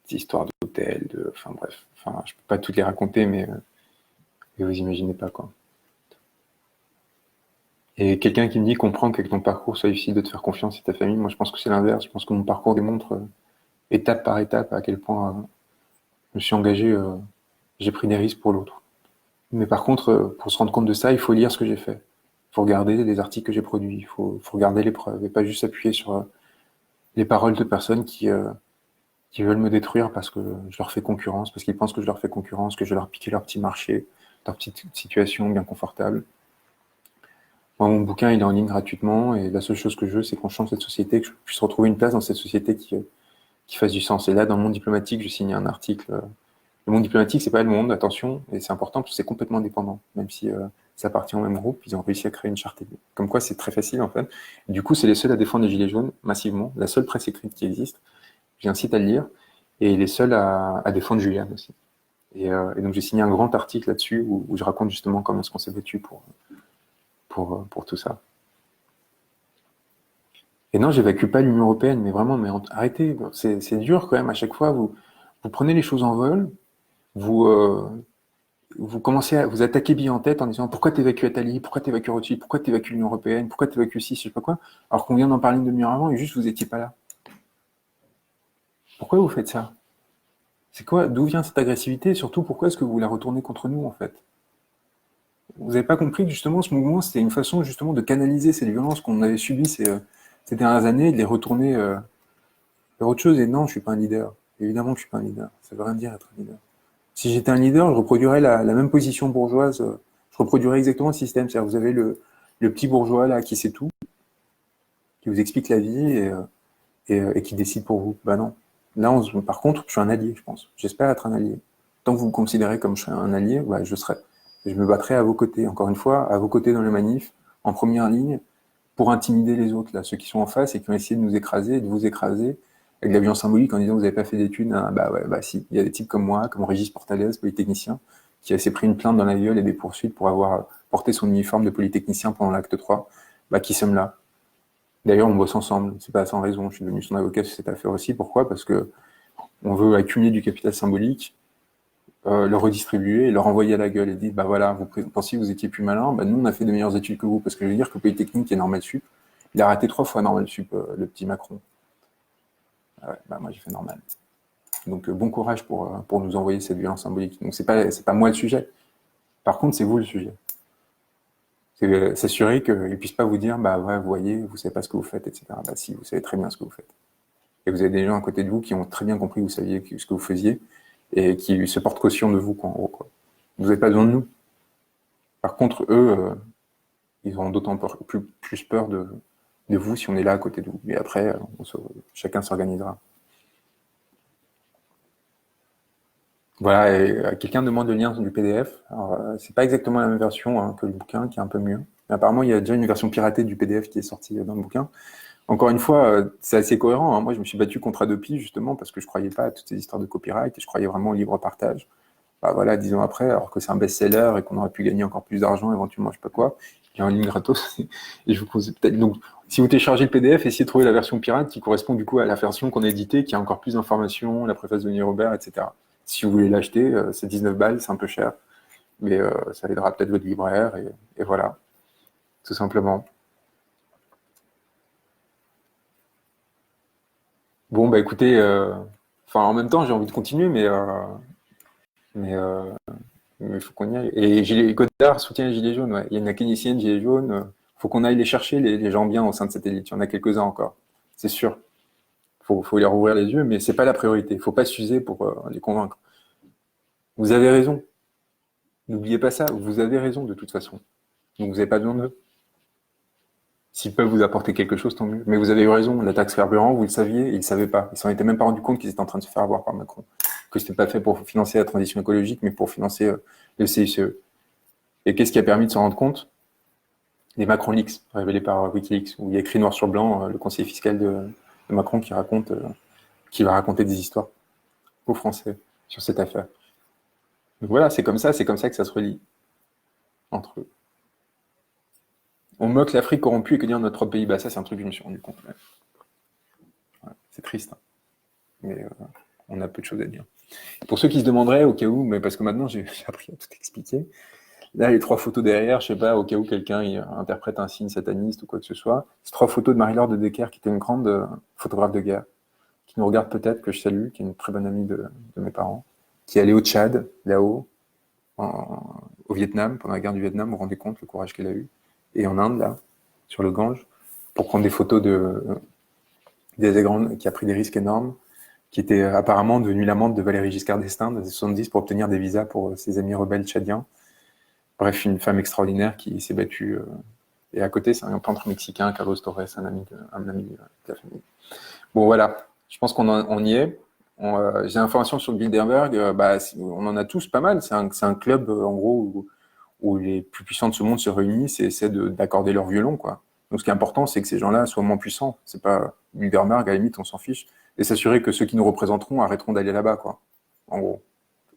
Des histoires d'hôtels, enfin bref. Enfin, je peux pas toutes les raconter, mais vous imaginez pas, quoi. Et quelqu'un qui me dit comprend que ton parcours soit difficile de te faire confiance et ta famille, moi je pense que c'est l'inverse. Je pense que mon parcours démontre étape par étape à quel point je me suis engagé, j'ai pris des risques pour l'autre. Mais par contre, pour se rendre compte de ça, il faut lire ce que j'ai fait. Il faut regarder les articles que j'ai produits, il faut regarder les preuves et pas juste s'appuyer sur les paroles de personnes qui veulent me détruire parce que je leur fais concurrence, parce qu'ils pensent que je leur fais concurrence, que je vais leur piquer leur petit marché, leur petite situation bien confortable. Moi, mon bouquin, il est en ligne gratuitement et la seule chose que je veux, c'est qu'on change cette société, que je puisse retrouver une place dans cette société qui fasse du sens. Et là, dans le monde diplomatique, je signe un article. Le monde diplomatique, c'est pas le monde, attention, et c'est important parce que c'est complètement indépendant, même si ça appartient au même groupe, ils ont réussi à créer une charte. Comme quoi, c'est très facile en fait. Du coup, c'est les seuls à défendre les gilets jaunes massivement, la seule presse écrite qui existe. J'incite à le lire, et les seuls à défendre Julian aussi. Et donc j'ai signé un grand article là-dessus où je raconte justement comment est-ce qu'on s'est battu pour tout ça. Et non, j'évacue pas l'Union européenne, mais vraiment, mais arrêtez, c'est dur quand même. À chaque fois, vous prenez les choses en vol, vous vous commencez à vous attaquer bille en tête en disant pourquoi t'évacues Attali, pourquoi t'évacues Rothschild, pourquoi t'évacues l'Union européenne, pourquoi t'évacues ci, je sais pas quoi, alors qu'on vient d'en parler une demi-heure avant et juste vous étiez pas là. Pourquoi vous faites ça? C'est quoi? D'où vient cette agressivité? Et surtout, pourquoi est-ce que vous la retournez contre nous, en fait? Vous n'avez pas compris que justement, ce mouvement, c'était une façon justement de canaliser ces violences qu'on avait subies ces dernières années, et de les retourner vers autre chose. Et non, je suis pas un leader. Évidemment que je suis pas un leader. Ça veut rien dire être un leader. Si j'étais un leader, je reproduirais la même position bourgeoise. Je reproduirais exactement le système. C'est-à-dire, vous avez le petit bourgeois là qui sait tout, qui vous explique la vie et qui décide pour vous. Bah non. Là, par contre, je suis un allié, je pense. J'espère être un allié. Tant que vous me considérez comme je suis un allié, ouais, je serai. Je me battrai à vos côtés. Encore une fois, à vos côtés dans le manif, en première ligne, pour intimider les autres, là, ceux qui sont en face et qui ont essayé de nous écraser, de vous écraser, avec de la violence symbolique en disant vous n'avez pas fait d'études. Hein, bah ouais, bah si. Il y a des types comme moi, comme Régis Portalès, polytechnicien, qui s'est pris une plainte dans la gueule et des poursuites pour avoir porté son uniforme de polytechnicien pendant l'acte 3, bah qui sommes là. D'ailleurs, on bosse ensemble, c'est pas sans raison. Je suis devenu son avocat sur cette affaire aussi. Pourquoi? Parce que on veut accumuler du capital symbolique, le redistribuer et leur envoyer à la gueule et dire bah voilà, vous pensiez que vous étiez plus malin, bah nous on a fait de meilleures études que vous, parce que je veux dire que Polytechnique est normal sup, il a raté 3 fois normal sup, le petit Macron. Ah ouais, bah moi j'ai fait normal. Donc bon courage pour nous envoyer cette violence symbolique. Donc c'est pas moi le sujet. Par contre, c'est vous le sujet. C'est s'assurer qu'ils ne puissent pas vous dire bah ouais, vous voyez, vous savez pas ce que vous faites, etc. Bah si, vous savez très bien ce que vous faites. Et vous avez des gens à côté de vous qui ont très bien compris que vous saviez ce que vous faisiez et qui se portent caution de vous, quoi, en gros, quoi. Vous n'avez pas besoin de nous. Par contre, eux, ils auront d'autant plus peur de vous si on est là à côté de vous. Et après, chacun s'organisera. Voilà, et quelqu'un demande le lien du PDF. Alors, c'est pas exactement la même version hein, que le bouquin, qui est un peu mieux. Mais apparemment, il y a déjà une version piratée du PDF qui est sortie dans le bouquin. Encore une fois, c'est assez cohérent. Hein. Moi, je me suis battu contre Adopi justement parce que je croyais pas à toutes ces histoires de copyright et je croyais vraiment au libre partage. Bah voilà, 10 ans après, alors que c'est un best-seller et qu'on aurait pu gagner encore plus d'argent, éventuellement, je sais pas quoi, il est en ligne gratos. Et je vous conseille peut-être. Donc, si vous téléchargez le PDF, essayez de trouver la version pirate qui correspond du coup à la version qu'on a éditée, qui a encore plus d'informations, la préface de Denis Robert, etc. Si vous voulez l'acheter, c'est 19 balles, c'est un peu cher, mais ça aidera peut-être votre libraire et voilà, tout simplement. Bon, bah écoutez, enfin en même temps, j'ai envie de continuer, mais il faut qu'on y aille. Et Godard soutient les Gilets jaunes, ouais. Il y a une académicienne Gilets jaunes. Faut qu'on aille les chercher, les gens bien au sein de cette élite. Il y en a quelques-uns encore, c'est sûr. Faut leur ouvrir les yeux, mais c'est pas la priorité. Faut pas s'user pour les convaincre. Vous avez raison. N'oubliez pas ça. Vous avez raison de toute façon. Donc vous n'avez pas besoin d'eux. S'ils peuvent vous apporter quelque chose, tant mieux. Mais vous avez eu raison. La taxe carburant, vous le saviez, ils ne savaient pas. Ils s'en étaient même pas rendu compte qu'ils étaient en train de se faire avoir par Macron. Que c'était pas fait pour financer la transition écologique, mais pour financer le CICE. Et qu'est-ce qui a permis de s'en rendre compte? Les Macron Leaks, révélés par Wikileaks, où il y a écrit noir sur blanc le conseiller fiscal de Macron qui va raconter des histoires aux Français sur cette affaire. Donc voilà, c'est comme ça que ça se relie entre eux. On moque l'Afrique corrompue et que dire notre propre pays, bah ça c'est un truc que je me suis rendu compte. Ouais. Ouais, c'est triste, hein. Mais on a peu de choses à dire. Pour ceux qui se demanderaient, au cas où, mais parce que maintenant j'ai appris à tout expliquer, là les 3 photos derrière, je sais pas, au cas où quelqu'un interprète un signe sataniste ou quoi que ce soit, c'est 3 photos de Marie-Laure de Decker, qui était une grande photographe de guerre, qui nous regarde peut-être, que je salue, qui est une très bonne amie de mes parents, qui est allée au Tchad, là-haut, au Vietnam, pendant la guerre du Vietnam, vous vous rendez compte le courage qu'elle a eu, et en Inde, là, sur le Gange, pour prendre des photos des grandes, qui a pris des risques énormes, qui était apparemment devenue l'amante de Valéry Giscard d'Estaing dans les 70 pour obtenir des visas pour ses amis rebelles tchadiens. Bref, une femme extraordinaire qui s'est battue. Et à côté, c'est un peintre mexicain, Carlos Torres, un ami de la famille. Bon, voilà. Je pense on y est. J'ai l'information sur le Bilderberg. On en a tous pas mal. C'est un club, en gros, où les plus puissants de ce monde se réunissent et essaient d'accorder leur violon, quoi. Donc, ce qui est important, c'est que ces gens-là soient moins puissants. C'est pas Bilderberg, à la limite, on s'en fiche. Et s'assurer que ceux qui nous représenteront arrêteront d'aller là-bas, quoi. En gros.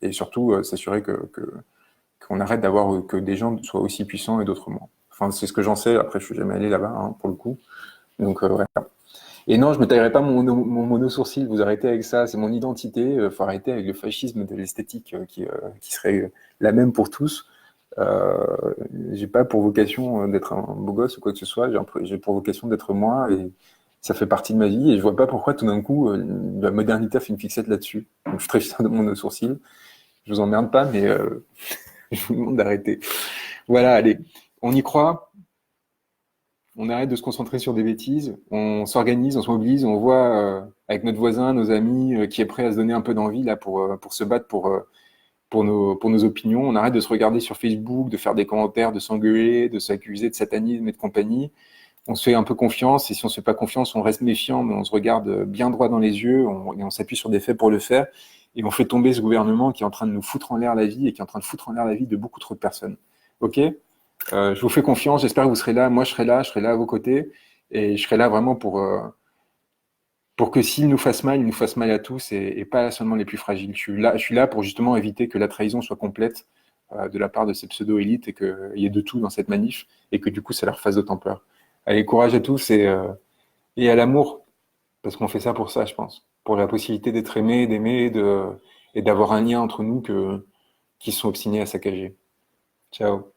Et surtout, s'assurer qu'on arrête d'avoir que des gens soient aussi puissants et d'autres moins. Enfin, c'est ce que j'en sais. Après, je suis jamais allé là-bas, hein, pour le coup. Donc, voilà. Et non, je me taillerai pas mon mono-sourcil. Vous arrêtez avec ça. C'est mon identité. Faut arrêter avec le fascisme de l'esthétique qui serait la même pour tous. J'ai pas pour vocation d'être un beau gosse ou quoi que ce soit. J'ai pour vocation d'être moi Ça fait partie de ma vie et je vois pas pourquoi tout d'un coup la modernité a fait une fixette là-dessus. Donc, je suis très fier de mon sourcil. Je vous emmerde pas, mais je vous demande d'arrêter. Voilà, allez, on y croit. On arrête de se concentrer sur des bêtises. On s'organise, on se mobilise, on voit avec notre voisin, nos amis, qui est prêt à se donner un peu d'envie là pour se battre pour nos opinions. On arrête de se regarder sur Facebook, de faire des commentaires, de s'engueuler, de s'accuser de satanisme et de compagnie. On se fait un peu confiance et si on se fait pas confiance, on reste méfiant, mais on se regarde bien droit dans les yeux et on s'appuie sur des faits pour le faire. Et on fait tomber ce gouvernement qui est en train de nous foutre en l'air la vie et qui est en train de foutre en l'air la vie de beaucoup trop de personnes. Ok? Je vous fais confiance, j'espère que vous serez là. Moi, je serai là à vos côtés et je serai là vraiment pour que s'il nous fasse mal, il nous fasse mal à tous et pas seulement les plus fragiles. Je suis là pour justement éviter que la trahison soit complète de la part de ces pseudo-élites et qu'il y ait de tout dans cette manif et que du coup, ça leur fasse d'autant peur. Allez, courage à tous et à l'amour, parce qu'on fait ça pour ça, je pense. Pour la possibilité d'être aimé, d'aimer et d'avoir un lien entre nous qui sont obstinés à saccager. Ciao.